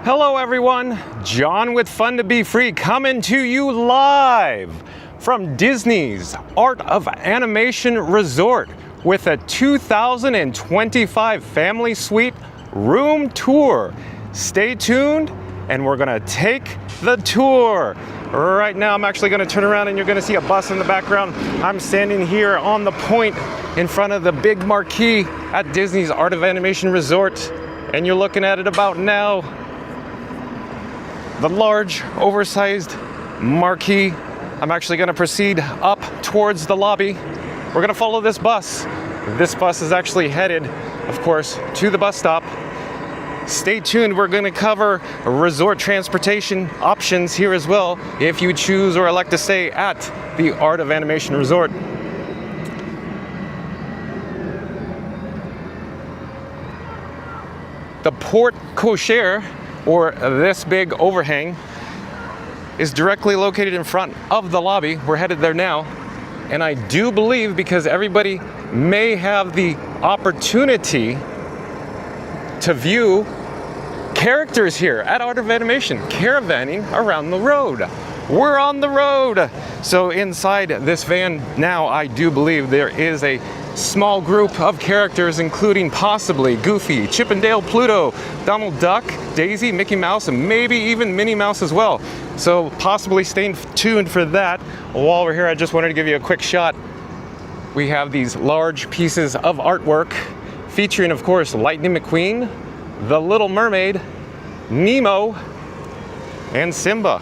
Hello everyone, John with Fun to Be Free coming to you live from Disney's Art of Animation Resort with a 2025 family suite room tour. Stay tuned and we're gonna take the tour. Right now I'm actually gonna turn around and you're gonna see a bus in the background. I'm standing here on the point in front of the big marquee at Disney's Art of Animation Resort, and you're looking at it about now. The large, oversized marquee. I'm actually gonna proceed up towards the lobby. We're gonna follow this bus. This bus is actually headed, of course, to the bus stop. Stay tuned, we're gonna cover resort transportation options here as well, if you choose or elect to stay at the Art of Animation Resort. The porte cochere, or this big overhang, is directly located in front of the lobby. We're headed there now. And I do believe, because everybody may have the opportunity to view characters here at Art of Animation, caravanning around the road. We're on the road. So inside this van now, I do believe there is a small group of characters, including possibly Goofy, Chip and Dale, Pluto, Donald Duck, Daisy, Mickey Mouse, and maybe even Minnie Mouse as well. So possibly stay tuned for that. While we're here, I just wanted to give you a quick shot. We have these large pieces of artwork featuring, of course, Lightning McQueen, The Little Mermaid, Nemo, and Simba.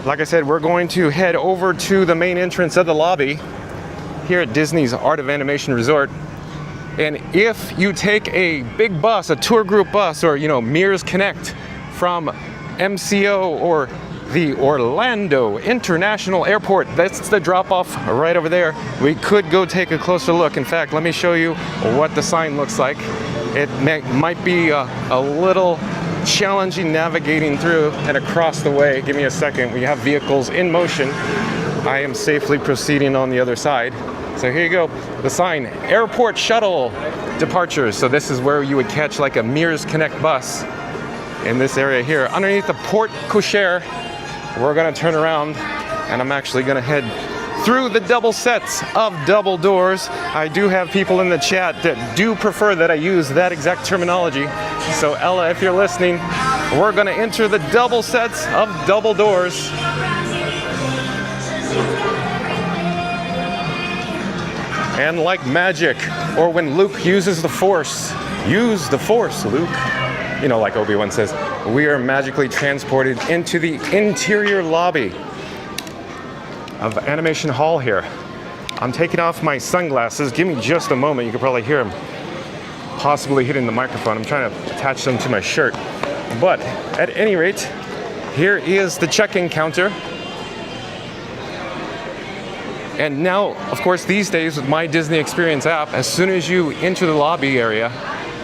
Like I said, we're going to head over to the main entrance of the lobby here at Disney's Art of Animation Resort. And if you take a big bus, a tour group bus, or Mears Connect from MCO or the Orlando International Airport, that's the drop-off right over there. We could go take a closer look. In fact, let me show you what the sign looks like. It might be a little challenging navigating through and across the way. Give me a second. We have vehicles in motion. I am safely proceeding on the other side. So here you go, the sign, Airport Shuttle Departures. So this is where you would catch like a Mears Connect bus in this area here. Underneath the porte cochere, we're gonna turn around and I'm actually gonna head through the double sets of double doors. I do have people in the chat that do prefer that I use that exact terminology. So Ella, if you're listening, we're gonna enter the double sets of double doors. And like magic, or when Luke uses the Force, use the Force, Luke. Like Obi-Wan says, we are magically transported into the interior lobby of Animation Hall here. I'm taking off my sunglasses. Give me just a moment. You can probably hear them possibly hitting the microphone. I'm trying to attach them to my shirt. But at any rate, here is the check-in counter. And now, of course, these days with My Disney Experience app, as soon as you enter the lobby area,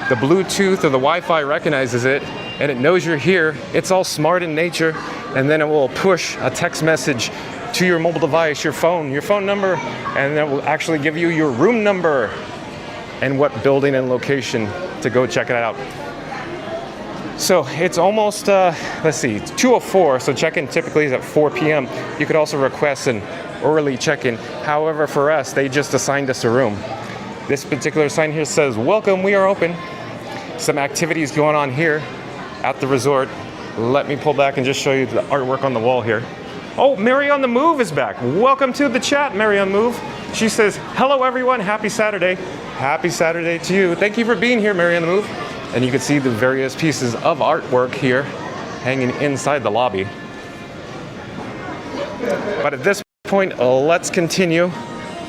the Bluetooth or the Wi-Fi recognizes it and it knows you're here. It's all smart in nature, and then it will push a text message to your mobile device, your phone number, and then it will actually give you your room number and what building and location to go check it out. So it's almost, let's see, it's 2:04, so check-in typically is at 4 p.m. You could also request an early check-in. However, for us, they just assigned us a room. This particular sign here says, welcome, we are open. Some activities going on here at the resort. Let me pull back and just show you the artwork on the wall here. Oh, Mary on the Move is back. Welcome to the chat, Mary on the Move. She says, hello everyone, happy Saturday. Happy Saturday to you. Thank you for being here, Mary on the Move. And you can see the various pieces of artwork here hanging inside the lobby. But at this point, let's continue.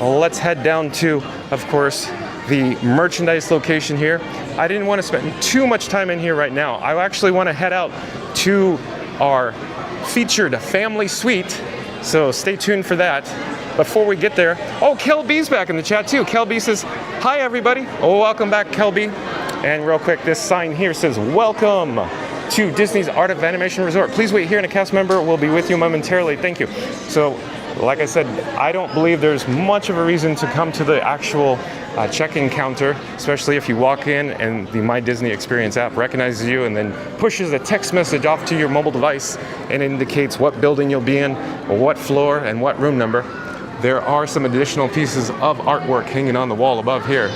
Let's head down to, of course, the merchandise location here. I didn't want to spend too much time in here right now. I actually want to head out to our featured family suite, so stay tuned for that. Before we get there, oh, Kel B's back in the chat too. Kel B says, hi everybody. Oh, welcome back, Kel B. And real quick, this sign here says, welcome to Disney's Art of Animation Resort. Please wait here and a cast member will be with you momentarily. Thank you. So Like I said, I don't believe there's much of a reason to come to the actual check-in counter, especially if you walk in and the My Disney Experience app recognizes you and then pushes a text message off to your mobile device and indicates what building you'll be in, what floor, and what room number. There are some additional pieces of artwork hanging on the wall above here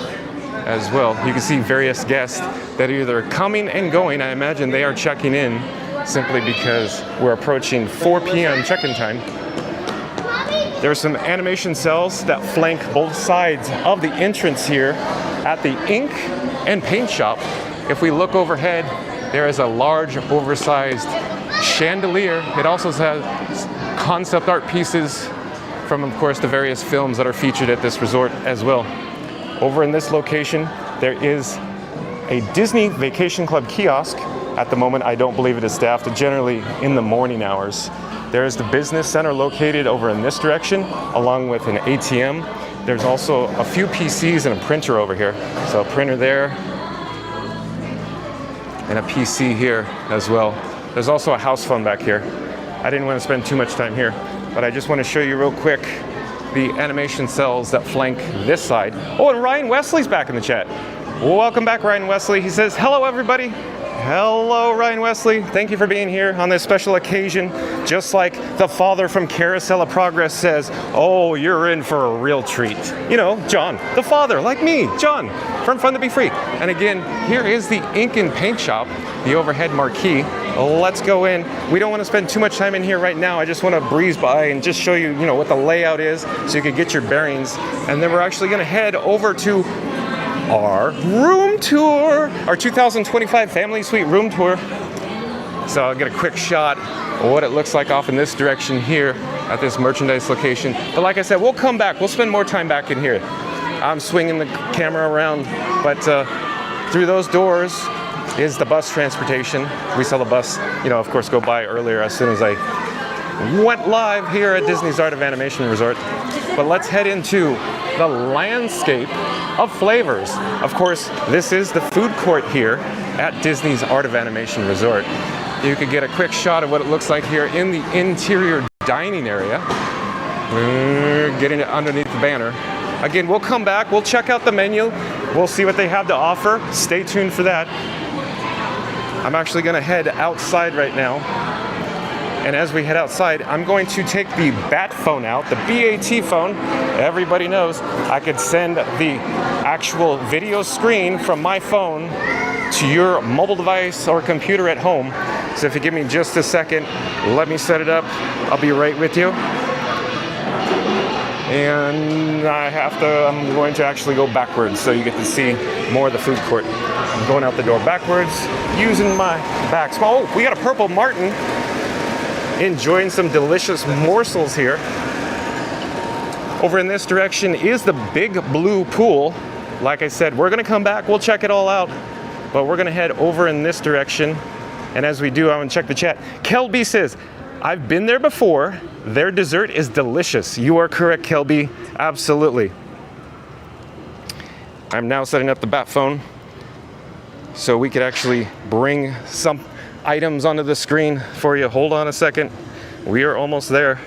as well. You can see various guests that are either coming and going. I imagine they are checking in simply because we're approaching 4 p.m. check-in time. There are some animation cells that flank both sides of the entrance here at the ink and paint shop. If we look overhead, there is a large, oversized chandelier. It also has concept art pieces from, of course, the various films that are featured at this resort as well. Over in this location, there is a Disney Vacation Club kiosk. At the moment, I don't believe it is staffed, generally in the morning hours. There is the business center located over in this direction, along with an ATM. There's also a few PCs and a printer over here. So a printer there, and a PC here as well. There's also a house phone back here. I didn't want to spend too much time here, but I just want to show you real quick the animation cells that flank this side. Oh, and Ryan Wesley's back in the chat. Welcome back, Ryan Wesley. He says, hello, everybody. Hello, Ryan Wesley. Thank you for being here on this special occasion. Just like the father from Carousel of Progress says, oh, you're in for a real treat. You know, John, the father, like me, John, from Fun to Be Free. And again, here is the ink and paint shop, the overhead marquee. Let's go in. We don't want to spend too much time in here right now. I just want to breeze by and just show you, what the layout is so you can get your bearings. And then we're actually going to head over to our room tour, our 2025 family suite room tour. So I'll get a quick shot of what it looks like off in this direction here at this merchandise location. But like I said, we'll come back. We'll spend more time back in here. I'm swinging the camera around, but through those doors is the bus transportation. We saw the bus, of course, go by earlier as soon as I went live here at Disney's Art of Animation Resort. But let's head into the landscape of flavors. Of course, this is the food court here at Disney's Art of Animation Resort. You can get a quick shot of what it looks like here in the interior dining area. We're getting it underneath the banner. Again, we'll come back, we'll check out the menu, we'll see what they have to offer. Stay tuned for that. I'm actually gonna head outside right now. And as we head outside, I'm going to take the BAT phone out, the BAT phone. Everybody knows I could send the actual video screen from my phone to your mobile device or computer at home. So if you give me just a second, let me set it up. I'll be right with you. And I'm going to actually go backwards so you get to see more of the food court. I'm going out the door backwards using my back. Oh, we got a purple martin. Enjoying some delicious morsels here. Over in this direction is the big blue pool. Like I said, we're gonna come back, we'll check it all out, but we're gonna head over in this direction. And as we do, I'm gonna check the chat. Kelby says, I've been there before. Their dessert is delicious. You are correct, Kelby, absolutely. I'm now setting up the BAT phone so we could actually bring some items onto the screen for you. Hold on a second. We are almost there.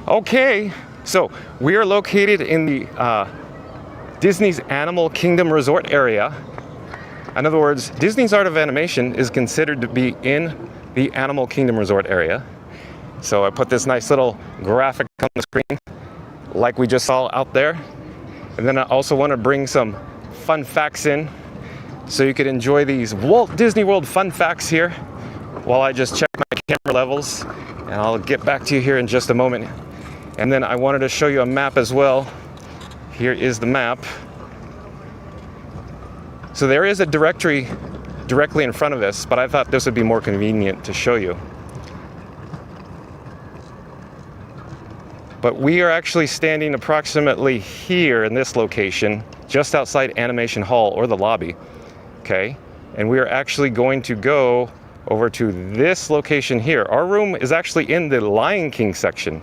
Okay, so we are located in the Disney's Animal Kingdom Resort area. In other words, Disney's Art of Animation is considered to be in the Animal Kingdom Resort area. So I put this nice little graphic on the screen like we just saw out there. And then I also want to bring some fun facts in so you could enjoy these Walt Disney World fun facts here while I just check my camera levels. And I'll get back to you here in just a moment. And then I wanted to show you a map as well. Here is the map. So there is a directory directly in front of us, but I thought this would be more convenient to show you. But we are actually standing approximately here in this location, just outside Animation Hall or the lobby, okay? And we are actually going to go over to this location here. Our room is actually in the Lion King section.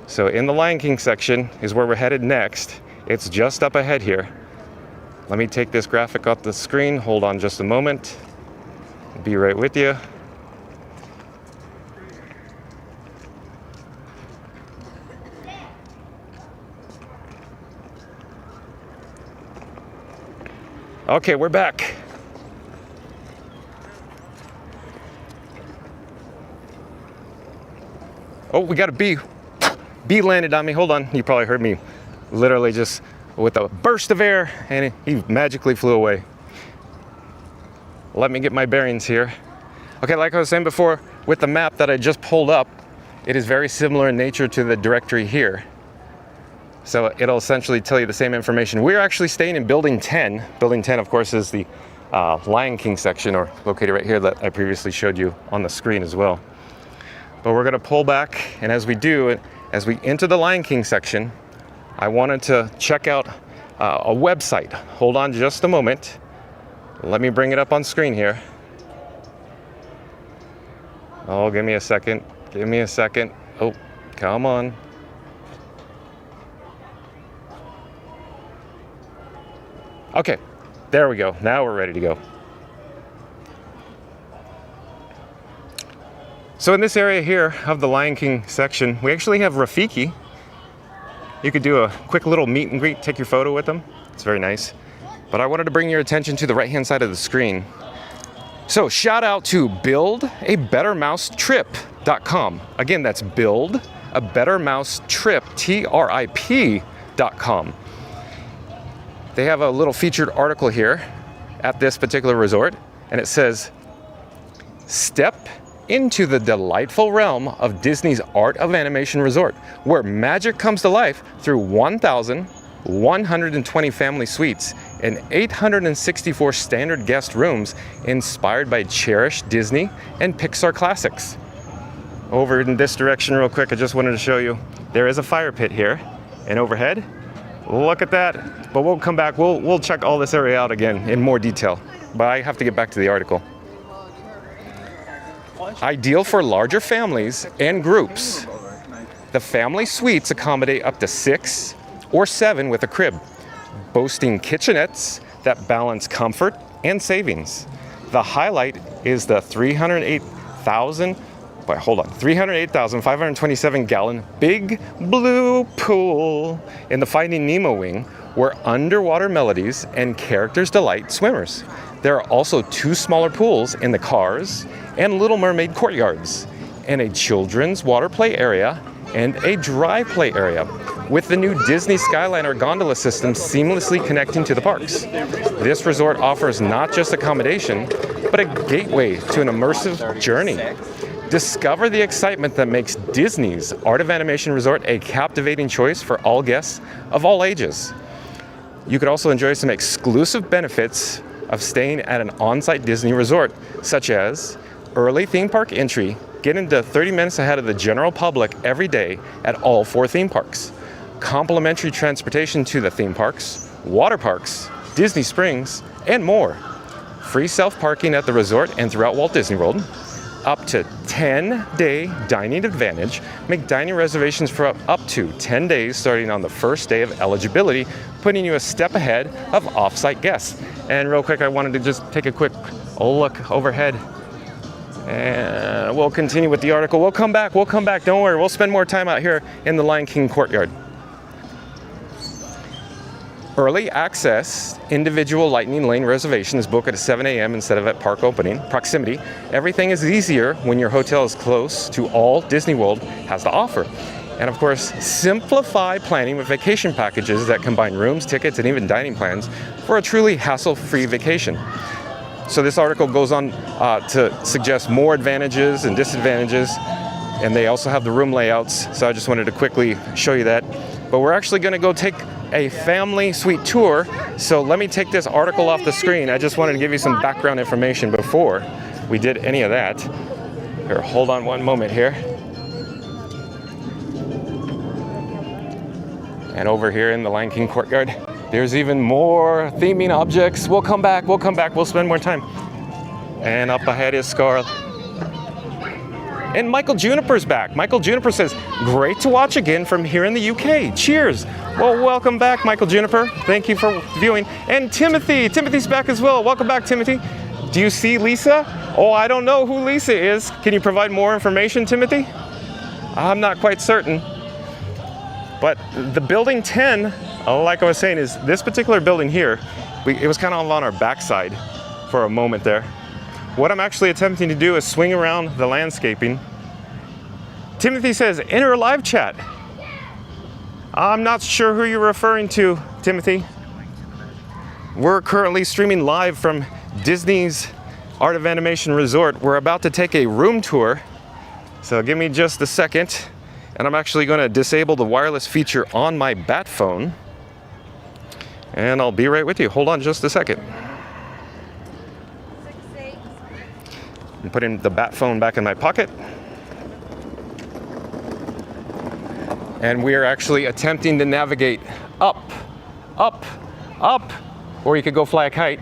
So in the Lion King section is where we're headed next. It's just up ahead here. Let me take this graphic off the screen. Hold on just a moment. Be right with you. Okay, we're back. Oh, we got a bee. Bee landed on me. Hold on. You probably heard me literally just with a burst of air, and he magically flew away. Let me get my bearings here. Okay, like I was saying before, with the map that I just pulled up, it is very similar in nature to the directory here. So it'll essentially tell you the same information. We're actually staying in Building 10. Building 10, of course, is the Lion King section, or located right here, that I previously showed you on the screen as well. But we're gonna pull back, and as we do, as we enter the Lion King section, I wanted to check out a website. Hold on just a moment. Let me bring it up on screen here. Oh, give me a second. Give me a second. Oh, come on. Okay, there we go. Now we're ready to go. So in this area here of the Lion King section, we actually have Rafiki. You could do a quick little meet and greet, take your photo with them. It's very nice. But I wanted to bring your attention to the right-hand side of the screen. So shout out to buildabettermousetrip.com. Again, that's buildabettermousetrip.com. They have a little featured article here at this particular resort, and it says, "Step into the delightful realm of Disney's Art of Animation Resort, where magic comes to life through 1,120 family suites and 864 standard guest rooms inspired by cherished Disney and Pixar classics." Over in this direction real quick, I just wanted to show you, there is a fire pit here, and overhead, look at that. But we'll come back, we'll check all this area out again in more detail, but I have to get back to the article. Ideal for larger families and groups. The family suites accommodate up to 6 or 7 with a crib, boasting kitchenettes that balance comfort and savings. The highlight is the 308,527 gallon Big Blue Pool in the Finding Nemo wing, where underwater melodies and characters delight swimmers. There are also 2 smaller pools in the Cars and Little Mermaid courtyards, and a children's water play area and a dry play area, with the new Disney Skyliner gondola system seamlessly connecting to the parks. This resort offers not just accommodation, but a gateway to an immersive journey. Discover the excitement that makes Disney's Art of Animation Resort a captivating choice for all guests of all ages. You could also enjoy some exclusive benefits of staying at an on-site Disney resort, such as early theme park entry, get into 30 minutes ahead of the general public every day at all 4 theme parks, complimentary transportation to the theme parks, water parks, Disney Springs, and more, free self-parking at the resort and throughout Walt Disney World, up to 10-day dining advantage. Make dining reservations for up to 10 days starting on the first day of eligibility, putting you a step ahead of off-site guests. And real quick, I wanted to just take a quick look overhead, and we'll continue with the article. We'll come back, don't worry. We'll spend more time out here in the Lion King courtyard. Early access individual Lightning Lane reservations book at 7 a.m. instead of at park opening. Proximity. Everything is easier when your hotel is close to all Disney World has to offer. And of course, simplify planning with vacation packages that combine rooms, tickets, and even dining plans for a truly hassle-free vacation. So this article goes on to suggest more advantages and disadvantages, and they also have the room layouts. So I just wanted to quickly show you that. But we're actually going to go take a family suite tour. So let me take this article off the screen. I just wanted to give you some background information before we did any of that. Here, hold on one moment here. And over here in the Lion King courtyard, there's even more theming objects. We'll come back, we'll spend more time. And up ahead is Scar. And Michael Juniper's back. Michael Juniper says, great to watch again from here in the UK. Cheers. Well, welcome back, Michael Juniper. Thank you for viewing. And Timothy. Timothy's back as well. Welcome back, Timothy. Do you see Lisa? Oh, I don't know who Lisa is. Can you provide more information, Timothy? I'm not quite certain. But the building 10, like I was saying, is this particular building here. It was kind of on our backside for a moment there. What I'm actually attempting to do is swing around the landscaping. Timothy says, enter live chat. I'm not sure who you're referring to, Timothy. We're currently streaming live from Disney's Art of Animation Resort. We're about to take a room tour. So give me just a second. And I'm actually going to disable the wireless feature on my bat phone. And I'll be right with you. Hold on just a second. I'm putting the bat phone back in my pocket. And we are actually attempting to navigate up, up, up. Or you could go fly a kite.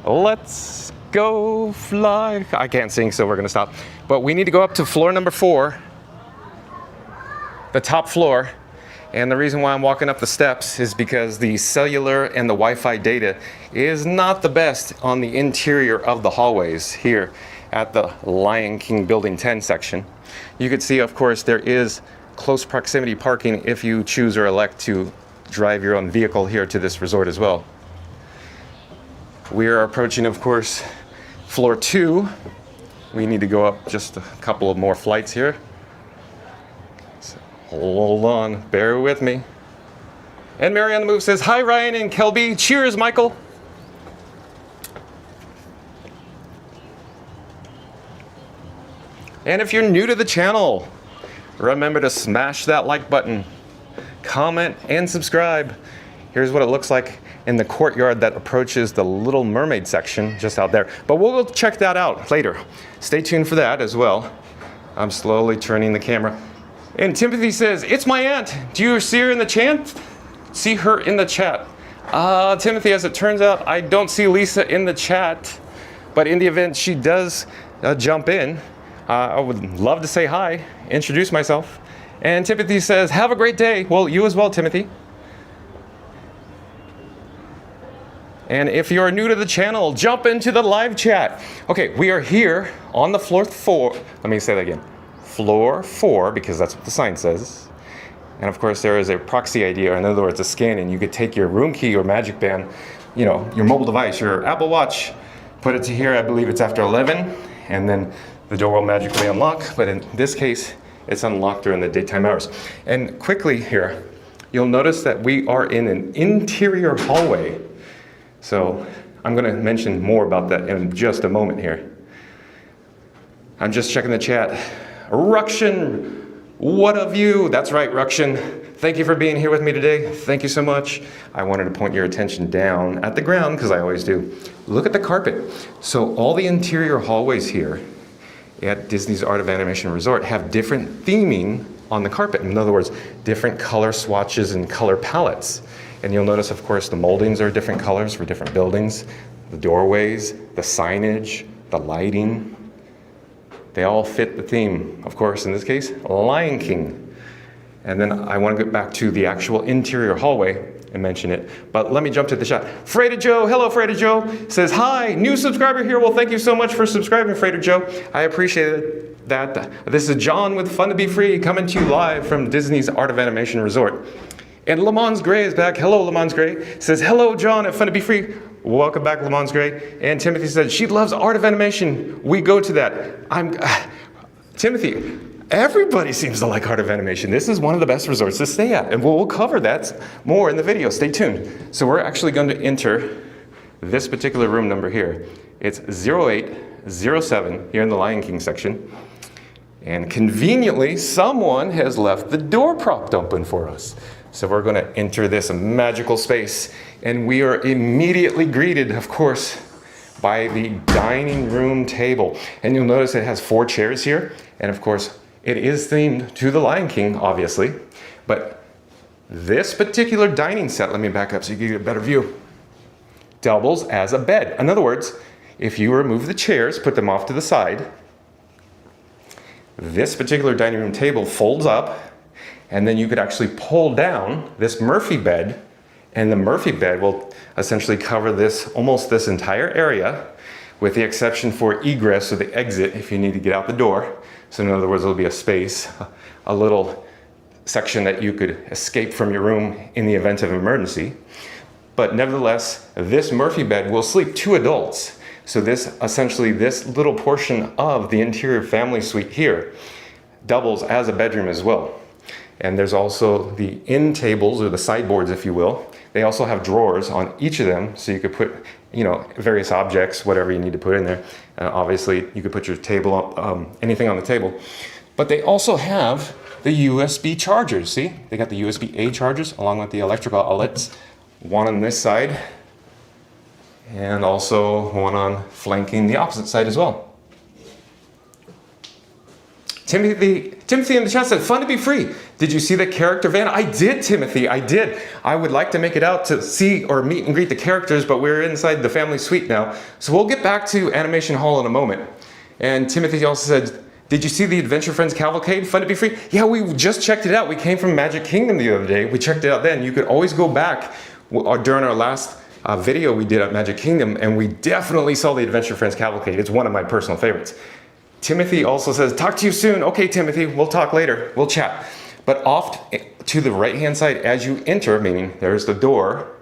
Let's go fly. I can't sing, so we're going to stop. But we need to go up to floor number 4. The top floor. And the reason why I'm walking up the steps is because the cellular and the Wi-Fi data is not the best on the interior of the hallways here at the Lion King Building 10 section. You can see, of course, there is close proximity parking if you choose or elect to drive your own vehicle here to this resort as well. We are approaching, of course, floor 2. We need to go up just a couple of more flights here. Hold on, bear with me. And Mary on the Move says, hi Ryan and Kelby. Cheers, Michael. And if you're new to the channel, remember to smash that like button, comment, and subscribe. Here's what it looks like in the courtyard that approaches the Little Mermaid section just out there. But we'll check that out later. Stay tuned for that as well. I'm slowly turning the camera. And Timothy says, it's my aunt. Do you see her in the chat? See her in the chat. Timothy, as it turns out, I don't see Lisa in the chat. But in the event she does jump in, I would love to say hi, introduce myself. And Timothy says, have a great day. Well, you as well, Timothy. And if you're new to the channel, jump into the live chat. Okay, we are here on the floor 4. Let me say that again. Floor 4, because that's what the sign says. And of course, there is a proxy ID, or in other words, a scan, and you could take your room key or magic band, you know, your mobile device, your Apple Watch, put it to here. I believe it's after 11, and then the door will magically unlock. But in this case, it's unlocked during the daytime hours. And quickly here, you'll notice that we are in an interior hallway. So I'm going to mention more about that in just a moment here. I'm just checking the chat. Rukshan, what a view. That's right, Rukshan. Thank you for being here with me today. Thank you so much. I wanted to point your attention down at the ground, because I always do. Look at the carpet. So all the interior hallways here at Disney's Art of Animation Resort have different theming on the carpet. In other words, different color swatches and color palettes. And you'll notice, of course, the moldings are different colors for different buildings. The doorways, the signage, the lighting. They all fit the theme, of course, in this case, Lion King. And then I want to get back to the actual interior hallway and mention it. But let me jump to the shot. Freda Joe, hello Freda Joe, says, hi, new subscriber here. Well, thank you so much for subscribing, Freda Joe. I appreciate that. This is John with Fun to Be Free, coming to you live from Disney's Art of Animation Resort. And Lamons Gray is back. Hello, Lamons Gray. Says, hello, John at Fun to Be Free. Welcome back, Lamons Gray. And Timothy said, she loves Art of Animation. We go to that. Timothy, everybody seems to like Art of Animation. This is one of the best resorts to stay at. And we'll cover that more in the video. Stay tuned. So we're actually going to enter this particular room number here. It's 0807 here in the Lion King section. And conveniently, someone has left the door propped open for us. So we're going to enter this magical space, and we are immediately greeted, of course, by the dining room table. And you'll notice it has 4 chairs here, and of course, it is themed to the Lion King, obviously. But this particular dining set, let me back up so you can get a better view, doubles as a bed. In other words, if you remove the chairs, put them off to the side, this particular dining room table folds up, and then you could actually pull down this Murphy bed, and the Murphy bed will essentially cover this, almost this entire area, with the exception for egress or the exit if you need to get out the door. So in other words, there'll be a space, a little section that you could escape from your room in the event of emergency. But nevertheless, this Murphy bed will sleep 2 adults. So this, essentially this little portion of the interior family suite here doubles as a bedroom as well. And there's also the end tables, or the sideboards if you will. They also have drawers on each of them, so you could put, you know, various objects, whatever you need to put in there. Obviously, you could put your table up, anything on the table. But they also have the USB chargers, see? They got the USB-A chargers along with the electrical outlets. One on this side, and also one on flanking the opposite side as well. Timothy in the chat said, fun to be free. Did you see the character van? I did, Timothy, I did. I would like to make it out to see or meet and greet the characters, but we're inside the family suite now. So we'll get back to Animation Hall in a moment. And Timothy also said, did you see the Adventure Friends Cavalcade? Fun to be free? Yeah, we just checked it out. We came from Magic Kingdom the other day. We checked it out then. You could always go back during our last video we did at Magic Kingdom, and we definitely saw the Adventure Friends Cavalcade. It's one of my personal favorites. Timothy also says, talk to you soon. Okay, Timothy, we'll talk later. We'll chat. But off to the right-hand side as you enter, meaning there's the door,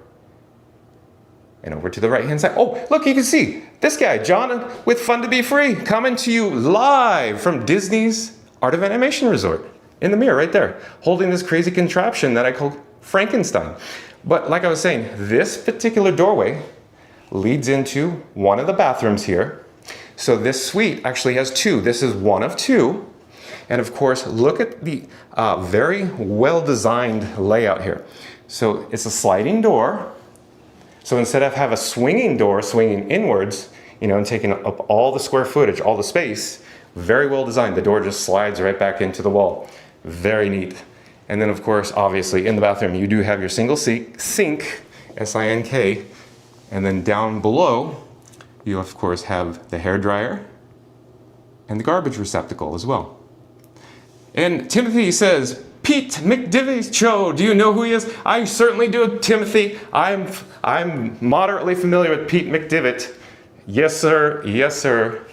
and over to the right-hand side. Oh, look, you can see this guy, John, with Fun to be Free, coming to you live from Disney's Art of Animation Resort. In the mirror right there, holding this crazy contraption that I call Frankenstein. But like I was saying, this particular doorway leads into one of the bathrooms here. So this suite actually has 2. This is one of 2. And of course, look at the very well-designed layout here. So it's a sliding door. So instead of have a swinging door swinging inwards, you know, and taking up all the square footage, all the space, very well designed. The door just slides right back into the wall. Very neat. And then of course, obviously in the bathroom, you do have your single sink, S-I-N-K, and then down below, you of course have the hairdryer and the garbage receptacle as well. And Timothy says, Pete McDivvy's show, do you know who he is? I certainly do, Timothy. I'm moderately familiar with Pete McDivitt. Yes, sir. Yes, sir.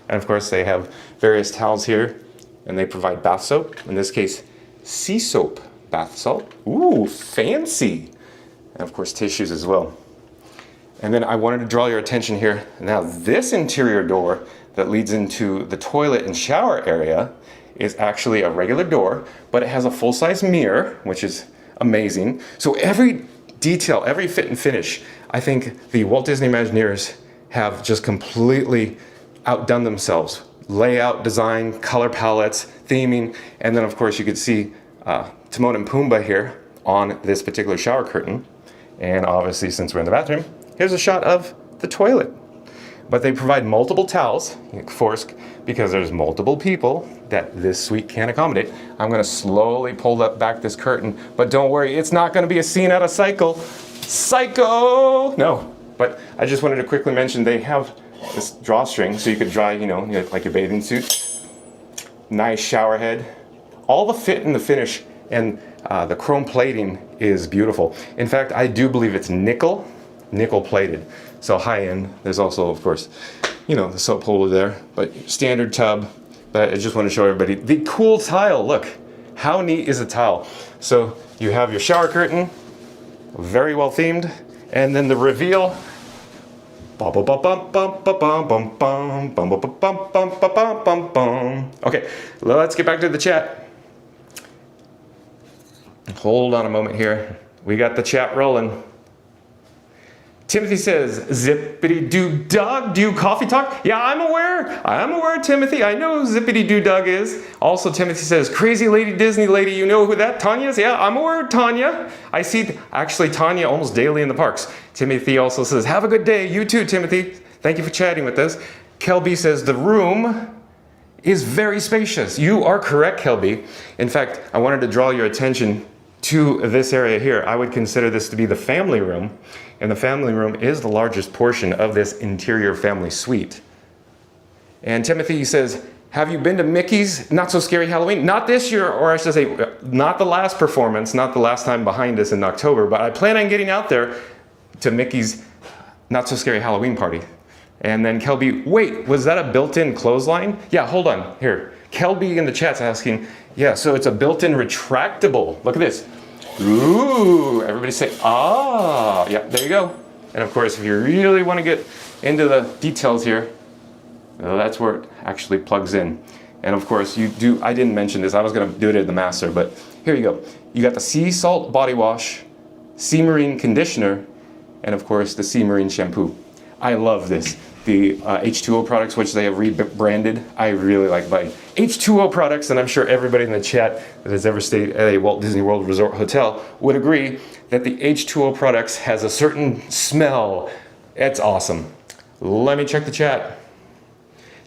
And of course, they have various towels here, and they provide bath soap. In this case, sea soap bath salt. Ooh, fancy. And of course, tissues as well. And then I wanted to draw your attention here. Now, this interior door that leads into the toilet and shower area is actually a regular door, but it has a full-size mirror, which is amazing. So every detail, every fit and finish, I think the Walt Disney Imagineers have just completely outdone themselves. Layout, design, color palettes, theming, and then of course you could see Timon and Pumbaa here on this particular shower curtain. And obviously, since we're in the bathroom, here's a shot of the toilet. But they provide multiple towels, of course, because there's multiple people that this suite can accommodate. I'm gonna slowly pull back this curtain, but don't worry, it's not gonna be a scene out of Psycho! No, but I just wanted to quickly mention they have this drawstring, so you could dry, you know, like your bathing suit. Nice shower head. All the fit and the finish and the chrome plating is beautiful. In fact, I do believe it's nickel plated. So high end. There's also, of course, you know, the soap holder there, but standard tub. But I just want to show everybody the cool tile. Look, how neat is a tile? So you have your shower curtain, very well themed, and then the reveal. Okay, let's get back to the chat. Hold on a moment here. We got the chat rolling. Timothy says, zippity-doo-dug, do coffee talk? Yeah, I'm aware, Timothy. I know who zippity-doo-dug is. Also, Timothy says, crazy lady Disney lady, you know who that Tanya is? Yeah, I'm aware, Tanya. I see, actually, Tanya almost daily in the parks. Timothy also says, have a good day. You too, Timothy. Thank you for chatting with us. Kelby says, the room is very spacious. You are correct, Kelby. In fact, I wanted to draw your attention to this area here. I would consider this to be the family room. And the family room is the largest portion of this interior family suite. And Timothy says, Have you been to Mickey's Not So Scary Halloween? Not this year, or I should say, not the last performance, not the last time behind us in October, but I plan on getting out there to Mickey's Not So Scary Halloween party. And then Kelby, wait, was that a built-in clothesline? Yeah, hold on, here. Kelby in the chat's asking, yeah, so it's a built-in retractable. Look at this. Ooh, everybody say, ah, yeah, there you go. And of course, if you really want to get into the details here, that's where it actually plugs in. And of course, you do, I didn't mention this, I was gonna do it at the master, but here you go. You got the sea salt body wash, sea marine conditioner, and of course the sea marine shampoo. I love this. The H2O products, which they have rebranded, I really like buying H2O products, and I'm sure everybody in the chat that has ever stayed at a Walt Disney World Resort hotel would agree that the H2O products has a certain smell. It's awesome. Let me check the chat.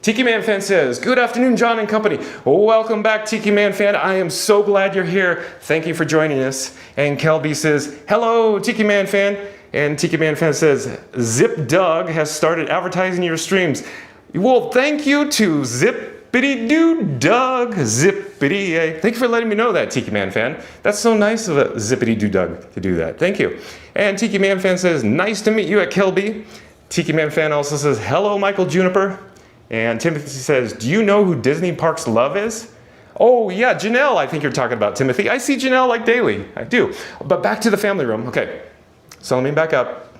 Tiki Man Fan says, good afternoon, John and company. Welcome back, Tiki Man Fan. I am so glad you're here. Thank you for joining us. And Kelby says, hello, Tiki Man Fan. And Tiki Man Fan says, Zip Doug has started advertising your streams. Well, thank you to Zippity Doo Doug. Zippity. Thank you for letting me know that, Tiki Man Fan. That's so nice of a Zippity Doo Doug to do that. Thank you. And Tiki Man Fan says, nice to meet you at Kelby. Tiki Man Fan also says, hello, Michael Juniper. And Timothy says, do you know who Disney Parks Love is? Oh yeah, Janelle, I think you're talking about, Timothy. I see Janelle like daily, I do. But back to the family room, okay. So let me back up.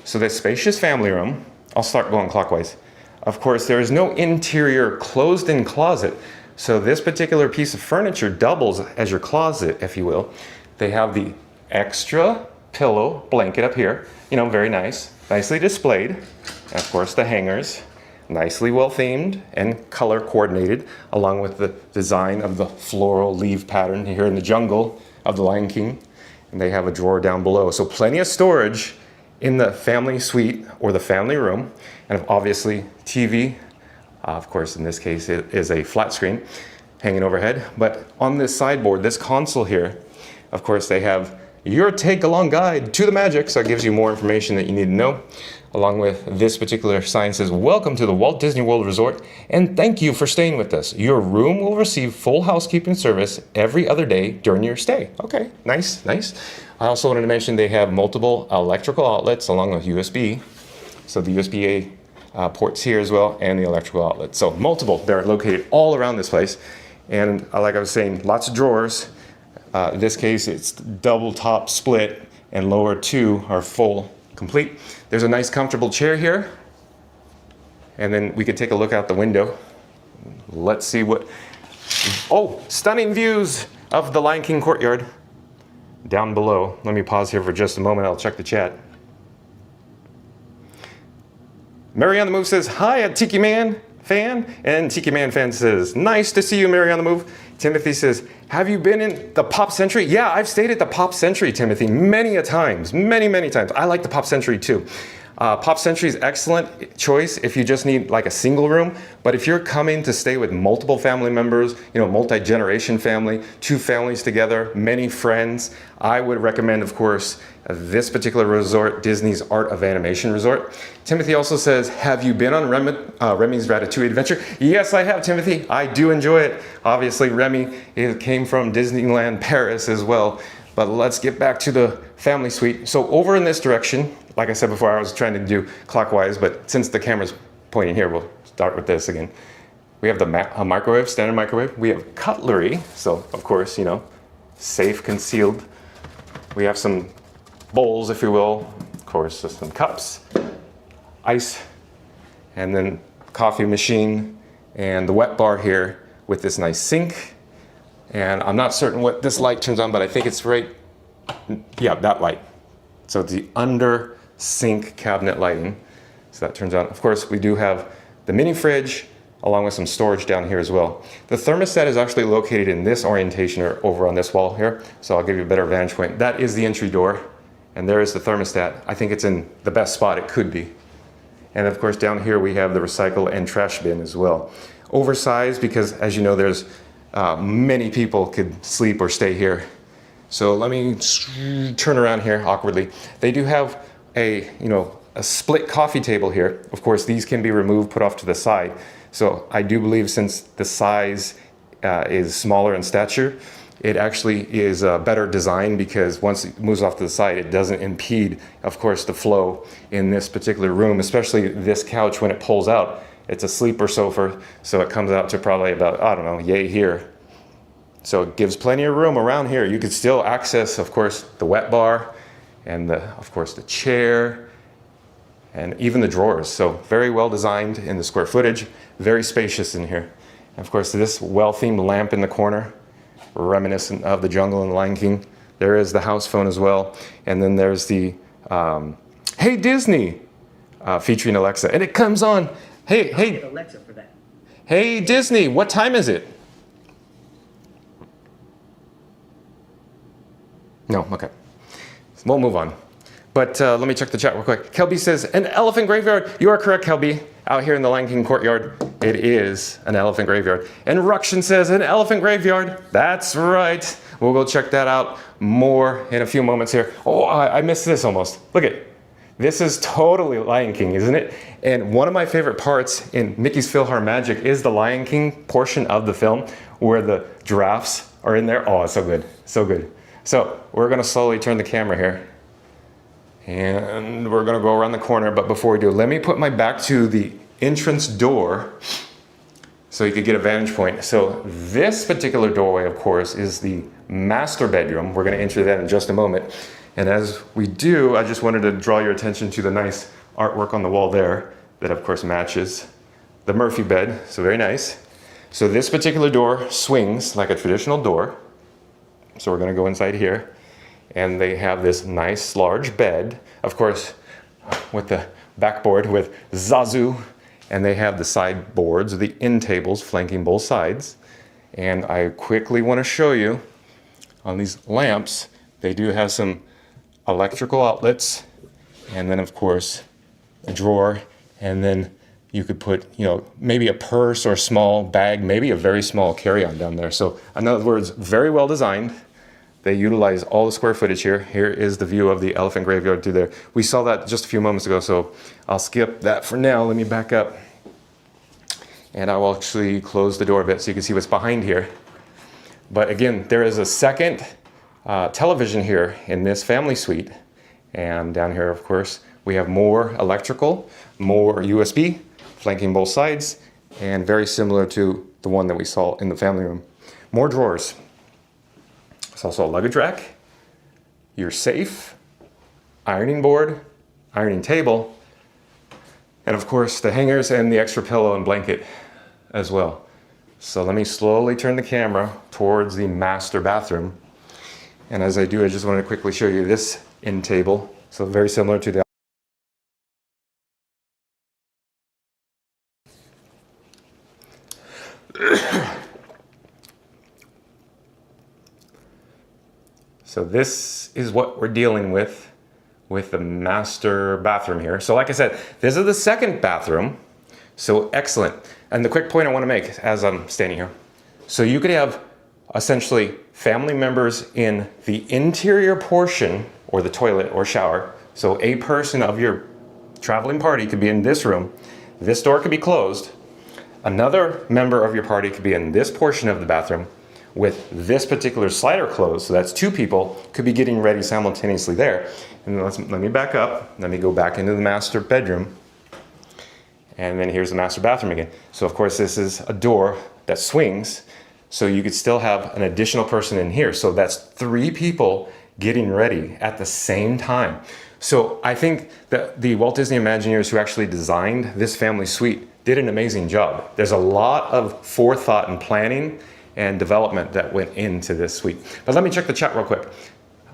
So this spacious family room, I'll start going clockwise. Of course, there is no interior closed-in closet. So this particular piece of furniture doubles as your closet, if you will. They have the extra pillow blanket up here, you know, very nice, nicely displayed. And of course, the hangers. Nicely well themed and color coordinated, along with the design of the floral leaf pattern here in the jungle of the Lion King. And they have a drawer down below. So plenty of storage in the family suite or the family room. And obviously TV, of course in this case it is a flat screen hanging overhead. But on this sideboard, this console here, of course they have your take-along guide to the magic. So it gives you more information that you need to know. Along with this particular sign says, welcome to the Walt Disney World Resort and thank you for staying with us. Your room will receive full housekeeping service every other day during your stay. Okay, nice, nice. I also wanted to mention they have multiple electrical outlets along with USB. So the USB-A ports here as well and the electrical outlets. So multiple, they're located all around this place. And like I was saying, lots of drawers. In this case, it's double top split and lower two are full. Complete. There's a nice comfortable chair here. And then we could take a look out the window. Let's see what, oh, stunning views of the Lion King courtyard down below. Let me pause here for just a moment. I'll check the chat. Mary on the Move says, hi at Tiki Man Fan. And Tiki Man Fan says, nice to see you, Mary on the Move. Timothy says, have you been in the Pop Century? Yeah, I've stayed at the Pop Century, Timothy, many a times, many times. I like the Pop Century too. Pop Century is excellent choice if you just need like a single room, but if you're coming to stay with multiple family members, you know, multi-generation family, two families together, many friends, I would recommend, of course, this particular resort, Disney's Art of Animation Resort. Timothy also says, have you been on Remy's Ratatouille Adventure? Yes, I have, Timothy. I do enjoy it. Obviously, Remy, it came from Disneyland Paris as well. But let's get back to the family suite. So over in this direction, like I said before, I was trying to do clockwise, but since the camera's pointing here, we'll start with this again. We have the microwave, standard microwave. We have cutlery, so of course, you know, safe, concealed. We have some bowls, if you will. Of course, some cups, ice, and then coffee machine, and the wet bar here with this nice sink. And I'm not certain what this light turns on, but I think it's right, yeah, that light. So it's the under sink cabinet lighting. So that turns on. Of course, we do have the mini fridge along with some storage down here as well. The thermostat is actually located in this orientation or over on this wall here. So I'll give you a better vantage point. That is the entry door. And there is the thermostat. I think it's in the best spot it could be. And of course, down here we have the recycle and trash bin as well. Oversized because, as you know, there's many people could sleep or stay here. So let me turn around here awkwardly. They do have a split coffee table here. Of course, these can be removed, put off to the side. So I do believe since the size is smaller in stature, it actually is a better design because once it moves off to the side, it doesn't impede, of course, the flow in this particular room, especially this couch when it pulls out. It's a sleeper sofa, so it comes out to probably about, I don't know, yay here. So it gives plenty of room around here. You could still access, of course, the wet bar and of course, the chair and even the drawers. So very well designed in the square footage, very spacious in here. And of course, this well-themed lamp in the corner, reminiscent of the jungle and the Lion King. There is the house phone as well. And then there's the Hey Disney featuring Alexa. And it comes on, hey Alexa for that. Hey Disney, what time is it? No, okay. We'll move on. But let me check the chat real quick. Kelby says, an elephant graveyard. You are correct, Kelby. Out here in the Lion King courtyard, it is an elephant graveyard. And Rukshan says, an elephant graveyard. That's right. We'll go check that out more in a few moments here. Oh, I missed this almost. Look at this is totally Lion King, isn't it? And one of my favorite parts in Mickey's PhilharMagic is the Lion King portion of the film where the giraffes are in there. Oh, it's so good, so good. So we're gonna slowly turn the camera here. And we're gonna go around the corner, but before we do, let me put my back to the entrance door so you could get a vantage point. So this particular doorway, of course, is the master bedroom. We're gonna enter that in just a moment. And as we do, I just wanted to draw your attention to the nice artwork on the wall there that of course matches the Murphy bed, so very nice. So this particular door swings like a traditional door. So we're gonna go inside here. And they have this nice large bed, of course, with the backboard with Zazu, and they have the side boards, the end tables flanking both sides. And I quickly want to show you on these lamps, they do have some electrical outlets, and then of course a drawer, and then you could put, you know, maybe a purse or a small bag, maybe a very small carry-on down there. So in other words, very well designed. They utilize all the square footage here. Here is the view of the elephant graveyard through there. We saw that just a few moments ago, so I'll skip that for now. Let me back up. And I will actually close the door a bit so you can see what's behind here. But again, there is a second television here in this family suite. And down here, of course, we have more electrical, more USB, flanking both sides, and very similar to the one that we saw in the family room. More drawers. There's also a luggage rack, your safe, ironing board, ironing table, and of course the hangers and the extra pillow and blanket as well. So let me slowly turn the camera towards the master bathroom. And as I do, I just wanted to quickly show you this end table. So very similar to the So this is what we're dealing with the master bathroom here. So like I said, this is the second bathroom. So excellent. And the quick point I want to make as I'm standing here. So you could have essentially family members in the interior portion or the toilet or shower. So a person of your traveling party could be in this room. This door could be closed. Another member of your party could be in this portion of the bathroom with this particular slider closed. So that's two people could be getting ready simultaneously there. And let me back up. Let me go back into the master bedroom. And then here's the master bathroom again. So of course this is a door that swings. So you could still have an additional person in here. So that's three people getting ready at the same time. So I think that the Walt Disney Imagineers who actually designed this family suite did an amazing job. There's a lot of forethought and planning and development that went into this suite. But let me check the chat real quick.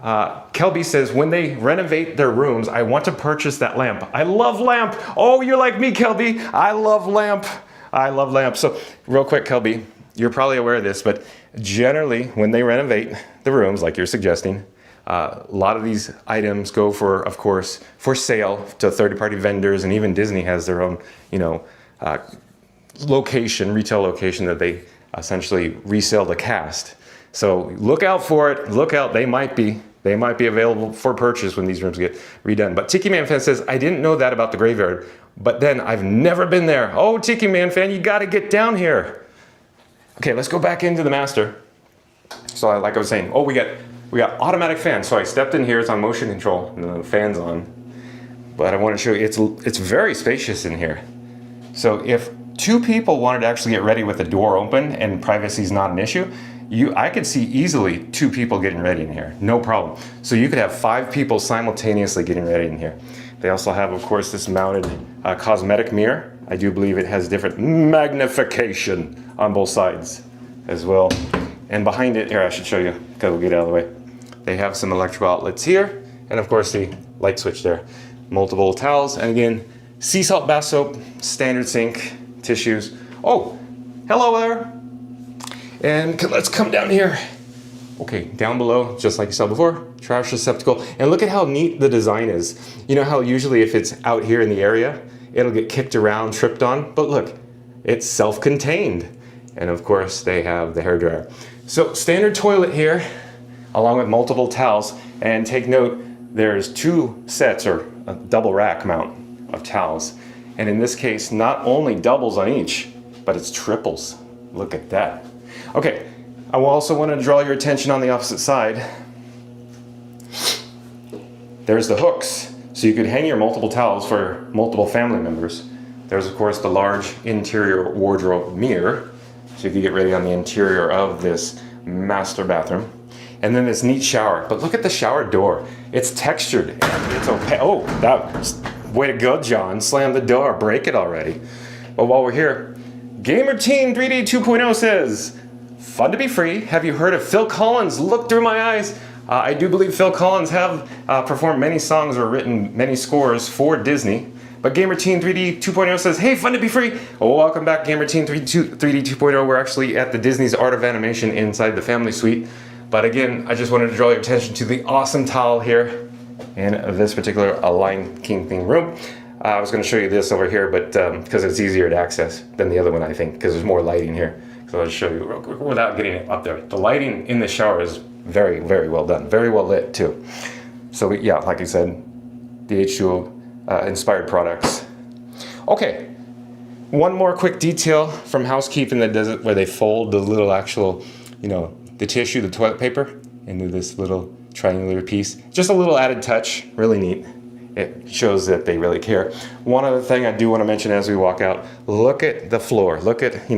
Kelby says, when they renovate their rooms, I want to purchase that lamp. I love lamp. Oh, you're like me, Kelby. I love lamp. I love lamp. So real quick, Kelby, you're probably aware of this, but generally when they renovate the rooms, like you're suggesting, a lot of these items go for, of course, for sale to third-party vendors, and even Disney has their own, location, retail location that they essentially resell the cast. So look out for it. Look out. They might be They might be available for purchase when these rooms get redone. But Tiki Man Fan says, I didn't know that about the graveyard, but then I've never been there. Oh, Tiki Man Fan, you gotta get down here. Okay, let's go back into the master. So like I was saying, oh, we got automatic fans. So I stepped in here, it's on motion control, and then the fan's on. But I want to show you, it's very spacious in here. So if 2 people wanted to actually get ready with the door open and privacy is not an issue, I could see easily 2 people getting ready in here, no problem. So you could have 5 people simultaneously getting ready in here. They also have, of course, this mounted cosmetic mirror. I do believe it has different magnification on both sides as well. And behind it, here I should show you, because we'll get out of the way. They have some electrical outlets here, and of course the light switch there. Multiple towels, and again, sea salt bath soap, standard sink, tissues. Oh, hello there. And let's come down here. Okay, down below, just like you saw before, trash receptacle. And look at how neat the design is. You know how usually if it's out here in the area, it'll get kicked around, tripped on, but look, it's self-contained. And of course, they have the hairdryer. So standard toilet here, along with multiple towels. And take note, there's 2 sets or a double rack mount of towels. And in this case, not only doubles on each, but it's triples. Look at that. Okay, I will also want to draw your attention on the opposite side. There's the hooks. So you could hang your multiple towels for multiple family members. There's of course the large interior wardrobe mirror. So you could get ready on the interior of this master bathroom. And then this neat shower. But look at the shower door. It's textured and it's opaque. Oh, way to go, John. Slam the door, break it already. But while we're here, Gamer Teen 3D 2.0 says, fun to be free. Have you heard of Phil Collins? Look through my eyes. I do believe Phil Collins have performed many songs or written many scores for Disney. But Gamer Teen 3D 2.0 says, hey, fun to be free. Oh, welcome back, Gamer Teen 3D 2.0. We're actually at the Disney's Art of Animation inside the family suite. But again, I just wanted to draw your attention to the awesome towel here in this particular Lion King theme room. I was going to show you this over here, but because it's easier to access than the other one, I think, because there's more lighting here. So I'll just show you real quick without getting it up there. The lighting in the shower is very, very well done. Very well lit, too. So yeah, like I said, the H2O inspired products. Okay, one more quick detail from housekeeping that does it, where they fold the little actual, the tissue, the toilet paper, into this little triangular piece. Just a little added touch, really neat. It shows that they really care. One other thing I do want to mention as we walk out, look at the floor. Look at,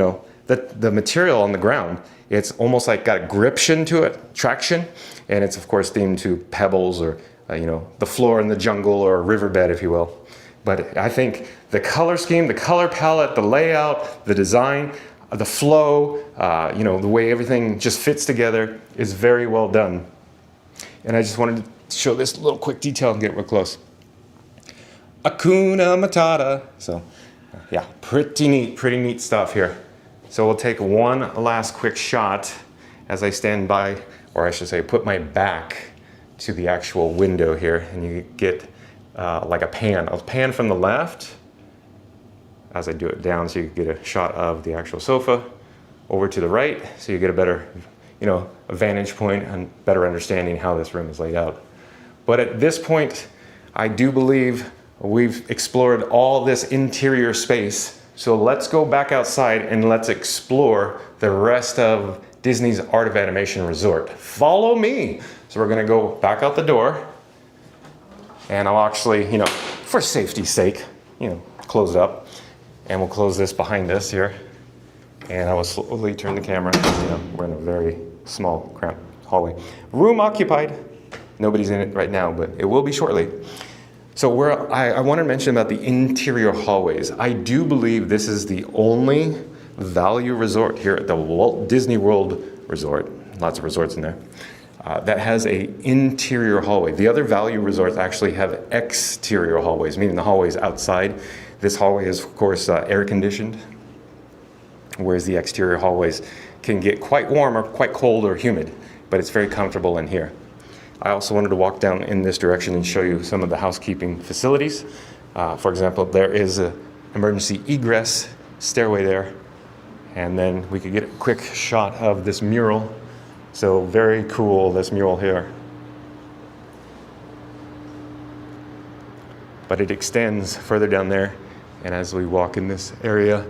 the material on the ground. It's almost like got gription to it, traction, and it's of course themed to pebbles or, the floor in the jungle or riverbed, if you will. But I think the color scheme, the color palette, the layout, the design, the flow, the way everything just fits together is very well done. And I just wanted to show this little quick detail and get real close. Hakuna Matata. So yeah, pretty neat stuff here. So we'll take one last quick shot as I stand by, or I should say put my back to the actual window here, and you get like a pan from the left as I do it down, so you get a shot of the actual sofa. Over to the right, so you get a better, a vantage point and better understanding how this room is laid out. But at this point, I do believe we've explored all this interior space. So let's go back outside and let's explore the rest of Disney's Art of Animation Resort. Follow me. So we're gonna go back out the door, and I'll actually, for safety's sake, close it up. And we'll close this behind us here. And I will slowly turn the camera. We're in a very small, cramped hallway. Room occupied. Nobody's in it right now, but it will be shortly. So I want to mention about the interior hallways. I do believe this is the only value resort here at the Walt Disney World Resort. Lots of resorts in there. That has an interior hallway. The other value resorts actually have exterior hallways, meaning the hallways outside. This hallway is, of course, air conditioned, whereas the exterior hallways can get quite warm or quite cold or humid, but it's very comfortable in here. I also wanted to walk down in this direction and show you some of the housekeeping facilities. For example, there is an emergency egress stairway there, and then we could get a quick shot of this mural. So very cool, this mural here. but it extends further down there. And as we walk in this area,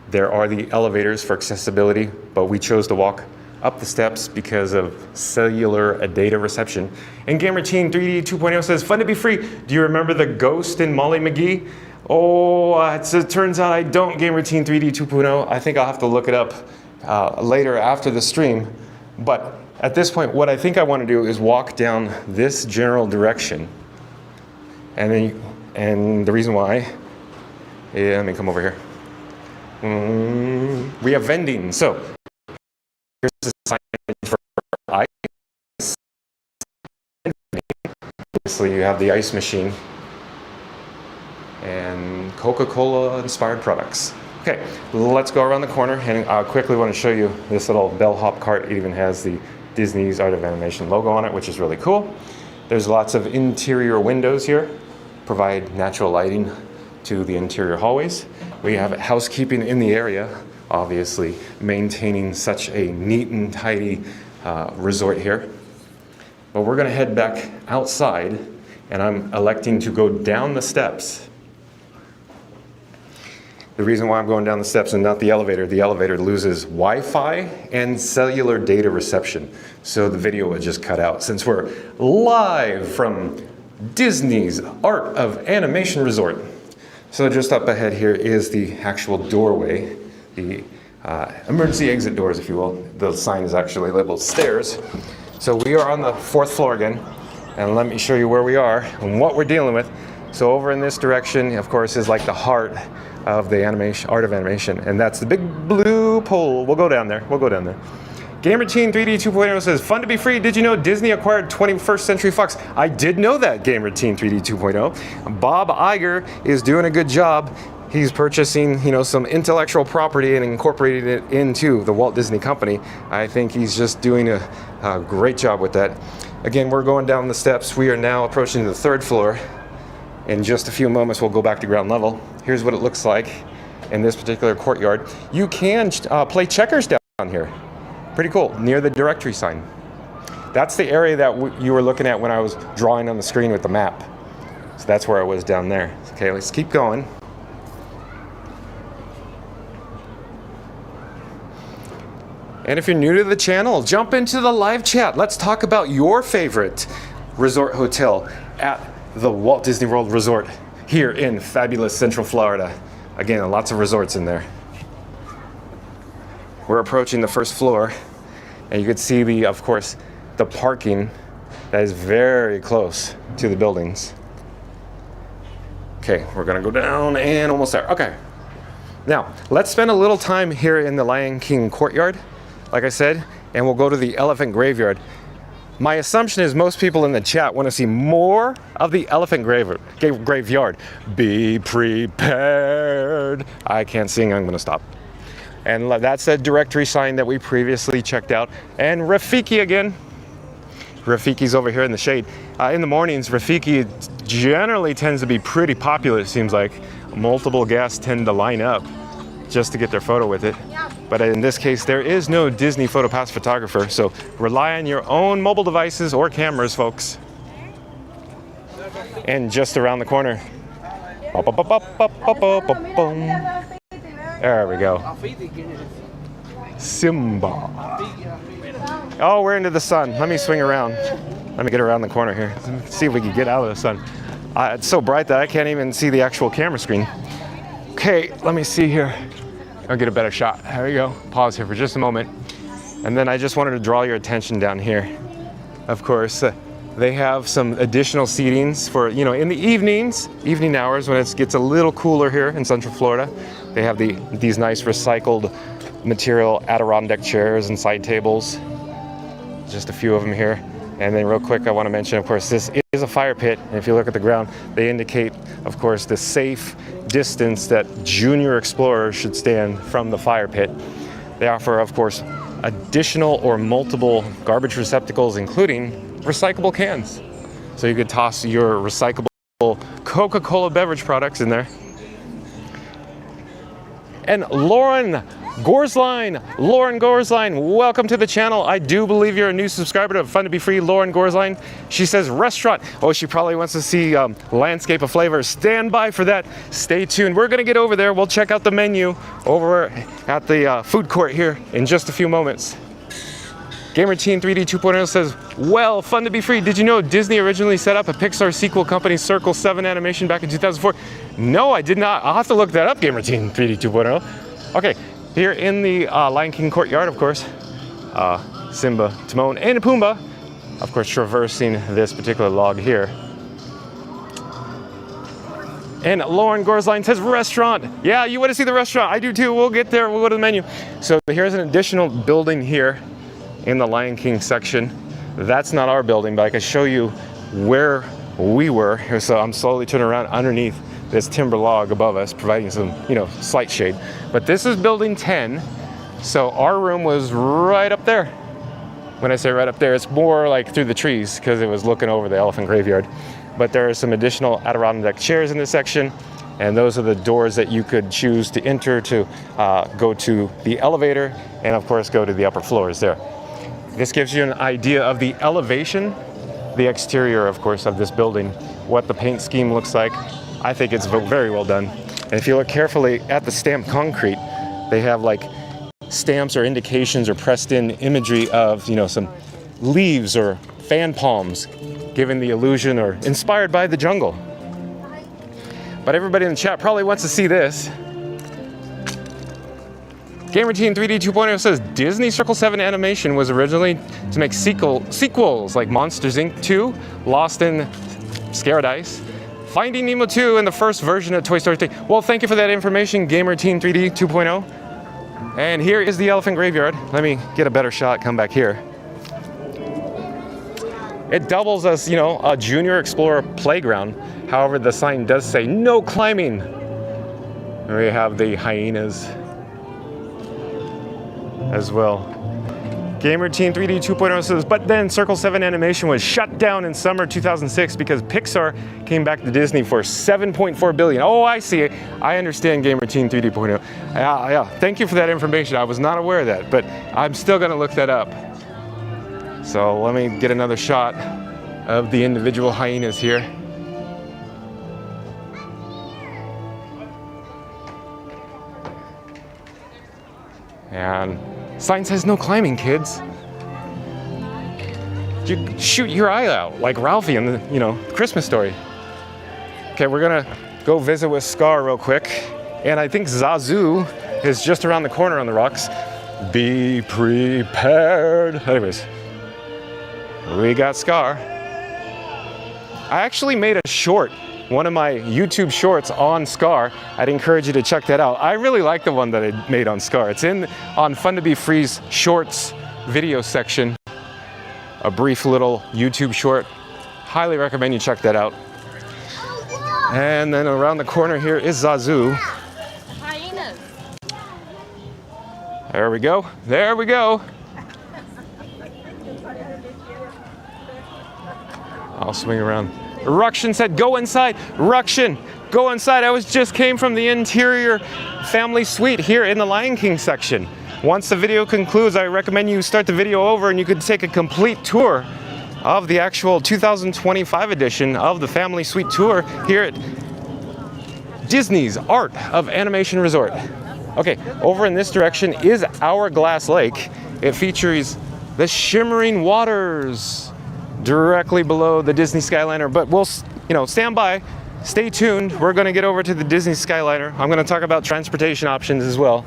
there are the elevators for accessibility, but we chose to walk up the steps because of cellular data reception. And Game Routine 3D 2.0 says, fun to be free. Do you remember the ghost in Molly McGee? Oh, it turns out I don't. Game Routine 3D 2.0. I think I'll have to look it up later after the stream. But at this point, what I think I want to do is walk down this general direction. And the reason why, let me come over here. We have vending. So here's the sign for ice. Obviously, you have the ice machine and Coca-Cola inspired products. Okay, let's go around the corner, and I quickly want to show you this little bellhop cart. It even has the Disney's Art of Animation logo on it, which is really cool. There's lots of interior windows here, provide natural lighting to the interior hallways. We have housekeeping in the area, obviously maintaining such a neat and tidy resort here. But we're gonna head back outside, and I'm electing to go down the steps. The reason why I'm going down the steps and not the elevator loses Wi-Fi and cellular data reception. So the video would just cut out. Since we're live from Disney's Art of Animation Resort. So just up ahead here is the actual doorway, the emergency exit doors, if you will. The sign is actually labeled stairs. So we are on the 4th floor again, and let me show you where we are and what we're dealing with. So over in this direction, of course, is like the heart of the art of animation, and that's the big blue pole. We'll go down there. Game Routine 3D 2.0 says, fun to be free. Did you know Disney acquired 21st Century Fox? I did know that, Game Routine 3D 2.0. Bob Iger is doing a good job. He's purchasing, some intellectual property and incorporating it into the Walt Disney Company. I think he's just doing a great job with that. Again, we're going down the steps. We are now approaching the 3rd floor. In just a few moments, we'll go back to ground level. Here's what it looks like in this particular courtyard. You can play checkers down here. Pretty cool, near the directory sign. That's the area that you were looking at when I was drawing on the screen with the map. So that's where I was down there. Okay, let's keep going. And if you're new to the channel, jump into the live chat. Let's talk about your favorite resort hotel at the Walt Disney World Resort here in fabulous Central Florida. Again, lots of resorts in there. We're approaching the 1st floor, and you can see of course, the parking that is very close to the buildings. Okay, we're gonna go down and almost there. Okay. Now, let's spend a little time here in the Lion King courtyard, like I said, and we'll go to the elephant graveyard. My assumption is most people in the chat want to see more of the elephant graveyard. Be prepared. I can't sing, I'm gonna stop. And that's a directory sign that we previously checked out. And Rafiki again. Rafiki's over here in the shade. In the mornings, Rafiki generally tends to be pretty popular, it seems like. Multiple guests tend to line up just to get their photo with it. But in this case, there is no Disney PhotoPass photographer, so rely on your own mobile devices or cameras, folks. And just around the corner. There we go. Simba. Oh, we're into the sun. Let me swing around. Let me get around the corner here. See if we can get out of the sun. It's so bright that I can't even see the actual camera screen. Okay, let me see here. I'll get a better shot. There we go. Pause here for just a moment. And then I just wanted to draw your attention down here. Of course, they have some additional seatings for, in the evening hours when it gets a little cooler here in Central Florida. They have these nice recycled material Adirondack chairs and side tables. Just a few of them here. And then real quick, I want to mention, of course, this is a fire pit. And if you look at the ground, they indicate, of course, the safe distance that junior explorers should stand from the fire pit. They offer, of course, additional or multiple garbage receptacles, including recyclable cans. So you could toss your recyclable Coca-Cola beverage products in there. And Lauren Gorsline, Lauren Gorsline, welcome to the channel. I do believe you're a new subscriber to Fun to Be Free, Lauren Gorsline. She says restaurant. Oh, she probably wants to see landscape of flavors. Stand by for that. Stay tuned. We're gonna get over there. We'll check out the menu over at the food court here in just a few moments. Gamer Teen 3D 2.0 says, well, Fun to Be Free. Did you know Disney originally set up a Pixar sequel company, Circle 7 Animation, back in 2004? No, I did not. I'll have to look that up, Gamer Teen 3D 2.0. Okay, here in the Lion King courtyard, of course, Simba, Timon, and Pumbaa, of course, traversing this particular log here. And Lauren Gorsline says restaurant. Yeah, you want to see the restaurant? I do too. We'll get there. We'll go to the menu. So here's an additional building here in the Lion King section. That's not our building, but I can show you where we were. So I'm slowly turning around underneath this timber log above us, providing some, slight shade. But this is building 10. So our room was right up there. When I say right up there, it's more like through the trees because it was looking over the elephant graveyard. But there are some additional Adirondack chairs in this section. And those are the doors that you could choose to enter to go to the elevator and of course go to the upper floors there. This gives you an idea of the elevation, the exterior, of course, of this building, what the paint scheme looks like. I think it's very well done. And if you look carefully at the stamped concrete, they have like stamps or indications or pressed in imagery of, some leaves or fan palms, giving the illusion or inspired by the jungle. But everybody in the chat probably wants to see this. Gamer Teen 3D 2.0 says Disney Circle 7 Animation was originally to make sequels like Monsters Inc. 2, Lost in Paradise, Finding Nemo 2, and the first version of Toy Story 3. Well, thank you for that information, Gamer Teen 3D 2.0. And here is the elephant graveyard. Let me get a better shot, come back here. It doubles as, a Junior Explorer playground. However, the sign does say no climbing. And we have the hyenas as well. Gamer Teen 3D 2.0 says, but then Circle 7 Animation was shut down in summer 2006 because Pixar came back to Disney for $7.4 billion. Oh, I see it. I understand, Gamer Teen 3D 2.0. Yeah, thank you for that information. I was not aware of that, but I'm still gonna look that up. So let me get another shot of the individual hyenas here. And sign says no climbing, kids. You shoot your eye out like Ralphie in the, Christmas Story. Okay, we're gonna go visit with Scar real quick. And I think Zazu is just around the corner on the rocks. Be prepared. Anyways, we got Scar. I actually made a short, one of my YouTube shorts on Scar. I'd encourage you to check that out. I really like the one that I made on Scar. It's on Fun to Be Free's shorts video section. A brief little YouTube short. Highly recommend you check that out. And then around the corner here is Zazu. Hyenas. There we go. There we go. I'll swing around. Rukshan said, go inside. Rukshan, go inside. I just came from the interior family suite here in the Lion King section. Once the video concludes, I recommend you start the video over and you could take a complete tour of the actual 2025 edition of the Family Suite Tour here at Disney's Art of Animation Resort. Okay, over in this direction is Hourglass Lake. It features the shimmering waters directly below the Disney Skyliner, but we'll, stand by, stay tuned. We're gonna get over to the Disney Skyliner. I'm gonna talk about transportation options as well.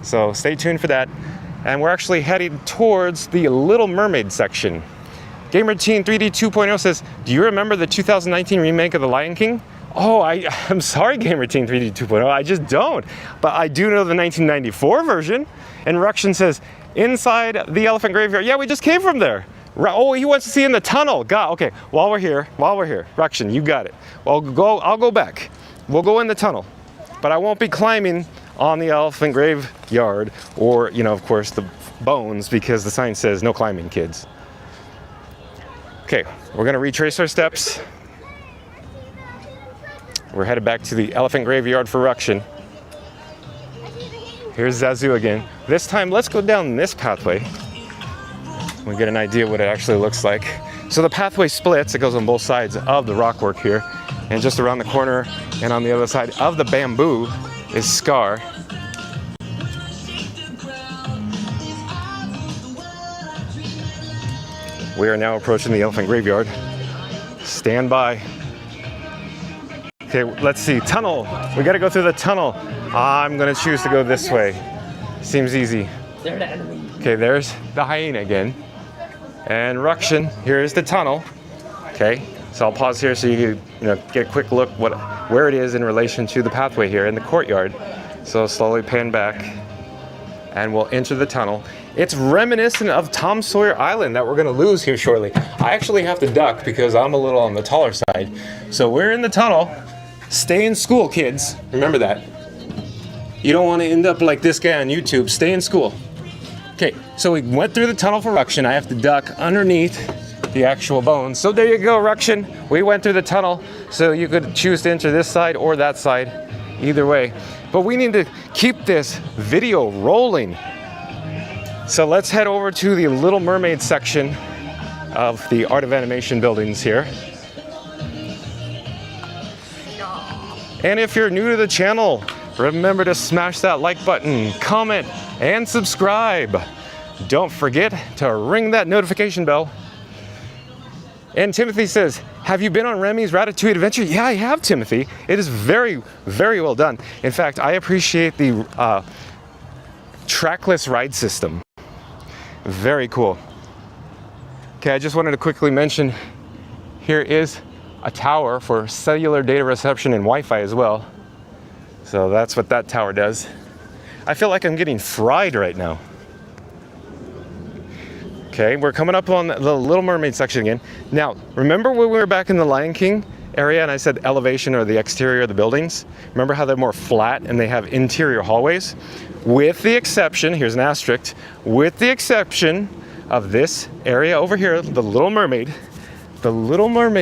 So stay tuned for that. And we're actually headed towards the Little Mermaid section. Gamer Teen 3D 2.0 says, do you remember the 2019 remake of The Lion King? Oh, I'm sorry, Gamer Teen 3D 2.0, I just don't. But I do know the 1994 version. And Rukshan says, inside the elephant graveyard. Yeah, we just came from there. Oh, he wants to see in the tunnel. God, okay, while we're here, Rukshan, you got it. Well, I'll go back. We'll go in the tunnel, but I won't be climbing on the elephant graveyard or, of course, the bones because the sign says no climbing, kids. Okay, we're gonna retrace our steps. We're headed back to the elephant graveyard for Rukshan. Here's Zazu again. This time, let's go down this pathway. We get an idea what it actually looks like. So the pathway splits. It goes on both sides of the rockwork here. And just around the corner and on the other side of the bamboo is Scar. We are now approaching the elephant graveyard. Stand by. Okay, let's see. Tunnel. We got to go through the tunnel. I'm going to choose to go this way. Seems easy. They're the enemy. Okay, there's the hyena again. And Ruction, here is the tunnel. Okay, so I'll pause here so you can get a quick look where it is in relation to the pathway here in the courtyard. So slowly pan back and we'll enter the tunnel. It's reminiscent of Tom Sawyer Island that we're gonna lose here shortly. I actually have to duck because I'm a little on the taller side. So we're in the tunnel. Stay in school, kids. Remember that. You don't want to end up like this guy on YouTube. Stay in school. Okay, so we went through the tunnel for Ruction. I have to duck underneath the actual bones. So there you go, Ruction. We went through the tunnel, so you could choose to enter this side or that side, either way. But we need to keep this video rolling. So let's head over to the Little Mermaid section of the Art of Animation buildings here. And if you're new to the channel, remember to smash that like button, comment, and subscribe. Don't forget to ring that notification bell. And Timothy says, have you been on Remy's Ratatouille adventure? Yeah, I have, Timothy. It is very, very well done. In fact, I appreciate the trackless ride system. Very cool. Okay, I just wanted to quickly mention, here is a tower for cellular data reception and Wi-Fi as well. So that's what that tower does. I feel like I'm getting fried right now. Okay, we're coming up on the Little Mermaid section again. Now, remember when we were back in the Lion King area and I said elevation or the exterior of the buildings? Remember how they're more flat and they have interior hallways? With the exception, here's an asterisk, with the exception of this area over here, the Little Mermaid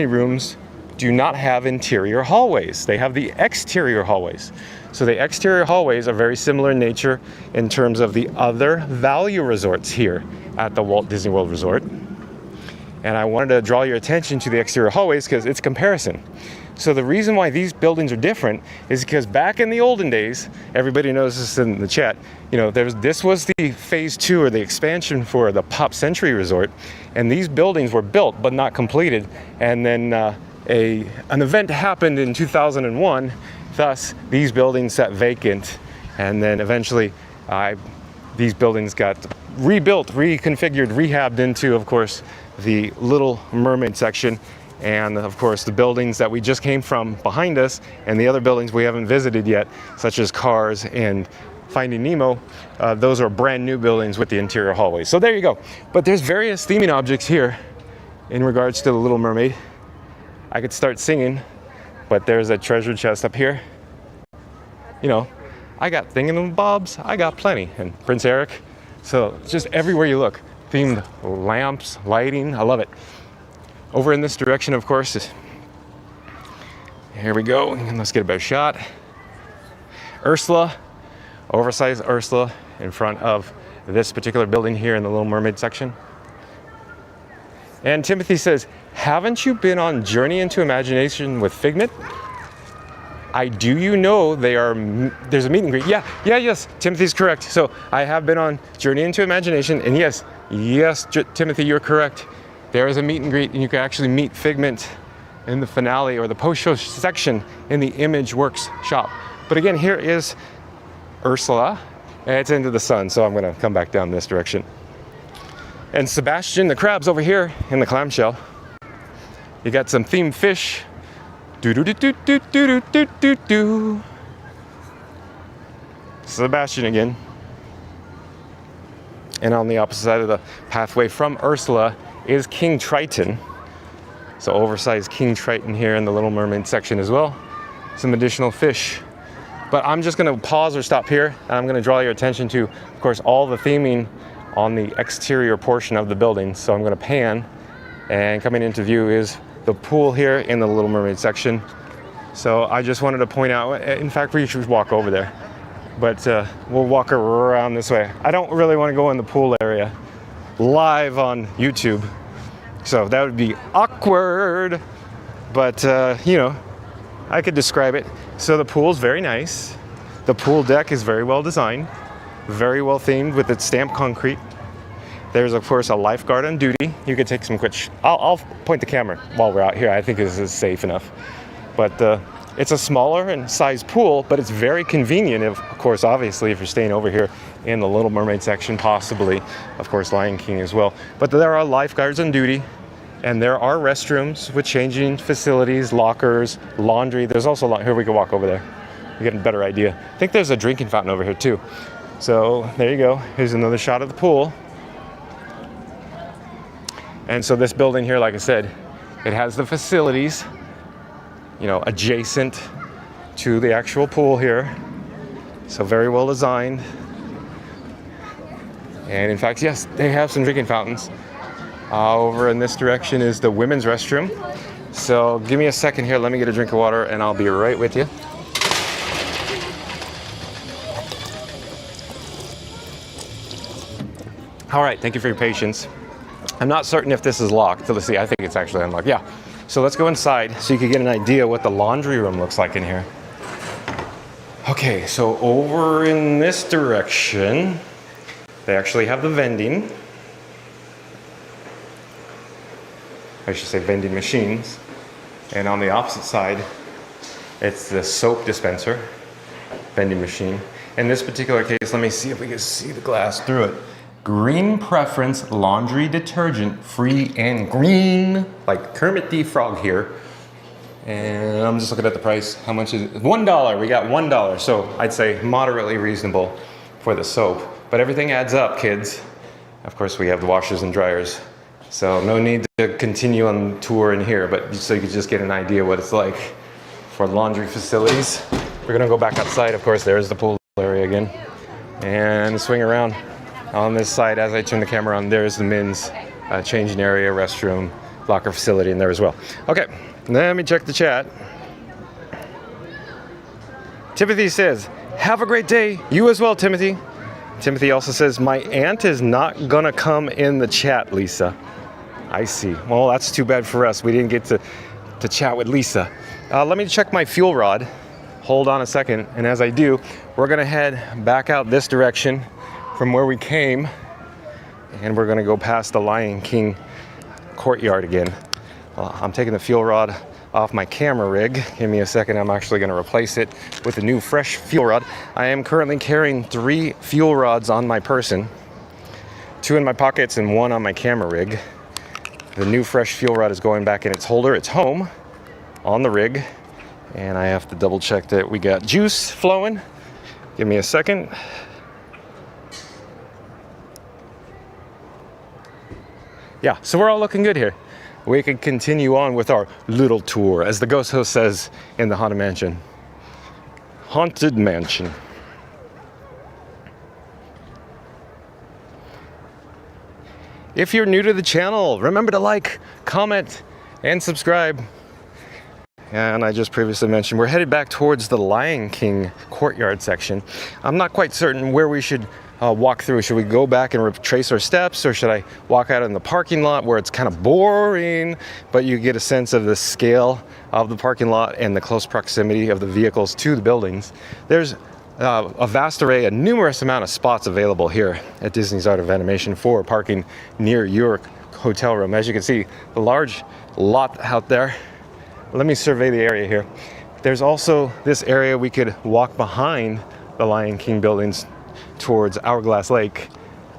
rooms do not have interior hallways. They have the exterior hallways. So the exterior hallways are very similar in nature in terms of the other value resorts here at the Walt Disney World Resort. And I wanted to draw your attention to the exterior hallways because it's comparison. So the reason why these buildings are different is because back in the olden days, everybody knows this in the chat, this was the phase 2 or the expansion for the Pop Century Resort. And these buildings were built but not completed. And then an event happened in 2001. Thus, these buildings sat vacant, and then eventually these buildings got rebuilt, reconfigured, rehabbed into, of course, the Little Mermaid section, and of course the buildings that we just came from behind us, and the other buildings we haven't visited yet, such as Cars and Finding Nemo. Those are brand new buildings with the interior hallways. So there you go. But there's various theming objects here in regards to the Little Mermaid. I could start singing, but there's a treasure chest up here. I got thingamabobs, I got plenty. And Prince Eric. So just everywhere you look, themed lamps, lighting, I love it. Over in this direction, of course, here we go, and let's get a better shot. Ursula, oversized Ursula in front of this particular building here in the Little Mermaid section. And Timothy says, haven't you been on Journey into Imagination with Figment? There's a meet and greet. Yes, Timothy's correct. So I have been on Journey into Imagination, and yes, Timothy, you're correct. There is a meet and greet, and you can actually meet Figment in the finale or the post-show section in the Image Works shop. But again, here is Ursula, and it's into the sun, so I'm gonna come back down this direction. And Sebastian the crab's over here in the clamshell. You got some themed fish. Do. Sebastian again. And on the opposite side of the pathway from Ursula is King Triton. So oversized King Triton here in the Little Mermaid section as well. Some additional fish. But I'm just gonna pause or stop here, and I'm gonna draw your attention to, of course, all the theming on the exterior portion of the building. So I'm gonna pan, and coming into view is the pool here in the Little Mermaid section. So I just wanted to point out, in fact, we should walk over there. but we'll walk around this way. I don't really want to go in the pool area live on YouTube, so that would be awkward, but you know, I could describe it. So the pool's very nice. The pool deck is very well designed, very well themed with its stamped concrete. There's of course a lifeguard on duty. You could take some quick I'll point the camera while we're out here. I think this is safe enough. But it's a smaller and size pool, but it's very convenient, of course, obviously, if you're staying over here in the Little Mermaid section, possibly, of course, Lion King as well. But there are lifeguards on duty, and there are restrooms with changing facilities, lockers, laundry. There's also, here we can walk over there. You get a better idea. I think there's a drinking fountain over here too. So there you go. Here's another shot of the pool. And so this building here, like I said, it has the facilities, you know, adjacent to the actual pool here. So very well designed. And in fact, yes, they have some drinking fountains. Over in this direction is the women's restroom. So give me a second here. Let me get a drink of water and I'll be right with you. All right, thank you for your patience. I'm not certain if this is locked. So let's see, I think it's actually unlocked. Yeah. So let's go inside so you can get an idea what the laundry room looks like in here. Okay, so over in this direction, they actually have the vending. I should say vending machines. And on the opposite side, it's the soap dispenser, vending machine. In this particular case, let me see if we can see the glass through it. Green Preference Laundry Detergent, free and green, like Kermit the Frog here. And I'm just looking at the price. How much is it? $1. We got $1. So I'd say moderately reasonable for the soap. But everything adds up, kids. Of course, we have the washers and dryers. So no need to continue on tour in here, but so you can just get an idea what it's like for laundry facilities. We're gonna go back outside. Of course, there's the pool area again. And swing around. On this side, as I turn the camera on, there's the men's changing area, restroom, locker facility in there as well. Okay, let me check the chat. Timothy says, have a great day. You as well, Timothy. Timothy also says, my aunt is not gonna come in the chat, Lisa. I see. Well, that's too bad for us. We didn't get to chat with Lisa. Let me check my fuel rod. Hold on a second. And as I do, we're gonna head back out this direction from where we came, and we're gonna go past the Lion King courtyard again. I'm taking the fuel rod off my camera rig. Give me a second, I'm actually gonna replace it with a new fresh fuel rod. I am currently carrying 3 fuel rods on my person, 2 in my pockets and 1 on my camera rig. The new fresh fuel rod is going back in its holder. It's home on the rig, and I have to double check that we got juice flowing. Give me a second. Yeah, so we're all looking good here. We can continue on with our little tour, as the ghost host says in the Haunted Mansion. Haunted Mansion. If you're new to the channel, remember to like, comment, and subscribe. And I just previously mentioned we're headed back towards the Lion King courtyard section. I'm not quite certain where we should walk through. Should we go back and retrace our steps, or should I walk out in the parking lot where it's kind of boring, but you get a sense of the scale of the parking lot and the close proximity of the vehicles to the buildings? There's a vast array, a numerous amount of spots available here at Disney's Art of Animation for parking near your hotel room. As you can see, the large lot out there. Let me survey the area here. There's also this area we could walk behind the Lion King buildings towards Hourglass Lake,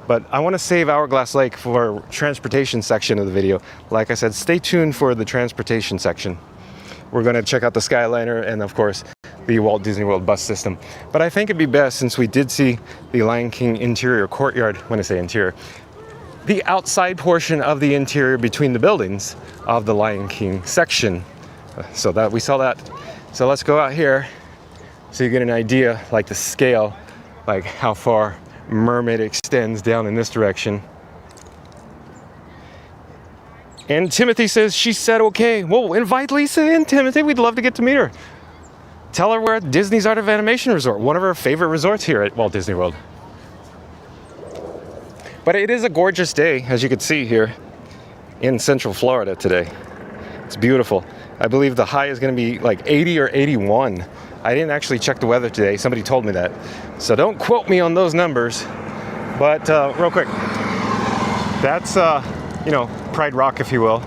but I want to save Hourglass Lake for transportation section of the video. Like I said, stay tuned for the transportation section. We're going to check out the Skyliner and of course the Walt Disney World bus system. But I think it'd be best, since we did see the Lion King interior courtyard, when I say interior, the outside portion of the interior between the buildings of the Lion King section. So that we saw that. So let's go out here so you get an idea, like the scale, like how far Mermaid extends down in this direction. And Timothy says she said okay. Well, invite Lisa in, Timothy. We'd love to get to meet her. tell her we're at Disney's Art of Animation Resort, one of our favorite resorts here at Walt Disney World. But it is a gorgeous day, as you can see here in Central Florida today. It's beautiful. I believe the high is going to be like 80 or 81. I didn't actually check the weather today. Somebody told me that. So don't quote me on those numbers. But real quick, that's, you know, Pride Rock, if you will.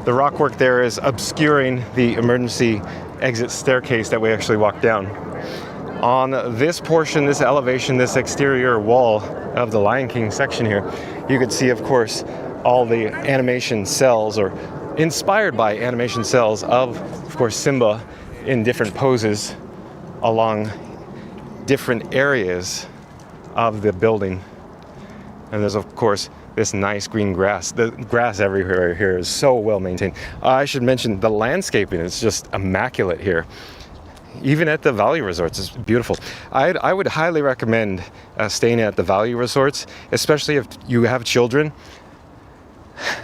The rock work there is obscuring the emergency exit staircase that we actually walked down. On this portion, this elevation, this exterior wall of the Lion King section here, you could see, of course, all the animation cells, or inspired by animation cells of course, Simba in different poses along different areas of the building. And there's, of course, this nice green grass. The grass everywhere here is so well maintained. I should mention the landscaping is just immaculate here. Even at the value resorts, it's beautiful. I would highly recommend staying at the value resorts, especially if you have children.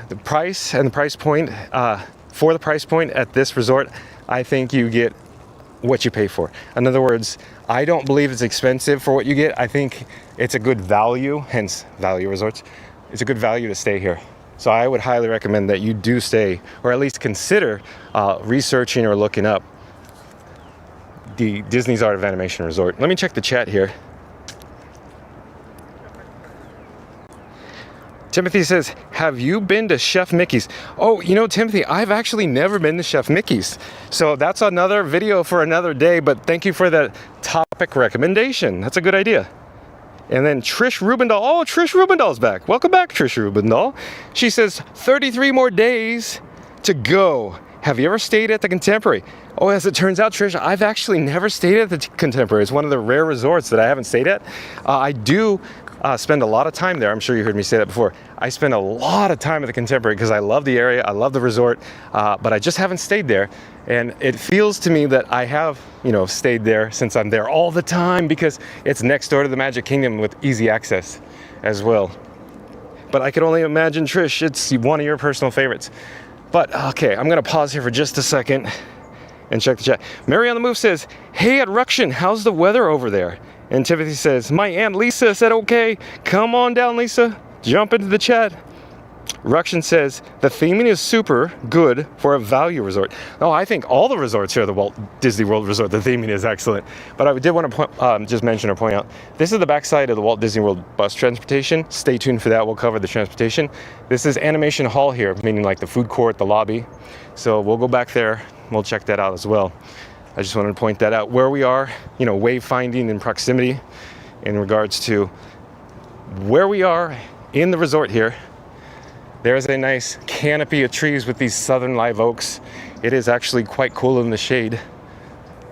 The price and the price point, for the price point at this resort, I think you get what you pay for. In other words, I don't believe it's expensive for what you get. I think it's a good value, hence value resorts. It's a good value to stay here. So I would highly recommend that you do stay, or at least consider researching or looking up the Disney's Art of Animation Resort. Let me check the chat here. Timothy says, have you been to Chef Mickey's? Oh, you know, Timothy, I've actually never been to Chef Mickey's. So that's another video for another day, but thank you for that topic recommendation. That's a good idea. And then Trish Rubendahl. Oh, Trish Rubendahl's back. Welcome back, Trish Rubendahl. She says, 33 more days to go. Have you ever stayed at the Contemporary? Oh, as it turns out, Trish, I've actually never stayed at the Contemporary. It's one of the rare resorts that I haven't stayed at. I do spend a lot of time there. I'm sure you heard me say that before. I spend a lot of time at the Contemporary because I love the area, I love the resort, but I just haven't stayed there. And it feels to me that I have, you know, stayed there since I'm there all the time because it's next door to the Magic Kingdom with easy access as well. But I can only imagine, Trish, it's one of your personal favorites. But okay, I'm gonna pause here for just a second and check the chat. Mary on the Move says, hey at Ruction, how's the weather over there? And Timothy says, my Aunt Lisa said okay. Come on down, Lisa. Jump into the chat. Ruction says, the theming is super good for a value resort. Oh, I think all the resorts here at the Walt Disney World Resort, the theming is excellent. But I did want to just mention or point out, this is the backside of the Walt Disney World bus transportation. Stay tuned for that. We'll cover the transportation. This is Animation Hall here, meaning like the food court, the lobby. So we'll go back there. We'll check that out as well. I just wanted to point that out. Where we are, you know, wayfinding in proximity in regards to where we are in the resort here. There's a nice canopy of trees with these southern live oaks. It is actually quite cool in the shade.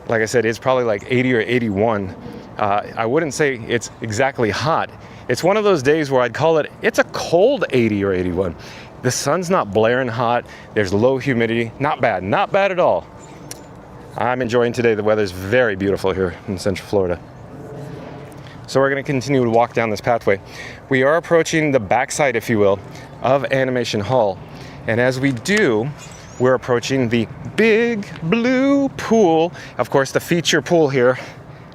Like I said, it's probably like 80 or 81. I wouldn't say it's exactly hot. It's one of those days where I'd call it, it's a cold 80 or 81. The sun's not blaring hot. There's low humidity. Not bad at all. I'm enjoying today. The weather's very beautiful here in Central Florida. So we're going to continue to walk down this pathway. We are approaching the backside, if you will, of Animation Hall. And as we do, we're approaching the big blue pool. Of course, the feature pool here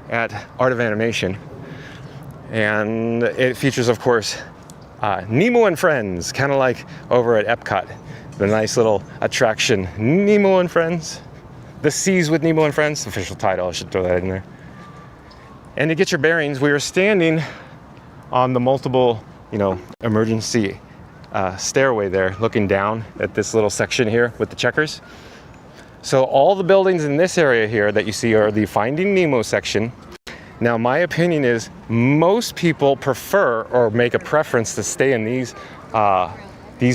at Art of Animation. And it features, of course, Nemo and Friends, kind of like over at EPCOT. The nice little attraction, Nemo and Friends. The Seas with Nemo and Friends, official title, I should throw that in there. And to get your bearings, we are standing on the multiple, you know, emergency stairway there, looking down at this little section here with the checkers. So all the buildings in this area here that you see are the Finding Nemo section. Now, my opinion is most people prefer or make a preference to stay in these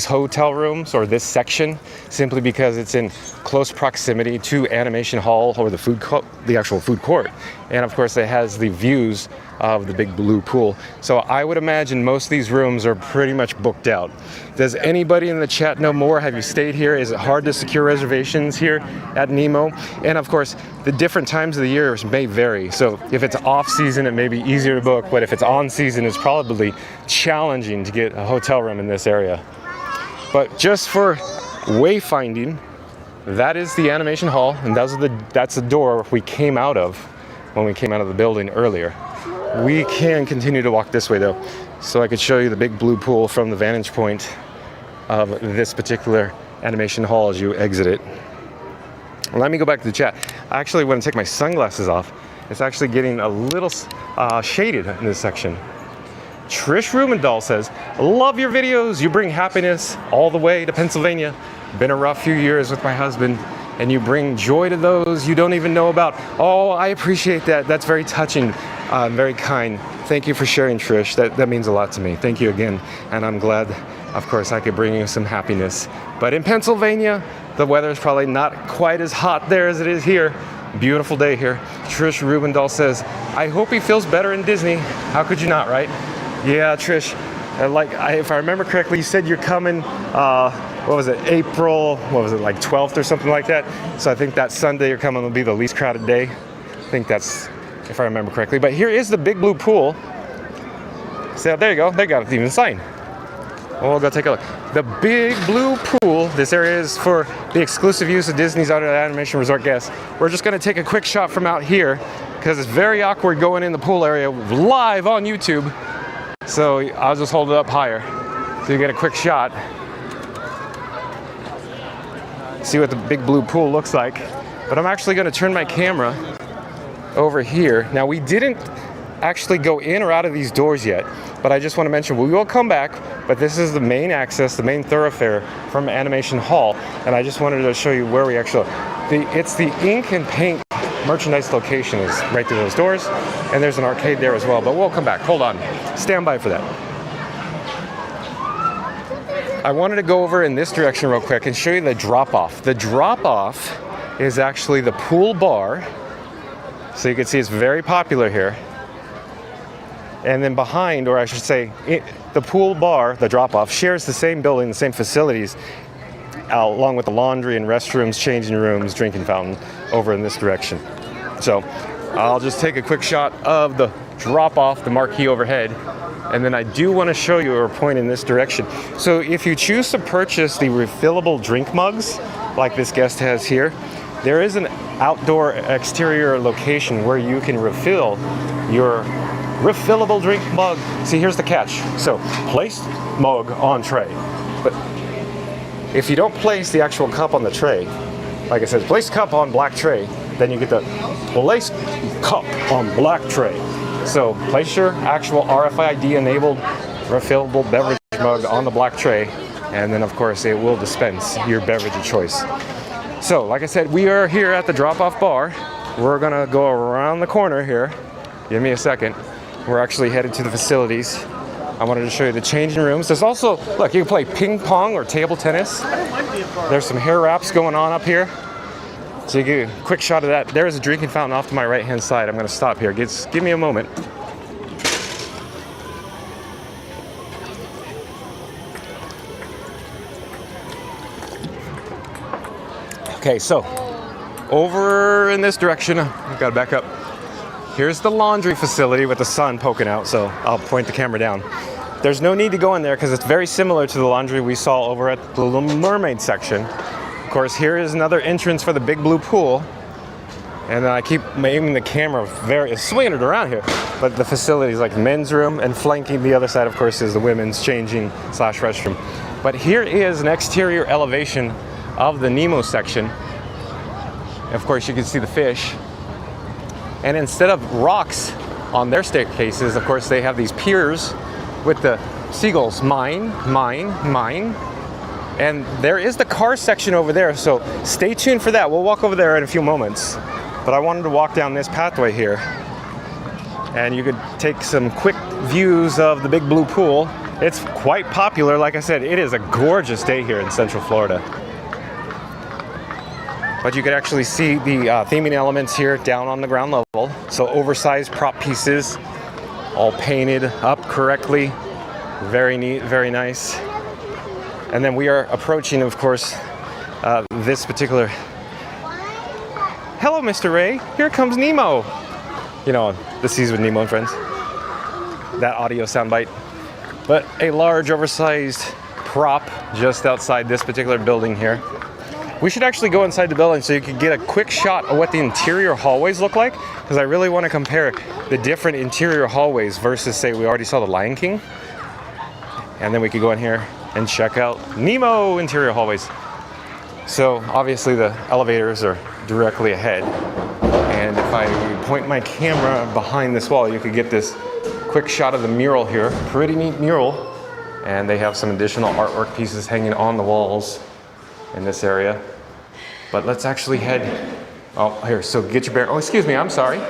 hotel rooms or this section simply because it's in close proximity to Animation Hall or the actual food court. And of course, it has the views of the big blue pool. So I would imagine most of these rooms are pretty much booked out. Does anybody in the chat know more? Have you stayed here? Is it hard to secure reservations here at Nemo? And of course, the different times of the year may vary. So if it's off season, it may be easier to book, but if it's on season, it's probably challenging to get a hotel room in this area. But just for wayfinding, that is the animation hall, and that's the door we came out of when we came out of the building earlier. We can continue to walk this way though, so I could show you the big blue pool from the vantage point of this particular animation hall as you exit it. Let me go back to the chat. I actually want to take my sunglasses off. It's actually getting a little shaded in this section. Trish Rubendahl says, love your videos. You bring happiness all the way to Pennsylvania. Been a rough few years with my husband, and you bring joy to those you don't even know about. Oh, I appreciate that. That's very touching, very kind. Thank you for sharing, Trish. That means a lot to me. Thank you again. And I'm glad, of course, I could bring you some happiness. But in Pennsylvania, the weather is probably not quite as hot there as it is here. Beautiful day here. Trish Rubendahl says, I hope he feels better in Disney. How could you not, right? Yeah, Trish. If I remember correctly, you said you're coming, what was it, April, like 12th or something like that? So I think that Sunday you're coming will be the least crowded day. I think that's, if I remember correctly. But here is the big blue pool. So there you go, they got it even signed. Well, we'll go take a look. The big blue pool, this area is for the exclusive use of Disney's Auto Animation Resort guests. We're just gonna take a quick shot from out here because it's very awkward going in the pool area live on YouTube. So I'll just hold it up higher so you get a quick shot. See what the big blue pool looks like. But I'm actually gonna turn my camera over here. Now we didn't actually go in or out of these doors yet, but I just want to mention we will come back, but this is the main access, the main thoroughfare from Animation Hall, and I just wanted to show you where we actually, it's the ink and paint merchandise location is right through those doors, and there's an arcade there as well, but we'll come back. Hold on, stand by for that. I wanted to go over in this direction real quick and show you the drop-off. The drop-off is actually the pool bar, so you can see it's very popular here. And then behind, or I should say, the pool bar, the drop-off, shares the same building, the same facilities, along with the laundry and restrooms, changing rooms, drinking fountain, over in this direction. So I'll just take a quick shot of the drop-off, the marquee overhead, and then I do want to show you or point in this direction. So if you choose to purchase the refillable drink mugs, like this guest has here, there is an outdoor exterior location where you can refill your refillable drink mug. See, here's the catch. So place mug on tray, but if you don't place the actual cup on the tray, like I said, place cup on black tray, then you get the place cup on black tray. So place your actual RFID enabled refillable beverage mug on the black tray, and then of course it will dispense your beverage of choice. So like I said, we are here at the drop-off bar. We're gonna go around the corner here. Give me a second. We're actually headed to the facilities. I wanted to show you the changing rooms. There's also, look, you can play ping pong or table tennis. There's some hair wraps going on up here. So you get a quick shot of that. There is a drinking fountain off to my right-hand side. I'm gonna stop here. Give me a moment. Okay, so over in this direction, I've got to back up. Here's the laundry facility with the sun poking out, so I'll point the camera down. There's no need to go in there because it's very similar to the laundry we saw over at the Little Mermaid section. Of course, here is another entrance for the big blue pool. And then I keep aiming the camera swinging it around here. But the facility is like men's room, and flanking the other side, of course, is the women's changing / restroom. But here is an exterior elevation of the Nemo section. Of course, you can see the fish. And instead of rocks on their staircases, of course, they have these piers with the seagulls, mine, mine, mine. And there is the car section over there, so stay tuned for that. We'll walk over there in a few moments. But I wanted to walk down this pathway here. And you could take some quick views of the big blue pool. It's quite popular. Like I said, it is a gorgeous day here in Central Florida. But you could actually see the theming elements here down on the ground level. So oversized prop pieces, all painted up correctly. Very neat, very nice. And then we are approaching, of course, this particular... Hello, Mr. Ray. Here comes Nemo. You know, the Seas with Nemo and Friends. That audio soundbite. But a large, oversized prop just outside this particular building here. We should actually go inside the building so you can get a quick shot of what the interior hallways look like, because I really want to compare the different interior hallways versus, say, we already saw the Lion King. And then we could go in here and check out Nemo interior hallways. So obviously the elevators are directly ahead. And if I point my camera behind this wall, you could get this quick shot of the mural here. Pretty neat mural. And they have some additional artwork pieces hanging on the walls in this area. But let's actually head, oh, here, so get your bearings. Oh, excuse me, I'm sorry.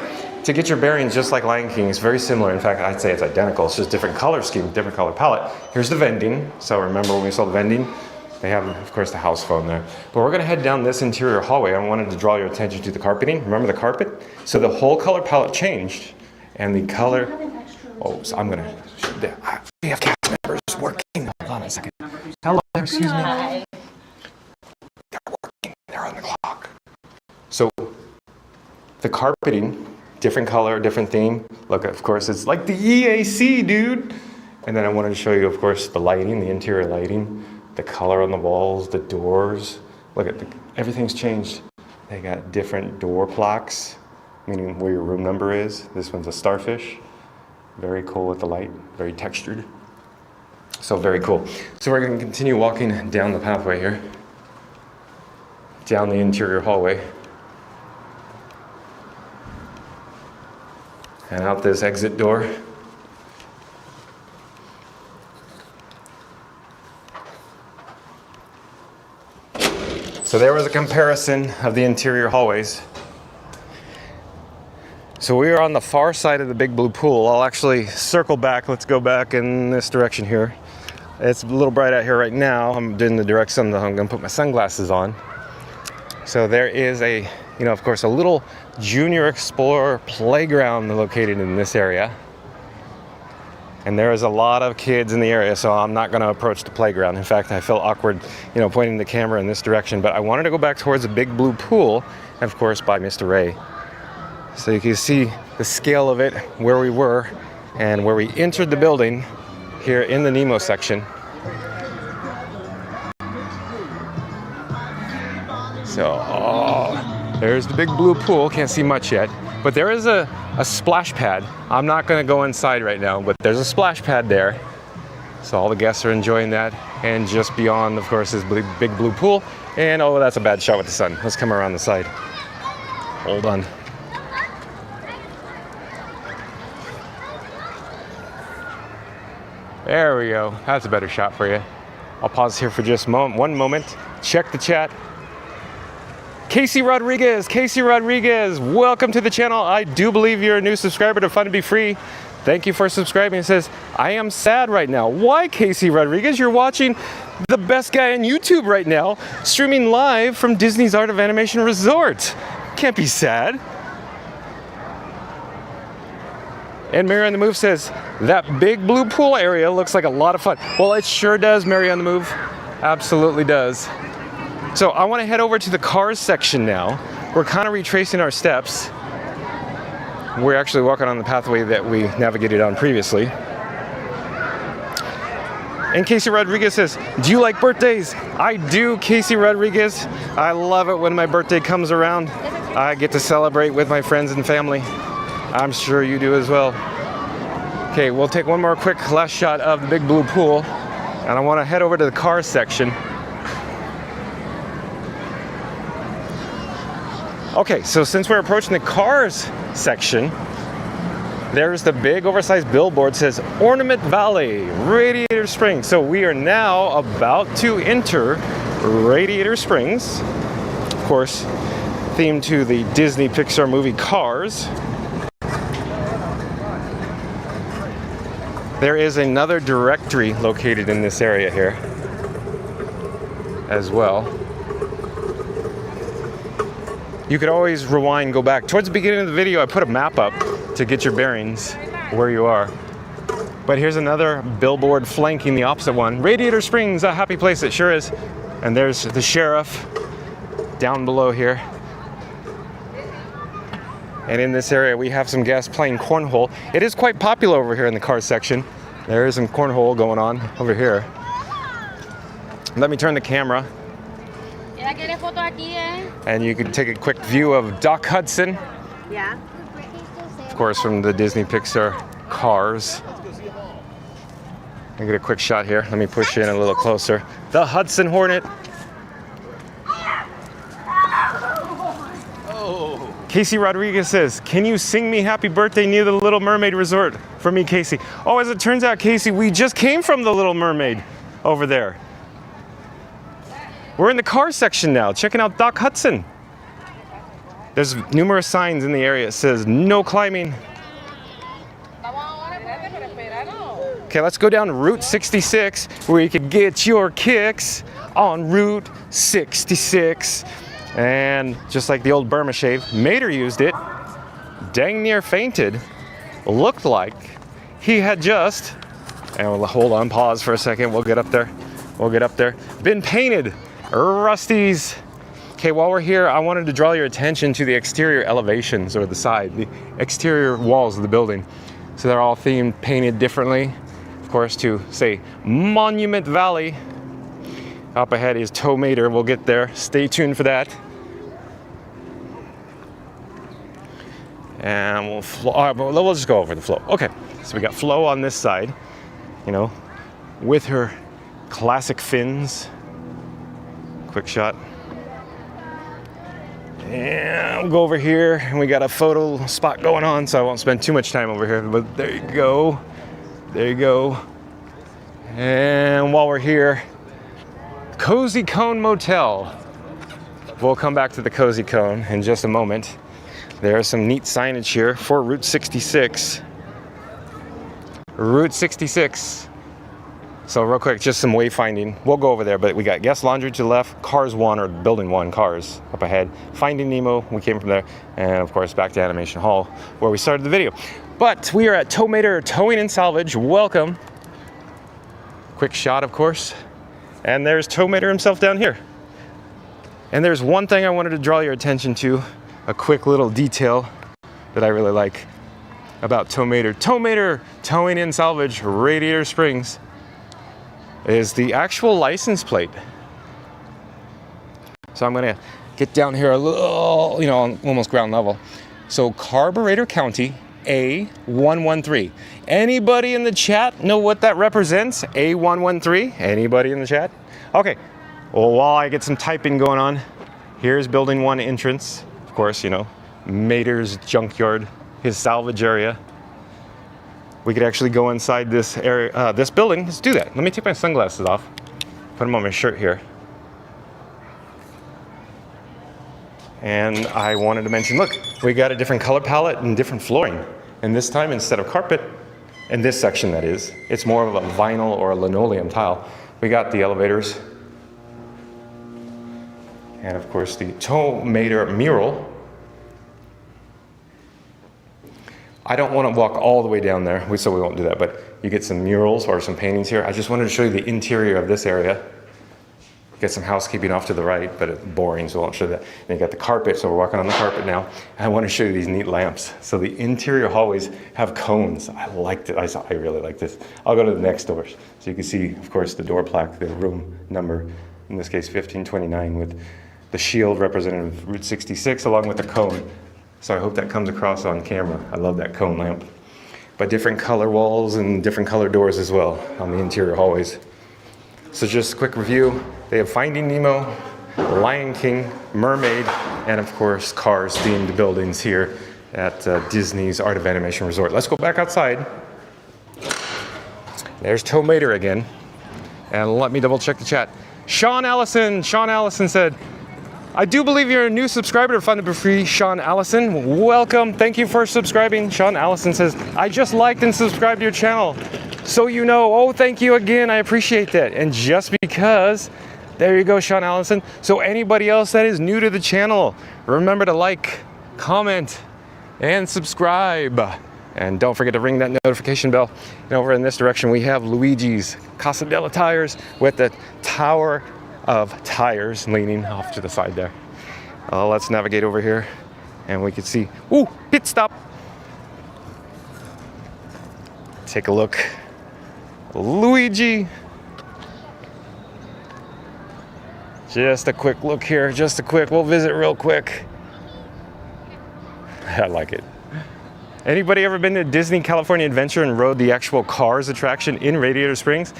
To get your bearings, just like Lion King, it's very similar. In fact, I'd say it's identical. It's just different color scheme, different color palette. Here's the vending. So remember when we saw the vending? They have, of course, the house phone there. But we're gonna head down this interior hallway. I wanted to draw your attention to the carpeting. Remember the carpet? So the whole color palette changed. And the color, oh, so I'm gonna, we have cast members working. Hold on a second. Hello, excuse me. They're working, they're on the clock. So the carpeting, different color, different theme. Look, of course, it's like the EAC, dude. And then I wanted to show you, of course, the lighting, the interior lighting, the color on the walls, the doors. Look at everything's changed. They got different door plaques, meaning where your room number is. This one's a starfish. Very cool with the light, very textured. So very cool. So we're going to continue walking down the pathway here, down the interior hallway, and out this exit door. So there was a comparison of the interior hallways. So we are on the far side of the big blue pool. I'll actually circle back. Let's go back in this direction here. It's a little bright out here right now. I'm in the direct sun, I'm gonna put my sunglasses on. So there is a, of course, a little Junior Explorer playground located in this area. And there is a lot of kids in the area, so I'm not gonna approach the playground. In fact, I feel awkward, pointing the camera in this direction, but I wanted to go back towards the big blue pool, and of course, by Mr. Ray. So you can see the scale of it, where we were, and where we entered the building here in the Nemo section. So, there's the big blue pool. Can't see much yet, but there is a splash pad. I'm not gonna go inside right now, but there's a splash pad there. So all the guests are enjoying that. And just beyond, of course, is big blue pool. And oh, that's a bad shot with the sun. Let's come around the side. Hold on. There we go. That's a better shot for you. I'll pause here for just one moment. Check the chat. Casey Rodriguez, welcome to the channel. I do believe you're a new subscriber to Fun to Be Free. Thank you for subscribing. It says, I am sad right now. Why, Casey Rodriguez? You're watching the best guy on YouTube right now, streaming live from Disney's Art of Animation Resort. Can't be sad. And Mary on the Move says, that big blue pool area looks like a lot of fun. Well, it sure does, Mary on the Move. Absolutely does. So I want to head over to the cars section now. We're kind of retracing our steps. We're actually walking on the pathway that we navigated on previously. And Casey Rodriguez says, do you like birthdays? I do, Casey Rodriguez. I love it when my birthday comes around. I get to celebrate with my friends and family. I'm sure you do as well. Okay, we'll take one more quick last shot of the big blue pool. And I want to head over to the cars section. Okay, so since we're approaching the cars section, there's the big oversized billboard that says Ornament Valley, Radiator Springs. So we are now about to enter Radiator Springs. Of course, themed to the Disney Pixar movie Cars. There is another directory located in this area here as well. You could always rewind, go back. Towards the beginning of the video, I put a map up to get your bearings where you are. But here's another billboard flanking the opposite one. Radiator Springs, a happy place, it sure is. And there's the sheriff down below here. And in this area, we have some guests playing cornhole. It is quite popular over here in the car section. There is some cornhole going on over here. Let me turn the camera Ella quiere foto aquí, eh? And you can take a quick view of Doc Hudson, Yeah. of course, from the Disney Pixar Cars. I get a quick shot here. Let me push you in a little closer. The Hudson Hornet. Casey Rodriguez says, can you sing me happy birthday near the Little Mermaid Resort for me, Casey? Oh, as it turns out, Casey, we just came from the Little Mermaid over there. We're in the car section now, checking out Doc Hudson. There's numerous signs in the area that says no climbing. Okay, let's go down Route 66 where you can get your kicks on Route 66. And just like the old Burma shave, Mater used it, dang near fainted, looked like he had just, and we'll hold on, pause for a second, we'll get up there, been painted, rusties. Okay, while we're here, I wanted to draw your attention to the exterior elevations or the exterior walls of the building. So they're all themed, painted differently, of course, to say Monument Valley. Up ahead is Tow Mater. We'll get there. Stay tuned for that. And we'll we'll just go over the Flo. Okay, so we got Flo on this side, you know, with her classic fins. Quick shot. And we'll go over here, and we got a photo spot going on, so I won't spend too much time over here. But there you go. There you go. And while we're here, Cozy Cone Motel. We'll come back to the Cozy Cone in just a moment. There's some neat signage here for Route 66. Route 66. So real quick, just some wayfinding. We'll go over there, but we got Guest Laundry to the left, Cars 1 or Building 1 Cars up ahead. Finding Nemo, we came from there. And of course, back to Animation Hall where we started the video. But we are at Tow Mater Towing and Salvage. Welcome. Quick shot, of course. And there's Tow Mater himself down here. And there's one thing I wanted to draw your attention to, a quick little detail that I really like about Tow Mater. Tow Mater Towing and Salvage, Radiator Springs, is the actual license plate. So I'm gonna get down here a little, you know, on almost ground level. So Carburetor County, A113. Anybody in the chat know what that represents? A113? Anybody in the chat? Okay, well, while I get some typing going on, here's Building 1 entrance. Of course, you know, Mater's junkyard, his salvage area. We could actually go inside this area, this building. Let's do that. Let me take my sunglasses off, put them on my shirt here. And I wanted to mention, look, we got a different color palette and different flooring. And this time, instead of carpet, in this section that is, it's more of a vinyl or a linoleum tile. We got the elevators. And of course, the Tow Mater mural. I don't want to walk all the way down there, so we won't do that, but you get some murals or some paintings here. I just wanted to show you the interior of this area. Get some housekeeping off to the right, but it's boring, so I won't show that. And you got the carpet, so we're walking on the carpet now. I want to show you these neat lamps. So the interior hallways have cones. I liked it. I really like this. I'll go to the next doors. So you can see, of course, the door plaque, the room number, in this case 1529, with the shield representing Route 66 along with the cone. So I hope that comes across on camera. I love that cone lamp. But different color walls and different color doors as well on the interior hallways. So just a quick review. They have Finding Nemo, Lion King, Mermaid, and of course Cars themed buildings here at Disney's Art of Animation Resort. Let's go back outside. There's Tow Mater again. And let me double check the chat. Sean Allison said, I do believe you're a new subscriber to Funded for Free, Sean Allison. Welcome. Thank you for subscribing. Sean Allison says, I just liked and subscribed to your channel. So you know, oh, thank you again. I appreciate that. And just because, there you go, Sean Allison. So anybody else that is new to the channel, remember to like, comment, and subscribe. And don't forget to ring that notification bell. And over in this direction, we have Luigi's Casa della Tires with the Tower of Tires leaning off to the side there. Let's navigate over here and we can see, ooh, pit stop. Take a look. Luigi. Just a quick look here, just a quick, we'll visit real quick. I like it. Anybody ever been to Disney California Adventure and rode the actual Cars attraction in Radiator Springs?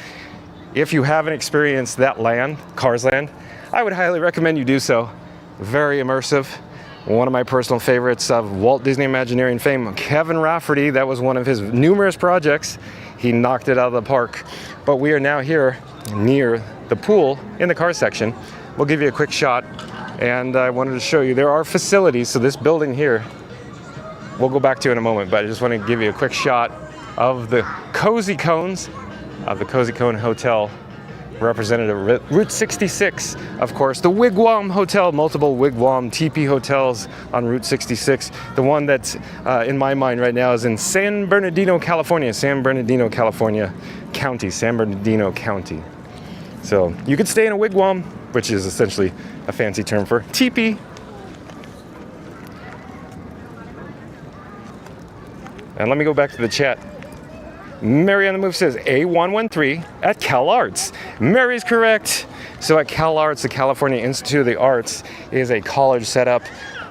If you haven't experienced that land, Cars Land, I would highly recommend you do so. Very immersive. One of my personal favorites of Walt Disney Imagineering fame, Kevin Rafferty, that was one of his numerous projects. He knocked it out of the park. But we are now here near the pool in the car section. We'll give you a quick shot, and I wanted to show you there are facilities. So this building here, we'll go back to in a moment, but I just want to give you a quick shot of the Cozy Cones of the Cozy Cone Hotel, represented at Route 66. Of course, the Wigwam Hotel, multiple Wigwam teepee hotels on Route 66. The one that's in my mind right now is in San Bernardino, California. San Bernardino, California County. San Bernardino County. So you could stay in a wigwam, which is essentially a fancy term for teepee. And let me go back to the chat. Mary on the Move says A113 at CalArts. Mary's correct. So at CalArts, the California Institute of the Arts, is a college set up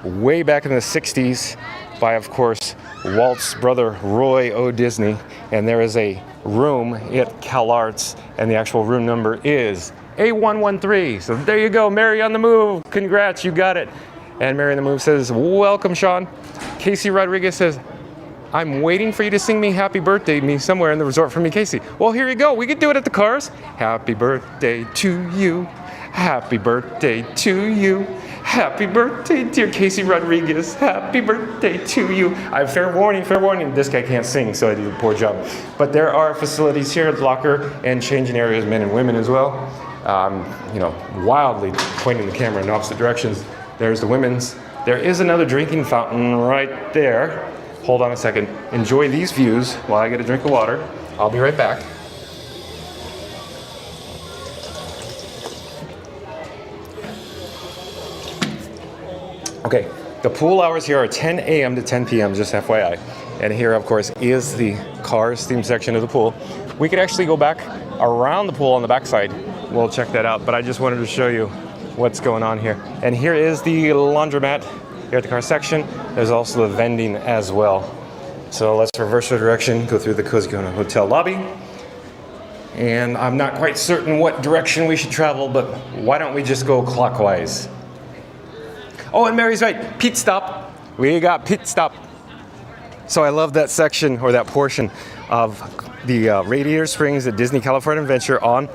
way back in the 60s by, of course, Walt's brother Roy O. Disney. And there is a room at CalArts, and the actual room number is A113. So there you go, Mary on the Move. Congrats, you got it. And Mary on the Move says, welcome, Sean. Casey Rodriguez says, I'm waiting for you to sing me happy birthday me somewhere in the resort for me, Casey. Well, here you go. We could do it at the Cars. Happy birthday to you. Happy birthday to you. Happy birthday, dear Casey Rodriguez. Happy birthday to you. Fair warning. This guy can't sing, so I did a poor job. But there are facilities here, locker and changing areas, men and women as well. Wildly pointing the camera in opposite directions. There's the women's. There is another drinking fountain right there. Hold on a second. Enjoy these views while I get a drink of water. I'll be right back. Okay, the pool hours here are 10 a.m. to 10 p.m., just FYI. And here, of course, is the Cars theme section of the pool. We could actually go back around the pool on the backside. We'll check that out, but I just wanted to show you what's going on here. And here is the laundromat. Here at the car section, there's also the vending as well. So let's reverse our direction, go through the Cozy Cone Hotel lobby. And I'm not quite certain what direction we should travel, but why don't we just go clockwise? Oh, and Mary's right, pit stop. We got pit stop. So I love that section, or that portion of the Radiator Springs at Disney California Adventure on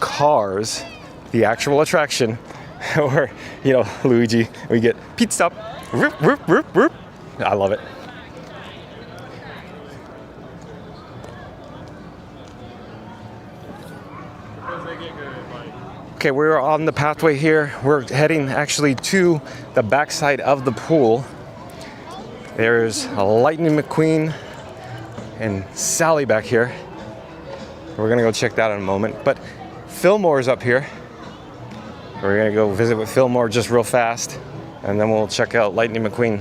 Cars, the actual attraction, where, Luigi, we get pit stop. Roop, roop, roop, roop. I love it. Okay, we're on the pathway here. We're heading actually to the backside of the pool. There's a Lightning McQueen and Sally back here. We're gonna go check that in a moment. But Fillmore's up here. We're gonna go visit with Fillmore just real fast, and then we'll check out Lightning McQueen.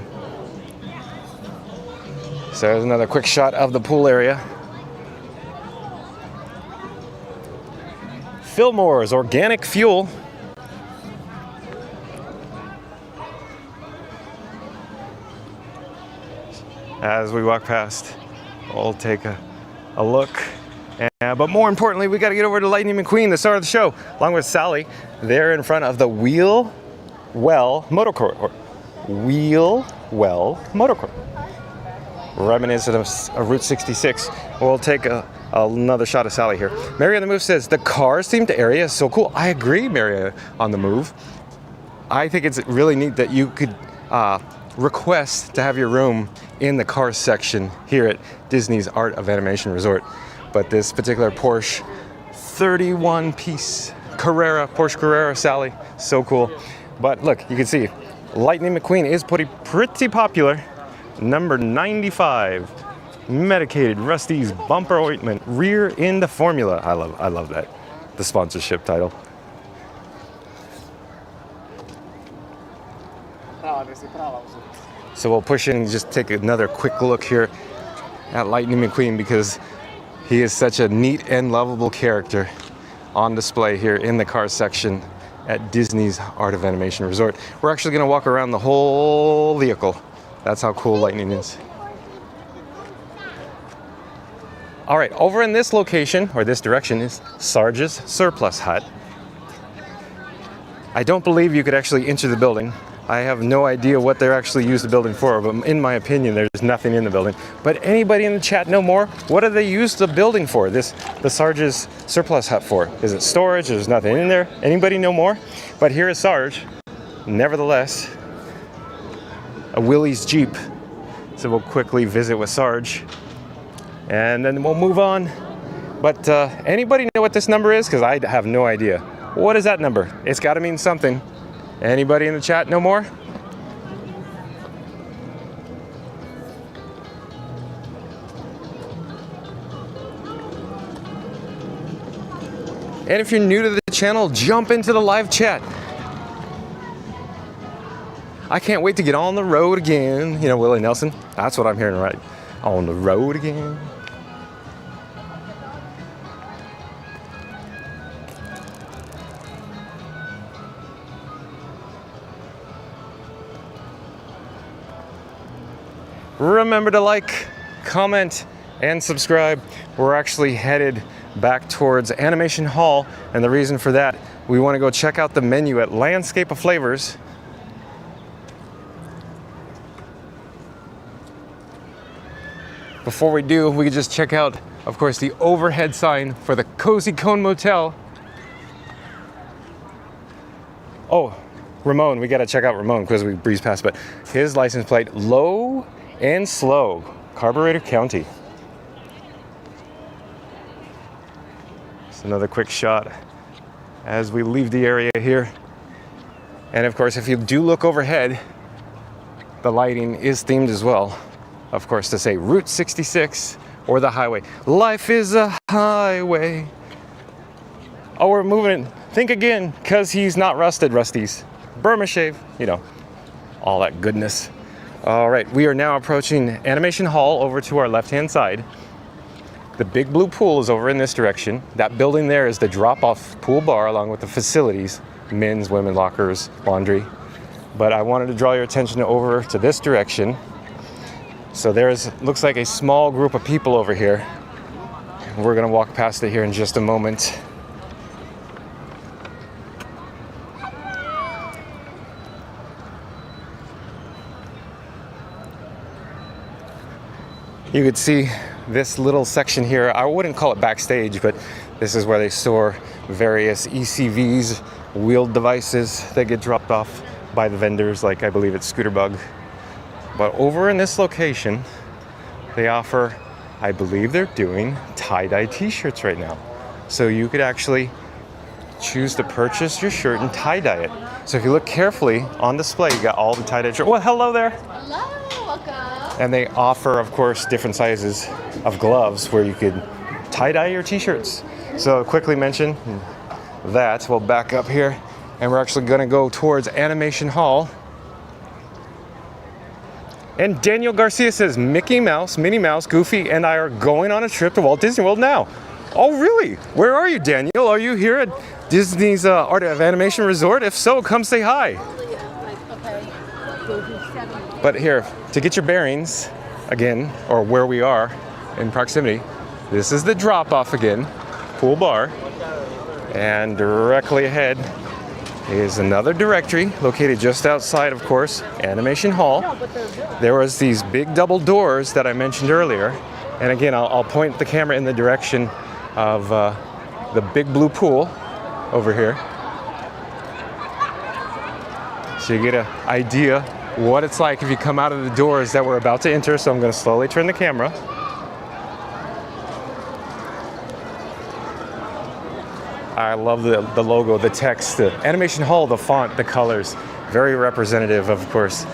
So there's another quick shot of the pool area. Fillmore's Organic Fuel. As we walk past, we'll take a look. But more importantly, we got to get over to Lightning McQueen, the star of the show, along with Sally. They're in front of the Wheel Well Motor Court. Wheel Well Motor Court. Reminiscent of Route 66. We'll take another shot of Sally here. Mary on the Move says, the Cars themed area is so cool. I agree, Mary on the Move. I think it's really neat that you could request to have your room in the Cars section here at Disney's Art of Animation Resort. But this particular Porsche 31-piece Porsche Carrera Sally, so cool. But look, you can see Lightning McQueen is pretty popular. Number 95, medicated Rusty's bumper ointment, rear end formula. I love that, the sponsorship title. So we'll push in and just take another quick look here at Lightning McQueen, because he is such a neat and lovable character on display here in the Cars section at Disney's Art of Animation Resort. We're actually going to walk around the whole vehicle. That's how cool Lightning is. All right, over in this location, or this direction, is Sarge's Surplus Hut. I don't believe you could actually enter the building. I have no idea what they're actually used the building for, but in my opinion, there's nothing in the building. But anybody in the chat know more? What do they use the building for, the Sarge's Surplus Hut for? Is it storage? There's nothing in there. Anybody know more? But here is Sarge, nevertheless, a Willie's Jeep. So we'll quickly visit with Sarge, and then we'll move on. But anybody know what this number is? Because I have no idea. What is that number? It's got to mean something. Anybody in the chat know more? And if you're new to the channel, jump into the live chat. I can't wait to get on the road again. You know, Willie Nelson. That's what I'm hearing, right? On the road again. Remember to like, comment, and subscribe. We're actually headed back towards Animation Hall, and the reason for that, we want to go check out the menu at Landscape of Flavors. Before we do, we can just check out, of course, the overhead sign for the Cozy Cone Motel. Oh, Ramon, we got to check out Ramon because we breezed past, but his license plate, low and slow, Carburetor County. It's another quick shot as we leave the area here. And of course, if you do look overhead, the lighting is themed as well. Of course, to say Route 66 or the highway. Life is a highway. Oh, we're moving. Think again, because he's not rusted, Rusty's. Burma shave, you know, all that goodness. All right, we are now approaching Animation Hall over to our left-hand side. The big blue pool is over in this direction. That building there is the drop-off pool bar along with the facilities, men's, women's lockers, laundry. But I wanted to draw your attention over to this direction. So looks like a small group of people over here. We're gonna walk past it here in just a moment. You could see this little section here. I wouldn't call it backstage, but this is where they store various ECVs, wheeled devices that get dropped off by the vendors, like I believe it's Scooterbug. But over in this location, they offer, I believe they're doing tie-dye t-shirts right now. So you could actually choose to purchase your shirt and tie-dye it. So if you look carefully on display, you got all the tie-dye shirts. Well, hello there. Hello, welcome. And they offer, of course, different sizes of gloves where you could tie-dye your t-shirts. So quickly mention that. We'll back up here, and we're actually gonna go towards Animation Hall. And Daniel Garcia says, Mickey Mouse, Minnie Mouse, Goofy, and I are going on a trip to Walt Disney World now. Oh, really? Where are you, Daniel? Are you here at Disney's Art of Animation Resort? If so, come say hi. But here, to get your bearings, again, or where we are in proximity, this is the drop-off again, pool bar. And directly ahead is another directory located just outside, of course, Animation Hall. There was these big double doors that I mentioned earlier. And again, I'll point the camera in the direction of the big blue pool over here. So you get an idea what it's like if you come out of the doors that we're about to enter. So I'm going to slowly turn the camera. I love the logo, the text, the Animation Hall, the font, the colors. Very representative, of course,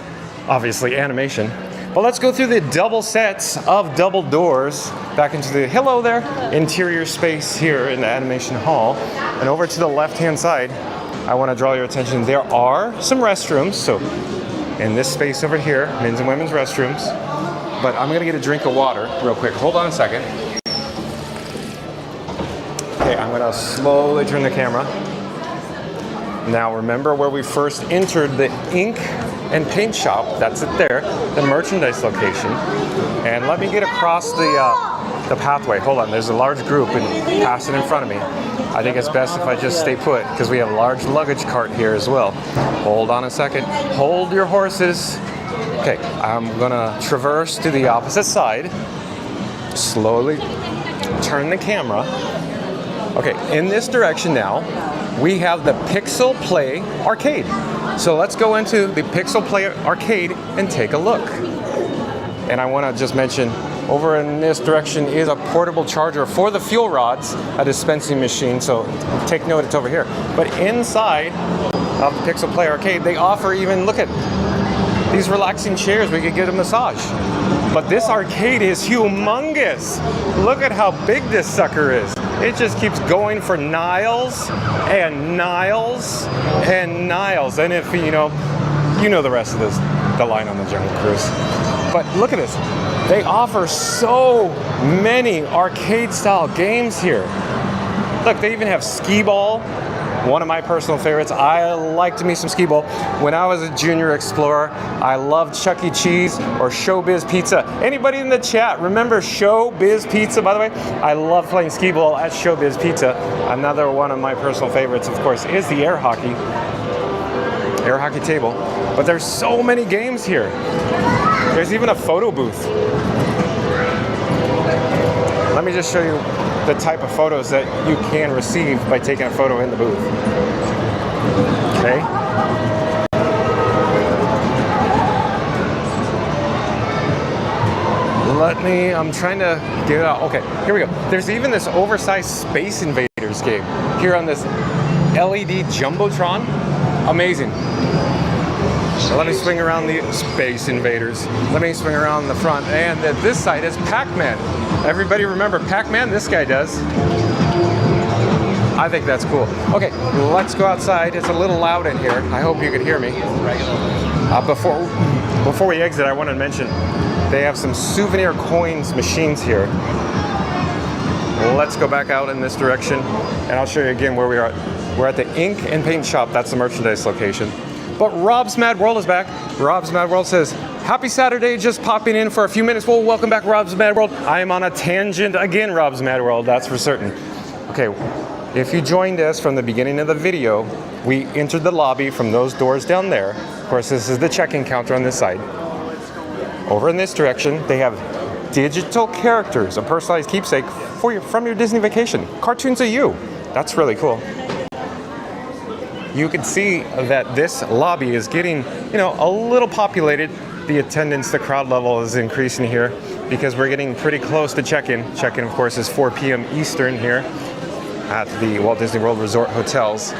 obviously animation. But let's go through the double sets of double doors back into the, hello there, interior space here in the Animation Hall. And over to the left-hand side, I want to draw your attention. There are some restrooms. So in this space over here, men's and women's restrooms. But I'm going to get a drink of water real quick. Hold on a second. Okay, I'm gonna slowly turn the camera. Now remember where we first entered the ink and paint shop? That's it there, the merchandise location. And let me get across the pathway. Hold on, there's a large group and passing in front of me. I think it's best if I just stay put because we have a large luggage cart here as well. Hold on a second. Hold your horses. Okay, I'm gonna traverse to the opposite side. Slowly turn the camera. Okay, in this direction now, we have the Pixel Play Arcade. So let's go into the Pixel Play Arcade and take a look. And I want to just mention, over in this direction is a portable charger for the fuel rods, a dispensing machine, so take note it's over here. But inside of the Pixel Play Arcade, they offer even, look at these relaxing chairs, we could get a massage. But this arcade is humongous. Look at how big this sucker is. It just keeps going for Niles and Niles and Niles. And if you know the rest of this, the line on the Jungle Cruise. But look at this. They offer so many arcade-style games here. Look, they even have skee-ball. One of my personal favorites. I liked me some skee-ball. When I was a junior explorer, I loved Chuck E. Cheese or Showbiz Pizza. Anybody in the chat remember Showbiz Pizza, by the way? I love playing skee-ball at Showbiz Pizza. Another one of my personal favorites, of course, is the air hockey table. But there's so many games here. There's even a photo booth. Let me just show you the type of photos that you can receive by taking a photo in the booth. Okay. I'm trying to get it out. Okay, here we go. There's even this oversized Space Invaders game here on this LED Jumbotron. Amazing. So let me swing around the Space Invaders. Let me swing around the front. And this side is Pac-Man. Everybody remember Pac-Man? This guy does. I think that's cool. Okay, let's go outside. It's a little loud in here. I hope you can hear me. Before we exit, I want to mention they have some souvenir coins machines here. Let's go back out in this direction, and I'll show you again where we are. We're at the ink and paint shop. That's the merchandise location. But Rob's Mad World is back. Rob's Mad World says, happy Saturday, just popping in for a few minutes. Well, welcome back, Rob's Mad World. I am on a tangent again, Rob's Mad World, that's for certain. Okay, if you joined us from the beginning of the video, we entered the lobby from those doors down there. Of course, this is the check-in counter on this side. Over in this direction, they have digital characters, a personalized keepsake from your Disney vacation. Cartoons of you. That's really cool. You can see that this lobby is getting, a little populated. The attendance, the crowd level is increasing here because we're getting pretty close to check-in. Check-in, of course, is 4 p.m. Eastern here at the Walt Disney World Resort hotels.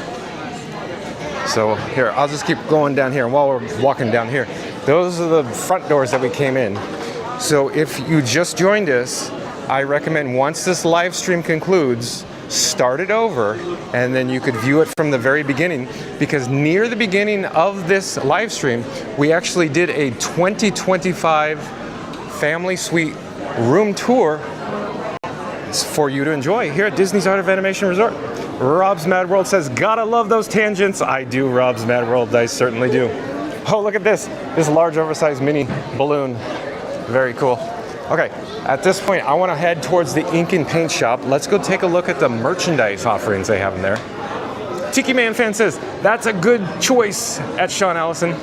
So here, I'll just keep going down here. And while we're walking down here, those are the front doors that we came in. So if you just joined us, I recommend once this live stream concludes, start it over, and then you could view it from the very beginning, because near the beginning of this live stream, we actually did a 2025 family suite room tour for you to enjoy here at Disney's Art of Animation Resort. Rob's Mad World says, gotta love those tangents. I do, Rob's Mad World, I certainly do. Oh, look at this large oversized mini balloon. Very cool. Okay, at this point, I want to head towards the ink and paint shop. Let's go take a look at the merchandise offerings they have in there. Tiki Man Fan says, that's a good choice at Sean Allison.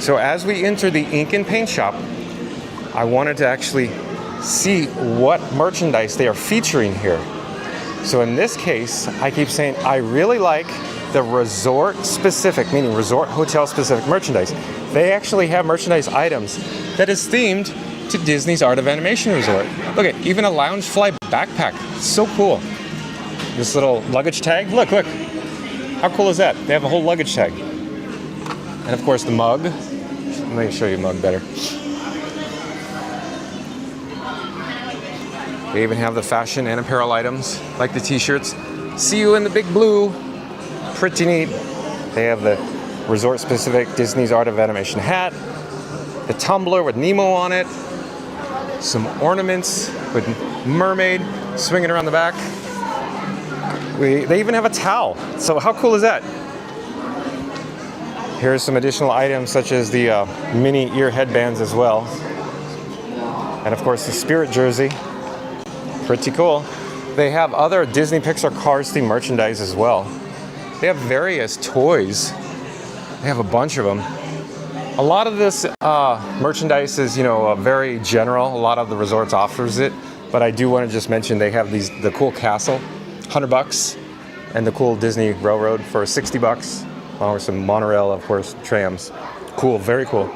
So as we enter the ink and paint shop, I wanted to actually see what merchandise they are featuring here. So in this case, I keep saying, I really like the resort specific, meaning resort hotel specific merchandise. They actually have merchandise items that is themed to Disney's Art of Animation Resort. Look at, even a Loungefly backpack. So cool. This little luggage tag. Look. How cool is that? They have a whole luggage tag. And of course the mug. Let me show you a mug better. They even have the fashion and apparel items, like the t-shirts. See you in the big blue. Pretty neat. They have the resort-specific Disney's Art of Animation hat, the tumbler with Nemo on it. some ornaments with Mermaid swinging around the back. They even have a towel. So how cool is that? Here's some additional items such as the mini ear headbands as well. And of course the Spirit jersey. Pretty cool. They have other Disney Pixar Cars themed merchandise as well. They have various toys. They have a bunch of them. A lot of this merchandise is, very general. A lot of the resorts offers it, but I do want to just mention they have the cool castle, $100, and the cool Disney Railroad for $60, along with some monorail, of course, trams. Cool, very cool.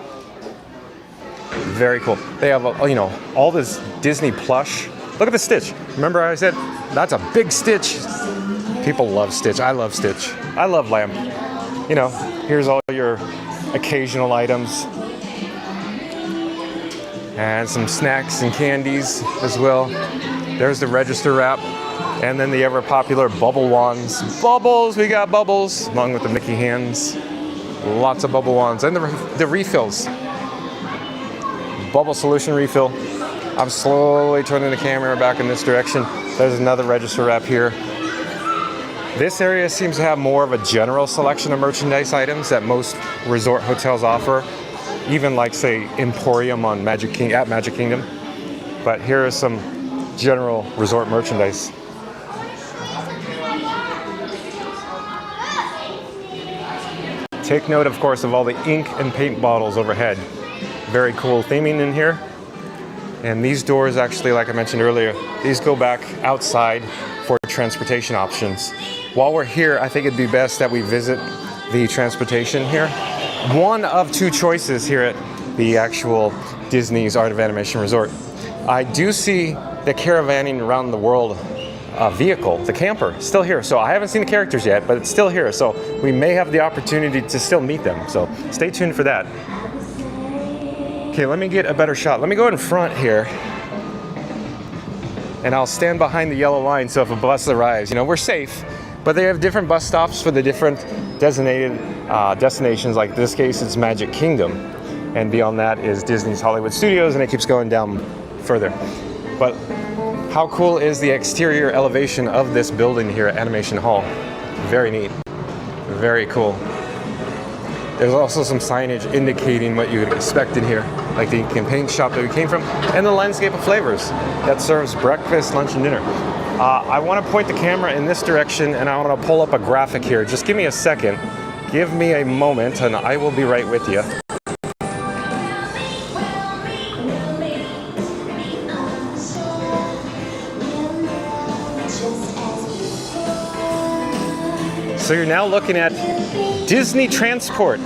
Very cool. They have, all this Disney plush. Look at the Stitch. Remember I said, that's a big Stitch. People love Stitch. I love Stitch. I love Lamp. Here's all your occasional items. And some snacks and candies as well. There's the register wrap. And then the ever popular bubble wands. Bubbles, we got bubbles, along with the Mickey hands. Lots of bubble wands. And the refills. Bubble solution refill. I'm slowly turning the camera back in this direction. There's another register wrap here. This area seems to have more of a general selection of merchandise items that most resort hotels offer, even like, say, Emporium on Magic Kingdom. But here is some general resort merchandise. Take note, of course, of all the ink and paint bottles overhead. Very cool theming in here. And these doors actually, like I mentioned earlier, these go back outside for transportation options. While we're here, I think it'd be best that we visit the transportation here. One of two choices here at the actual Disney's Art of Animation Resort. I do see the caravanning around the world vehicle, the camper, still here. So I haven't seen the characters yet, but it's still here. So we may have the opportunity to still meet them. So stay tuned for that. Okay, let me get a better shot. Let me go in front here. And I'll stand behind the yellow line so if a bus arrives, we're safe. But they have different bus stops for the different designated destinations. Like in this case, it's Magic Kingdom. And beyond that is Disney's Hollywood Studios, and it keeps going down further. But how cool is the exterior elevation of this building here at Animation Hall? Very neat. Very cool. There's also some signage indicating what you would expect in here, like the ink and paint shop that we came from, and the Landscape of Flavors that serves breakfast, lunch, and dinner. I want to point the camera in this direction, and I want to pull up a graphic here. Just give me a second. Give me a moment, and I will be right with you. So you're now looking at Disney Transport.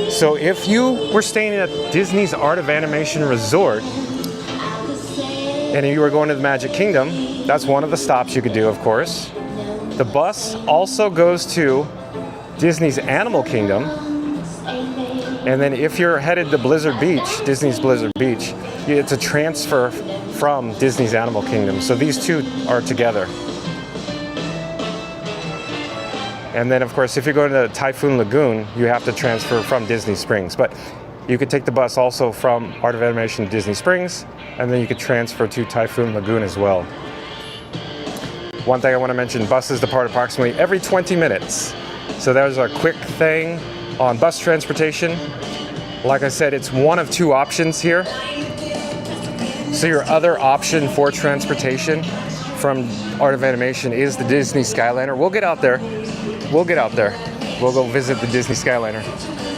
So if you were staying at Disney's Art of Animation Resort and you were going to the Magic Kingdom, that's one of the stops you could do, of course. The bus also goes to Disney's Animal Kingdom. And then if you're headed to Blizzard Beach, Disney's Blizzard Beach, it's a transfer from Disney's Animal Kingdom. So these two are together. And then, of course, if you're going to Typhoon Lagoon, you have to transfer from Disney Springs. But you could take the bus also from Art of Animation to Disney Springs, and then you could transfer to Typhoon Lagoon as well. One thing I want to mention, buses depart approximately every 20 minutes. So there's a quick thing on bus transportation. Like I said, it's one of two options here. So your other option for transportation from Art of Animation is the Disney Skyliner. We'll get out there. We'll go visit the Disney Skyliner.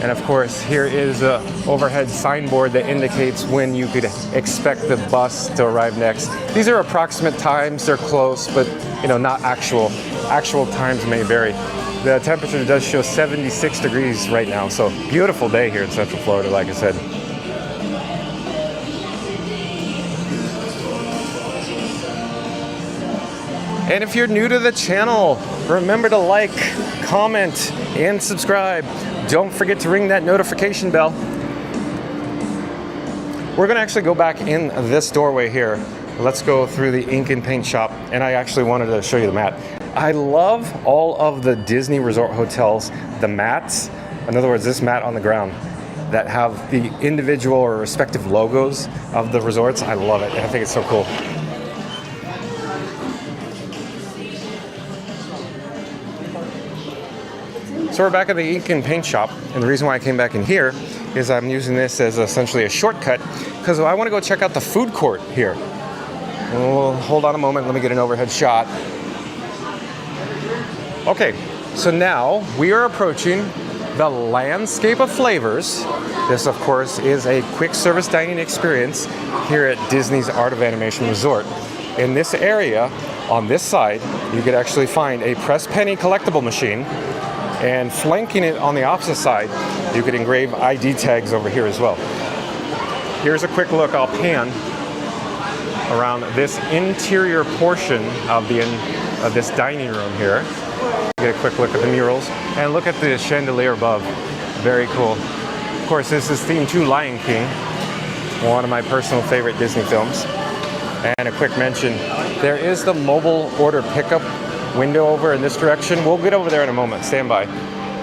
And of course, here is an overhead signboard that indicates when you could expect the bus to arrive next. These are approximate times, they're close, but not actual. Actual times may vary. The temperature does show 76 degrees right now, so beautiful day here in Central Florida, like I said. And if you're new to the channel, remember to like, comment, and subscribe. Don't forget to ring that notification bell. We're gonna actually go back in this doorway here. Let's go through the ink and paint shop, and I actually wanted to show you the mat. I love all of the Disney Resort hotels, the mats. In other words, this mat on the ground. that have the individual or respective logos of the resorts. I love it. I think it's so cool. So we're back at the ink and paint shop, and the reason why I came back in here is I'm using this as essentially a shortcut because I want to go check out the food court here. Well, hold on a moment, let me get an overhead shot. Okay, so now we are approaching the Landscape of Flavors. This, of course, is a quick service dining experience here at Disney's Art of Animation Resort. In this area, on this side, you could actually find a press penny collectible machine, and flanking it on the opposite side, you could engrave ID tags over here as well. Here's a quick look, I'll pan around this interior portion of this dining room here. Get a quick look at the murals and look at the chandelier above. Very cool. Of course, this is themed to Lion King, one of my personal favorite Disney films. And a quick mention, there is the mobile order pickup window over in this direction. We'll get over there in a moment, stand by.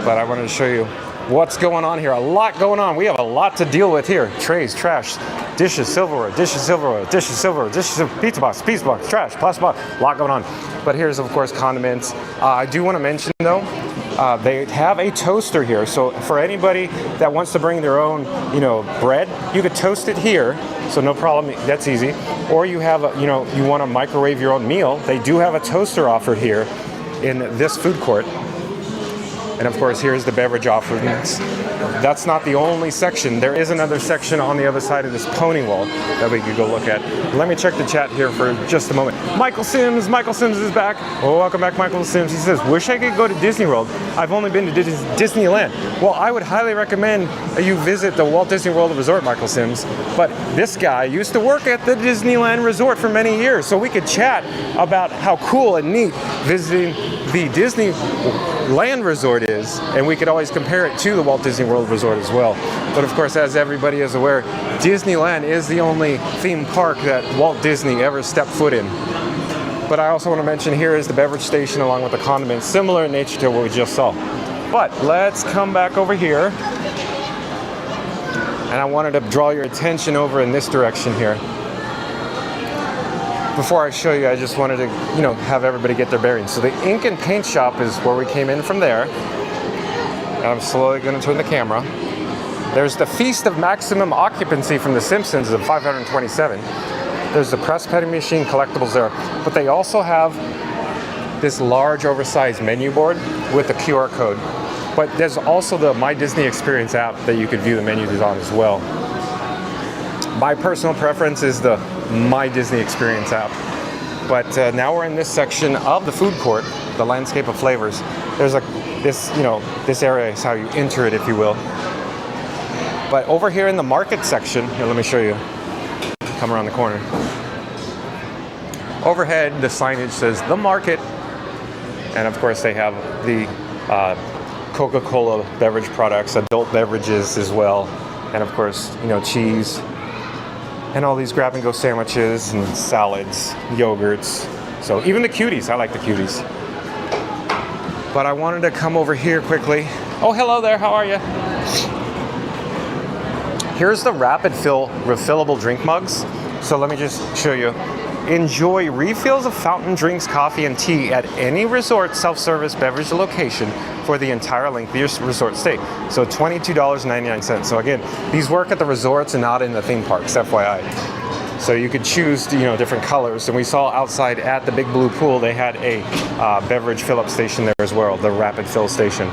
But I wanted to show you what's going on here. A lot going on. We have a lot to deal with here. Trays, trash, dishes, silverware, dishes, silverware, dishes, silverware, dishes, pizza box, trash, plastic box, a lot going on. But here's, of course, condiments. I do want to mention, though, they have a toaster here. So for anybody that wants to bring their own, bread, you could toast it here. So no problem, that's easy. Or you have, you want to microwave your own meal. They do have a toaster offered here in this food court. And of course, here's the beverage offerings. That's not the only section. There is another section on the other side of this pony wall that we could go look at. Let me check the chat here for just a moment. Michael Sims is back. Oh, welcome back, Michael Sims. He says, wish I could go to Disney World. I've only been to Disneyland. Well, I would highly recommend you visit the Walt Disney World Resort, Michael Sims. But this guy used to work at the Disneyland Resort for many years, so we could chat about how cool and neat visiting the Disneyland Resort is, and we could always compare it to the Walt Disney World Resort as well. But of course, as everybody is aware, Disneyland is the only theme park that Walt Disney ever stepped foot in. But I also want to mention here is the beverage station along with the condiments, similar in nature to what we just saw. But let's come back over here. And I wanted to draw your attention over in this direction here. Before I show you, I just wanted to, have everybody get their bearings. So the ink and paint shop is where we came in from there. And I'm slowly going to turn the camera. There's the Feast of Maximum Occupancy from The Simpsons of 527. There's the press penny machine collectibles there. But they also have this large oversized menu board with the QR code. But there's also the My Disney Experience app that you could view the menus on as well. My personal preference is the My Disney Experience app. But now we're in this section of the food court, the Landscape of Flavors. There's this area is how you enter it, if you will. But over here in the market section, here, let me show you. Come around the corner. Overhead, the signage says The Market. And of course, they have the Coca-Cola beverage products, adult beverages as well. And of course, cheese. And all these grab-and-go sandwiches and salads, yogurts. So even the cuties, I like the cuties. But I wanted to come over here quickly. Oh, hello there, how are you? Here's the rapid fill refillable drink mugs. So let me just show you. Enjoy refills of fountain drinks, coffee, and tea at any resort self-service beverage location for the entire length of your resort stay. So $22.99. So again, these work at the resorts and not in the theme parks, FYI. So you could choose, different colors. And we saw outside at the Big Blue Pool, they had a beverage fill-up station there as well, the rapid fill station.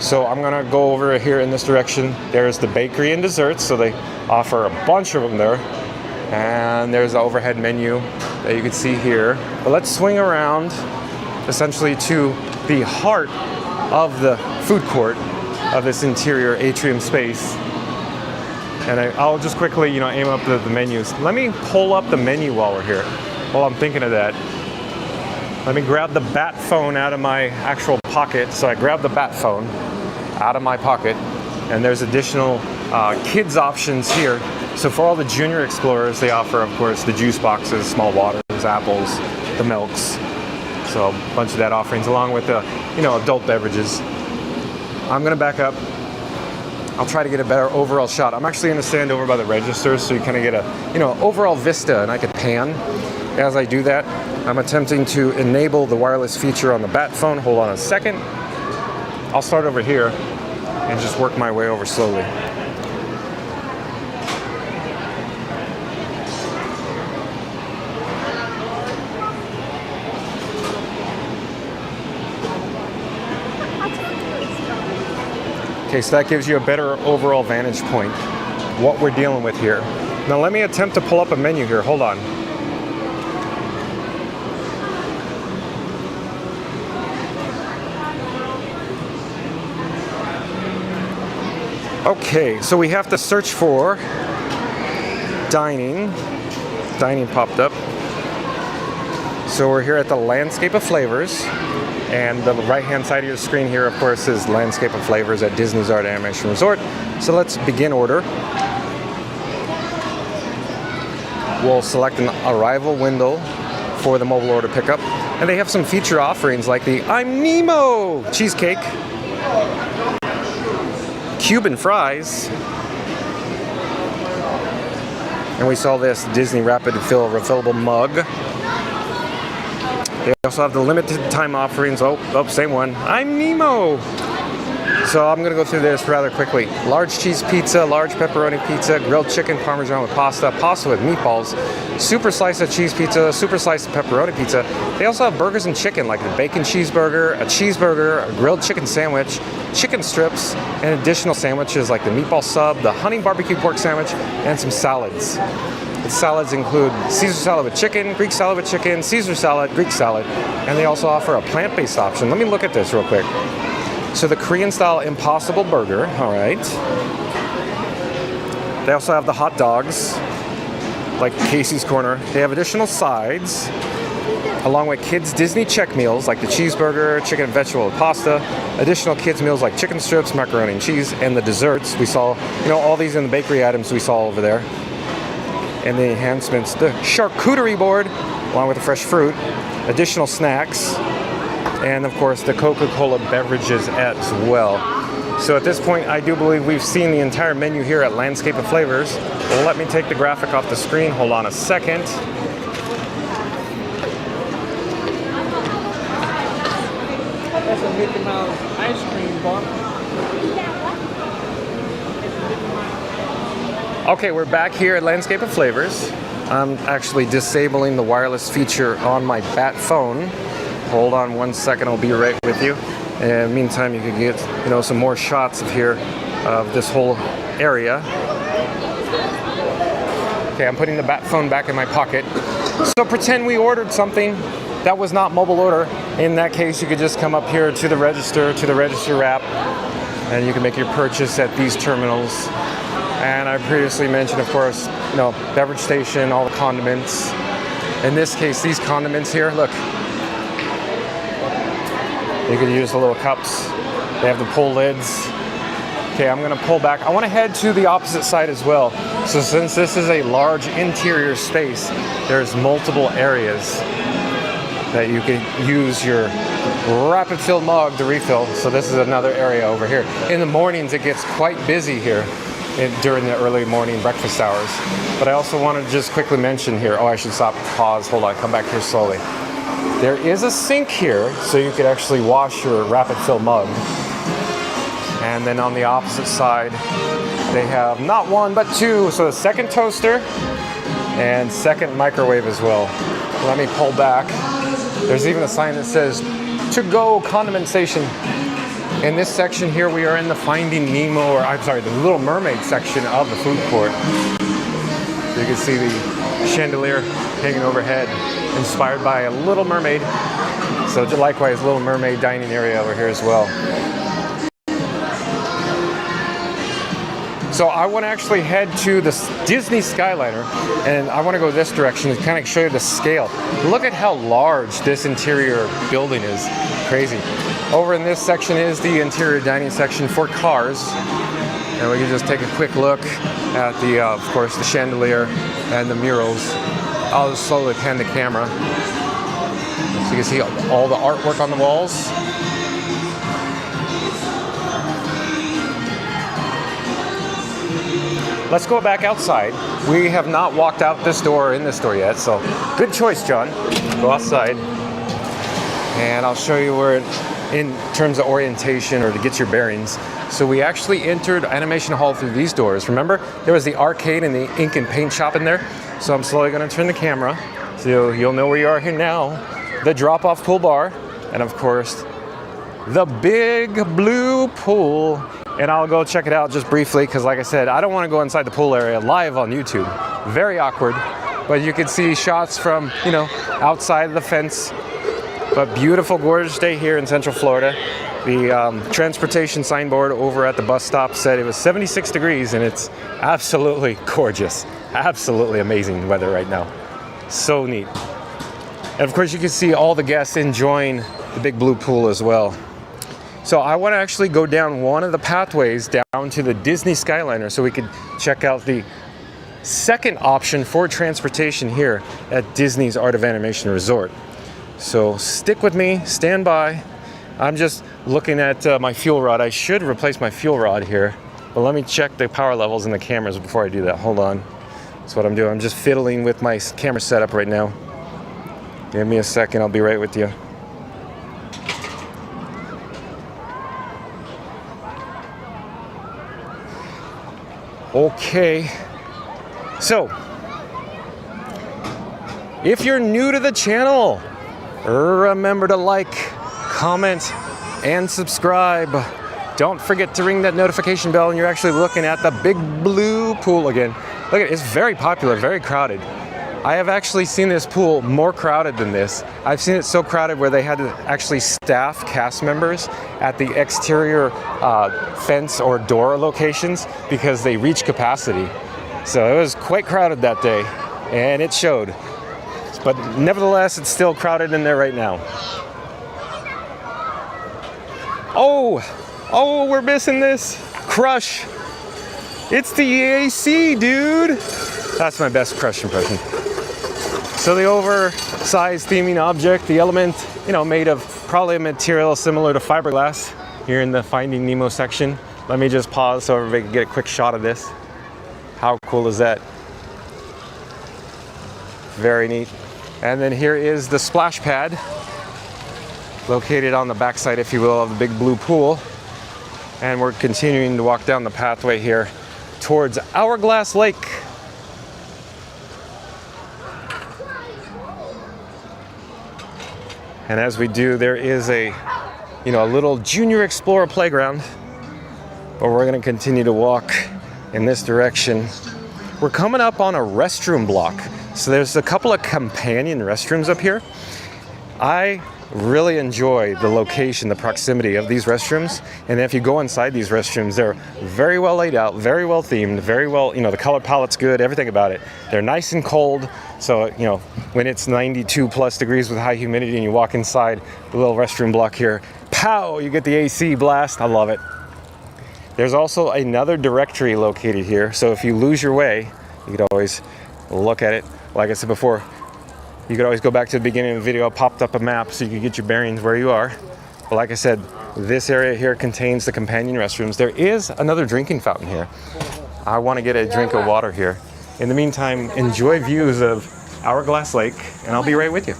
So I'm gonna go over here in this direction. There's the bakery and desserts. So they offer a bunch of them there. And there's the overhead menu that you can see here. But let's swing around essentially to the heart of the food court of this interior atrium space. And I'll just quickly, aim up the menus. Let me pull up the menu while we're here. While I'm thinking of that, let me grab the bat phone out of my actual pocket. So I grab the bat phone out of my pocket, and there's additional kids options here. So for all the junior explorers, they offer, of course, the juice boxes, small waters, apples, the milks. So a bunch of that offerings, along with the, adult beverages. I'm gonna back up. I'll try to get a better overall shot. I'm actually going to stand over by the register so you kind of get a, overall vista, and I could pan. As I do that, I'm attempting to enable the wireless feature on the bat phone. Hold on a second. I'll start over here and just work my way over slowly. Okay, so that gives you a better overall vantage point, what we're dealing with here. Now let me attempt to pull up a menu here. Hold on. Okay, so we have to search for dining. Dining popped up. So we're here at the Landscape of Flavors. And the right-hand side of your screen here, of course, is Landscape of Flavors at Disney's Art Animation Resort. So let's begin order. We'll select an arrival window for the mobile order pickup. And they have some feature offerings like the I'm Nemo cheesecake, Cuban fries, and we saw this Disney Rapid Fill refillable mug. They also have the limited time offerings. Oh, same one. I'm Nemo. So I'm going to go through this rather quickly. Large cheese pizza, large pepperoni pizza, grilled chicken parmesan with pasta, pasta with meatballs, super slice of cheese pizza, super slice of pepperoni pizza. They also have burgers and chicken like a bacon cheeseburger, a grilled chicken sandwich, chicken strips, and additional sandwiches like the meatball sub, the honey barbecue pork sandwich, and some salads. The salads include Caesar salad with chicken, Greek salad with chicken, Caesar salad, Greek salad, and they also offer a plant-based option. Let me look at this real quick. So the Korean-style Impossible Burger, all right. They also have the hot dogs, like Casey's Corner. They have additional sides, along with kids' Disney check meals, like the cheeseburger, chicken and vegetable with pasta, additional kids' meals like chicken strips, macaroni and cheese, and the desserts. We saw, all these in the bakery items we saw over there. And the enhancements, the charcuterie board, along with the fresh fruit, additional snacks, and of course the Coca-Cola beverages as well. So at this point, I do believe we've seen the entire menu here at Landscape of Flavors. Well, let me take the graphic off the screen. Hold on a second. That's a Mickey Mouse ice cream bar. Okay, we're back here at Landscape of Flavors. I'm actually disabling the wireless feature on my bat phone. Hold on one second, I'll be right with you. And in the meantime, you can get, some more shots of here, of this whole area. Okay, I'm putting the bat phone back in my pocket. So pretend we ordered something that was not mobile order. In that case, you could just come up here to the register app, and you can make your purchase at these terminals. And I previously mentioned, of course, beverage station, all the condiments. In this case, these condiments here, look. You can use the little cups. They have the pull lids. Okay, I'm gonna pull back. I wanna head to the opposite side as well. So since this is a large interior space, there's multiple areas that you can use your rapid fill mug to refill. So this is another area over here. In the mornings, it gets quite busy here during the early morning breakfast hours. But I also want to just quickly mention here, I should stop, pause, hold on, come back here slowly. There is a sink here, so you could actually wash your rapid fill mug. And then on the opposite side, they have not one, but two. So a second toaster and second microwave as well. Let me pull back. There's even a sign that says, "To go condiment station." In this section here, we are in the Finding Nemo, the Little Mermaid section of the food court. So you can see the chandelier hanging overhead, inspired by a Little Mermaid. So likewise, Little Mermaid dining area over here as well. So I want to actually head to the Disney Skyliner, and I want to go this direction to kind of show you the scale. Look at how large this interior building is. Crazy. Over in this section is the interior dining section for cars. And we can just take a quick look at the, of course, the chandelier and the murals. I'll just slowly pan the camera. So you can see all the artwork on the walls. let's go back outside. We have not walked out this door or in this door yet, so good choice, John. Go outside, and I'll show you where, in terms of orientation or to get your bearings. So we actually entered Animation Hall through these doors. Remember, there was the arcade and the ink and paint shop in there. So I'm slowly going to turn the camera so you'll know where you are here now. The drop-off pool bar, and of course, the big blue pool. And I'll go check it out just briefly because, like I said, I don't want to go inside the pool area live on YouTube. Very awkward. But you can see shots from, you know, outside of the fence. But beautiful, gorgeous day here in Central Florida. The transportation signboard over at the bus stop said it was 76 degrees, and it's absolutely gorgeous. Absolutely amazing weather right now. So neat. And of course, you can see all the guests enjoying the big blue pool as well. So I want to actually go down one of the pathways down to the Disney Skyliner so we could check out the second option for transportation here at Disney's Art of Animation Resort. So stick with me, stand by. I'm just looking at my fuel rod. I should replace my fuel rod here, but let me check the power levels in the cameras before I do that. Hold on. That's what I'm doing. I'm just fiddling with my camera setup right now. Give me a second, I'll be right with you. Okay, so if you're new to the channel, remember to like, comment, and subscribe. Don't forget to ring that notification bell when you're actually looking at the big blue pool again. Look at it, it's very popular, very crowded. I have actually seen this pool more crowded than this. I've seen it so crowded where they had to actually staff cast members at the exterior fence or door locations because they reached capacity. So it was quite crowded that day, and it showed. But nevertheless, it's still crowded in there right now. Oh, we're missing this. Crush. It's the AC, dude. That's my best Crush impression. So the oversized theming object, the element, you know, made of probably a material similar to fiberglass here in the Finding Nemo section. Let me just pause so everybody can get a quick shot of this. How cool is that? Very neat. And then here is the splash pad, located on the backside, if you will, of the big blue pool. And we're continuing to walk down the pathway here towards Hourglass Lake. And as we do, there is a little Junior Explorer playground, but we're going to continue to walk in this direction. We're coming up on a restroom block. So there's a couple of companion restrooms up here. I really enjoy the location, the proximity of these restrooms. And if you go inside these restrooms, they're very well laid out, very well themed, very well, the color palette's good, everything about it. They're nice and cold. So, when it's 92 plus degrees with high humidity and you walk inside the little restroom block here, pow, you get the AC blast. I love it. There's also another directory located here. So if you lose your way, you could always look at it. Like I said before, you could always go back to the beginning of the video. I popped up a map so you could get your bearings where you are. But like I said, this area here contains the companion restrooms. There is another drinking fountain here. I want to get a drink of water here. In the meantime, enjoy views of Hourglass Lake, and I'll be right with you.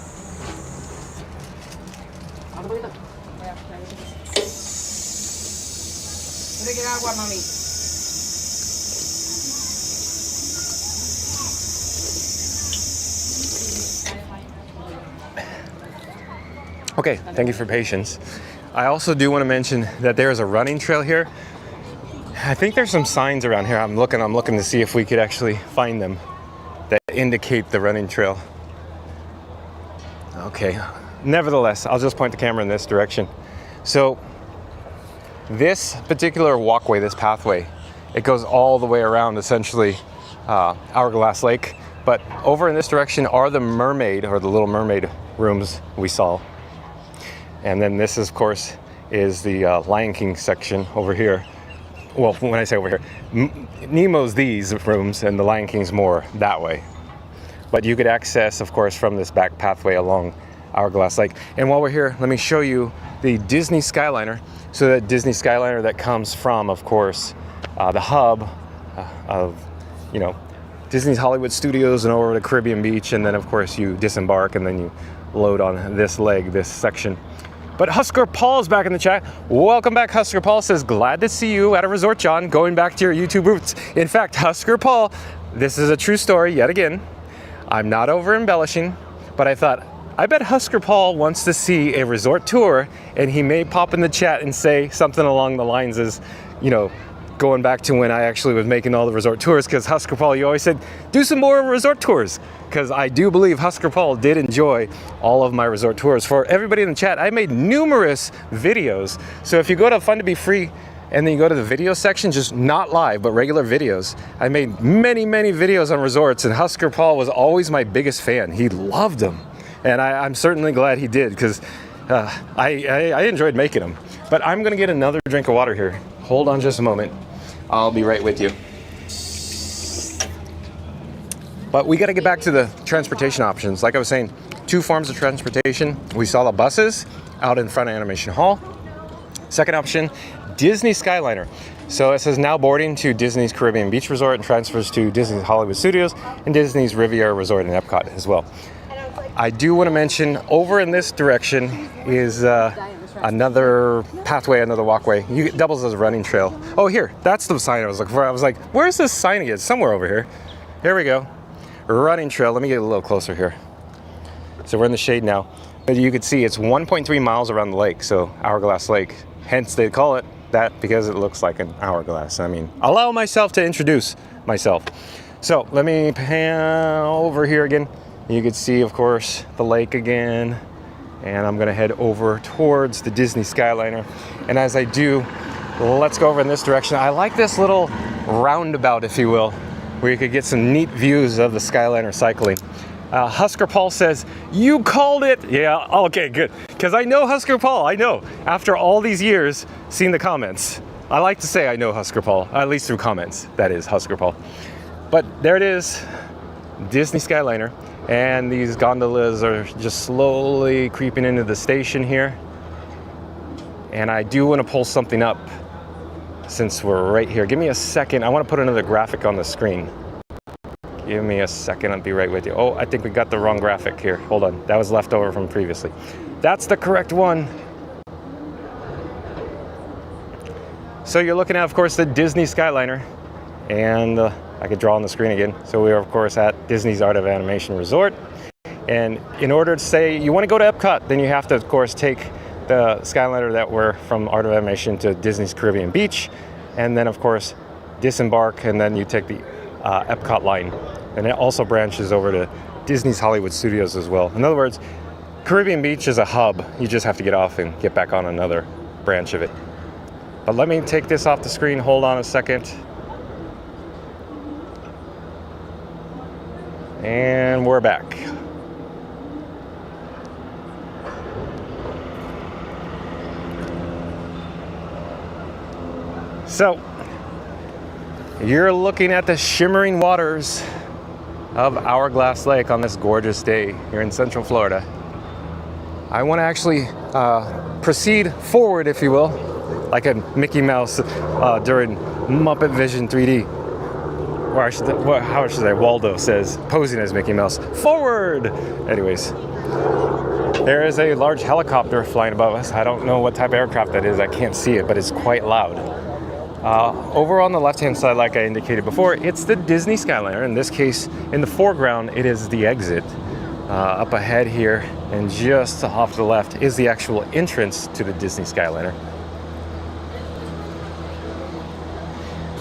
Okay, thank you for patience. I also do want to mention that there is a running trail here. I think there's some signs around here. I'm looking to see if we could actually find them that indicate the running trail. Okay, nevertheless, I'll just point the camera in this direction. So this particular walkway, this pathway, it goes all the way around essentially Hourglass Lake. But over in this direction are the Mermaid, or the Little Mermaid rooms we saw. And then this, of course, is the Lion King section over here. Well, when I say over here, Nemo's these rooms and the Lion King's more that way. But you could access, of course, from this back pathway along Hourglass Lake. And while we're here, let me show you the Disney Skyliner. So that Disney Skyliner that comes from, of course, the hub of you know, Disney's Hollywood Studios and over to Caribbean Beach, and then of course you disembark and then you load on this leg, this section. But Husker Paul's back in the chat. Welcome back, Husker Paul. Says, glad to see you at a resort, John, going back to your YouTube roots. In fact, Husker Paul, this is a true story yet again. I'm not over embellishing, but I thought, I bet Husker Paul wants to see a resort tour, and he may pop in the chat and say something along the lines as, you know, going back to when I actually was making all the resort tours, because Husker Paul, you always said, do some more resort tours. Because I do believe Husker Paul did enjoy all of my resort tours. For everybody in the chat, I made numerous videos. So if you go to Fun to Be Free and then you go to the video section, just not live, but regular videos, I made many, many videos on resorts, and Husker Paul was always my biggest fan. He loved them. And I'm certainly glad he did, because I enjoyed making them. But I'm gonna get another drink of water here. Hold on just a moment. I'll be right with you. But we got to get back to the transportation options. Like I was saying, 2 forms of transportation. We saw the buses out in front of Animation Hall. Second option, Disney Skyliner. So it says now boarding to Disney's Caribbean Beach Resort and transfers to Disney's Hollywood Studios and Disney's Riviera Resort in Epcot as well. I do want to mention over in this direction is another pathway, another walkway. It doubles as a running trail. Oh, here, that's the sign I was looking for. I was like, where's this sign again? It's somewhere over here. Here we go. Running trail. Let me get a little closer here. So we're in the shade now, but you can see it's 1.3 miles around the lake, so Hourglass Lake. Hence they call it that, because it looks like an hourglass. I mean, allow myself to introduce myself. So let me pan over here again. You can see, of course, the lake again, and I'm gonna head over towards the Disney Skyliner. And as I do, let's go over in this direction. I like this little roundabout, if you will, where you could get some neat views of the Skyliner cycling. Husker Paul says, you called it. Yeah, okay, good. Because I know Husker Paul, I know. After all these years, seeing the comments. I like to say I know Husker Paul, at least through comments, that is Husker Paul. But there it is, Disney Skyliner. And these gondolas are just slowly creeping into the station here. And I do want to pull something up since we're right here. Give me a second. I want to put another graphic on the screen. Give me a second. I'll be right with you. Oh, I think we got the wrong graphic here. Hold on. That was left over from previously. That's the correct one. So you're looking at, of course, the Disney Skyliner. And I could draw on the screen again. So we are, of course, at Disney's Art of Animation Resort. And in order to say you want to go to Epcot, then you have to, of course, take the Skyliner that were from Art of Animation to Disney's Caribbean Beach. And then, of course, disembark, and then you take the Epcot line. And it also branches over to Disney's Hollywood Studios as well. In other words, Caribbean Beach is a hub. You just have to get off and get back on another branch of it. But let me take this off the screen. Hold on a second. And we're back. So, you're looking at the shimmering waters of Hourglass Lake on this gorgeous day here in Central Florida. I want to actually proceed forward, if you will, like a Mickey Mouse during Muppet Vision 3D. Or how should I say, Waldo says, posing as Mickey Mouse. Forward! Anyways, there is a large helicopter flying above us. I don't know what type of aircraft that is. I can't see it, but it's quite loud. Over on the left-hand side, like I indicated before, it's the Disney Skyliner. In this case, in the foreground, it is the exit. Up ahead here, and just off to the left, is the actual entrance to the Disney Skyliner.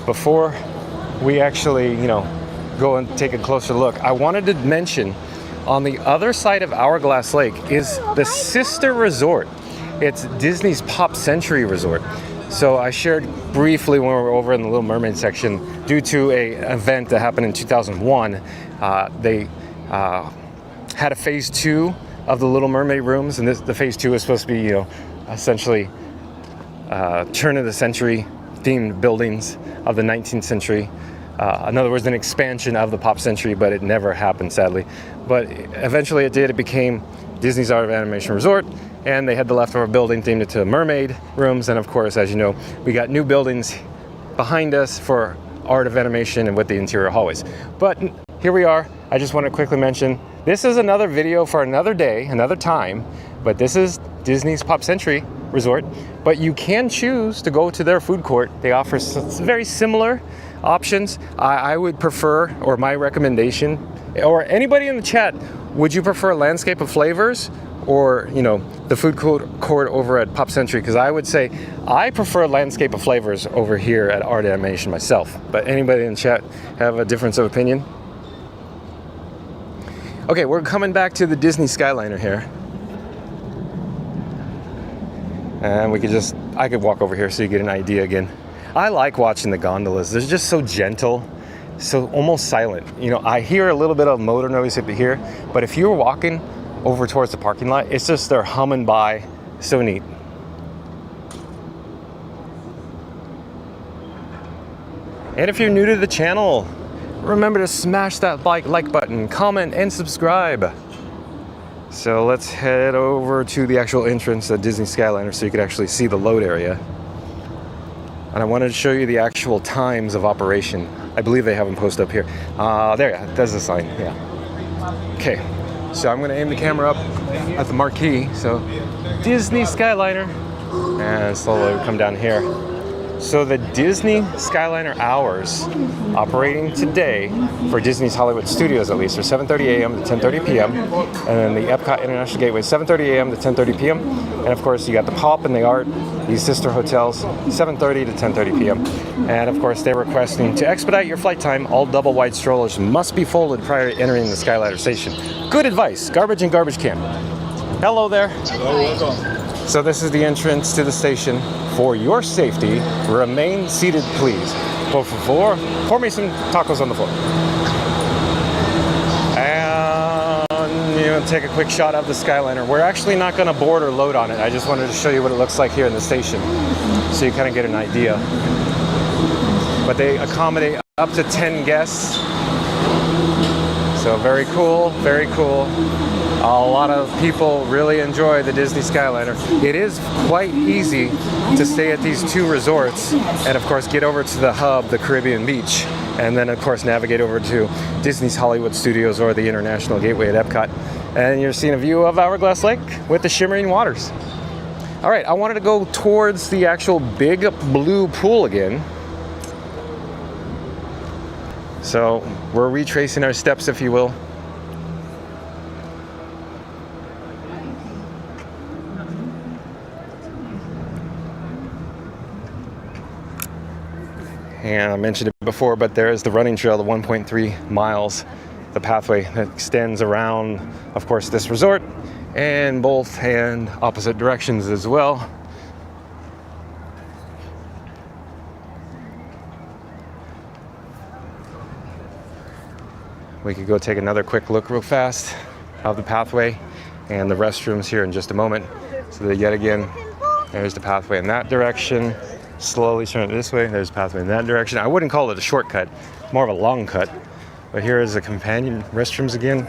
Before we actually, go and take a closer look, I wanted to mention on the other side of Hourglass Lake is the sister resort. It's Disney's Pop Century Resort. So I shared briefly when we were over in the Little Mermaid section, due to an event that happened in 2001, they had a phase 2 of the Little Mermaid rooms, and the phase 2 is supposed to be, essentially turn of the century themed buildings of the 19th century. In other words, an expansion of the Pop Century, but it never happened, sadly. But eventually it did. It became Disney's Art of Animation Resort, and they had the leftover building themed it to Mermaid rooms. And of course, as you know, we got new buildings behind us for art of animation and with the interior hallways. But here we are. I just want to quickly mention, this is another video for another day, another time, but this is Disney's Pop Century Resort. But you can choose to go to their food court. They offer very similar options. I would prefer, or my recommendation, or anybody in the chat, would you prefer Landscape of Flavors or, you know, the food court over at Pop Century? Because I would say I prefer Landscape of Flavors over here at Art Animation myself. But anybody in the chat have a difference of opinion? Okay, we're coming back to the Disney Skyliner here. And I could walk over here so you get an idea again. I like watching the gondolas. They're just so gentle, so almost silent. You know, I hear a little bit of motor noise up here, but if you're walking over towards the parking lot, it's just they're humming by. So neat. And if you're new to the channel, remember to smash that like button, comment, and subscribe. So let's head over to the actual entrance at Disney Skyliner so you can actually see the load area. And I wanted to show you the actual times of operation. I believe they have them posted up here. There, yeah, that's the sign, yeah. Okay, so I'm gonna aim the camera up at the marquee. So Disney Skyliner, and slowly come down here. So the Disney Skyliner hours operating today for Disney's Hollywood Studios at least are 7:30 a.m. to 10:30 p.m. and then the EPCOT International Gateway 7:30 a.m. to 10:30 p.m. and of course you got the Pop and the Art, these sister hotels, 7:30 to 10:30 p.m. and of course they're requesting to expedite your flight time, all double wide strollers must be folded prior to entering the Skyliner station. Good advice, garbage and garbage can. Hello there. Hello, welcome. So this is the entrance to the station. For your safety, remain seated, please. Por favor, pour me some tacos on the floor. And you know, take a quick shot of the Skyliner. We're actually not going to board or load on it. I just wanted to show you what it looks like here in the station, so you kind of get an idea. But they accommodate up to 10 guests. So very cool, very cool. A lot of people really enjoy the Disney Skyliner. It is quite easy to stay at these two resorts and of course get over to the hub, the Caribbean Beach, and then of course navigate over to Disney's Hollywood Studios or the International Gateway at EPCOT. And you're seeing a view of Hourglass Lake with the shimmering waters. All right, I wanted to go towards the actual big blue pool again. So we're retracing our steps, if you will. And I mentioned it before, but there is the running trail, the 1.3 miles, the pathway that extends around, of course, this resort, and both and opposite directions as well. We could go take another quick look real fast of the pathway and the restrooms here in just a moment. So that yet again, there's the pathway in that direction. Slowly turn it this way, there's a pathway in that direction. I wouldn't call it a shortcut, more of a long cut. But here is the companion restrooms again.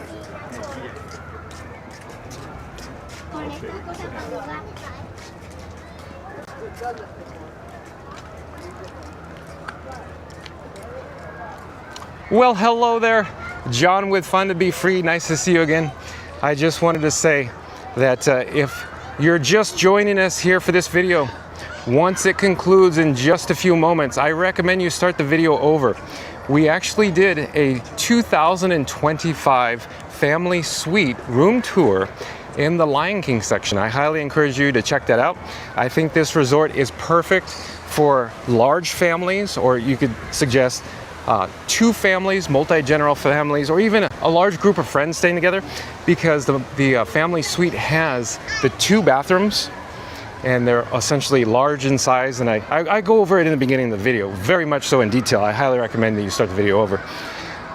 Well, hello there. John with Fun to Be Free. Nice to see you again. I just wanted to say that if you're just joining us here for this video, once it concludes in just a few moments, I recommend you start the video over. We actually did a 2025 family suite room tour in the Lion King section. I highly encourage you to check that out. I think this resort is perfect for large families, or you could suggest two families, multi-general families, or even a large group of friends staying together, because the family suite has the two bathrooms, and they're essentially large in size, and I go over it in the beginning of the video, very much so in detail. I highly recommend that you start the video over.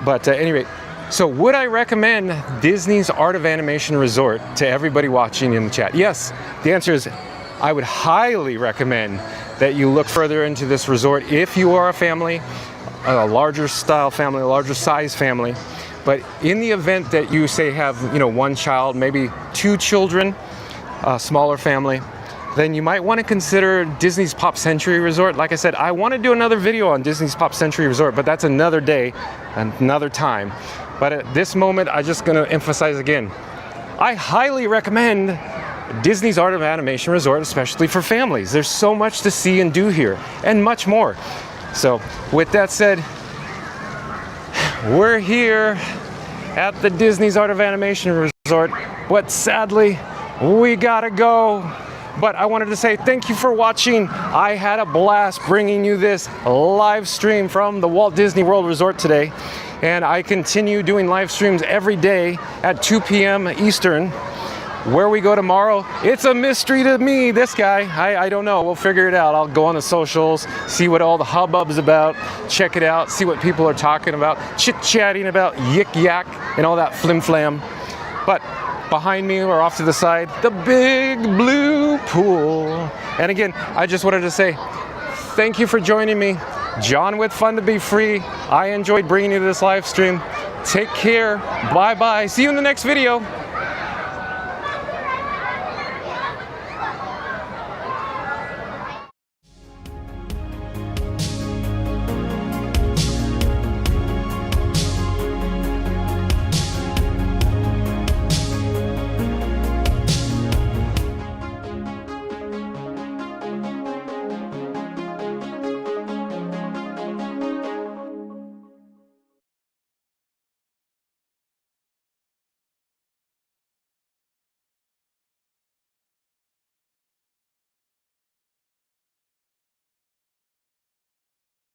But at any rate, so would I recommend Disney's Art of Animation Resort to everybody watching in the chat? Yes, the answer is I would highly recommend that you look further into this resort if you are a family, a larger style family, a larger size family. But in the event that you say have, one child, maybe two children, a smaller family, then you might want to consider Disney's Pop Century Resort. Like I said, I want to do another video on Disney's Pop Century Resort, but that's another day, another time. But at this moment, I'm just going to emphasize again, I highly recommend Disney's Art of Animation Resort, especially for families. There's so much to see and do here, and much more. So with that said, we're here at the Disney's Art of Animation Resort, but sadly, we gotta go. But I wanted to say thank you for watching. I had a blast bringing you this live stream from the Walt Disney World Resort today. And I continue doing live streams every day at 2 p.m. Eastern. Where we go tomorrow, it's a mystery to me, this guy. I don't know, we'll figure it out. I'll go on the socials, see what all the hubbub's about, check it out, see what people are talking about, chit-chatting about yik-yak and all that flim-flam. But behind me or off to the side, the big blue pool. And again, I just wanted to say thank you for joining me. John with Fun to Be Free. I enjoyed bringing you this live stream. Take care. Bye-bye. See you in the next video.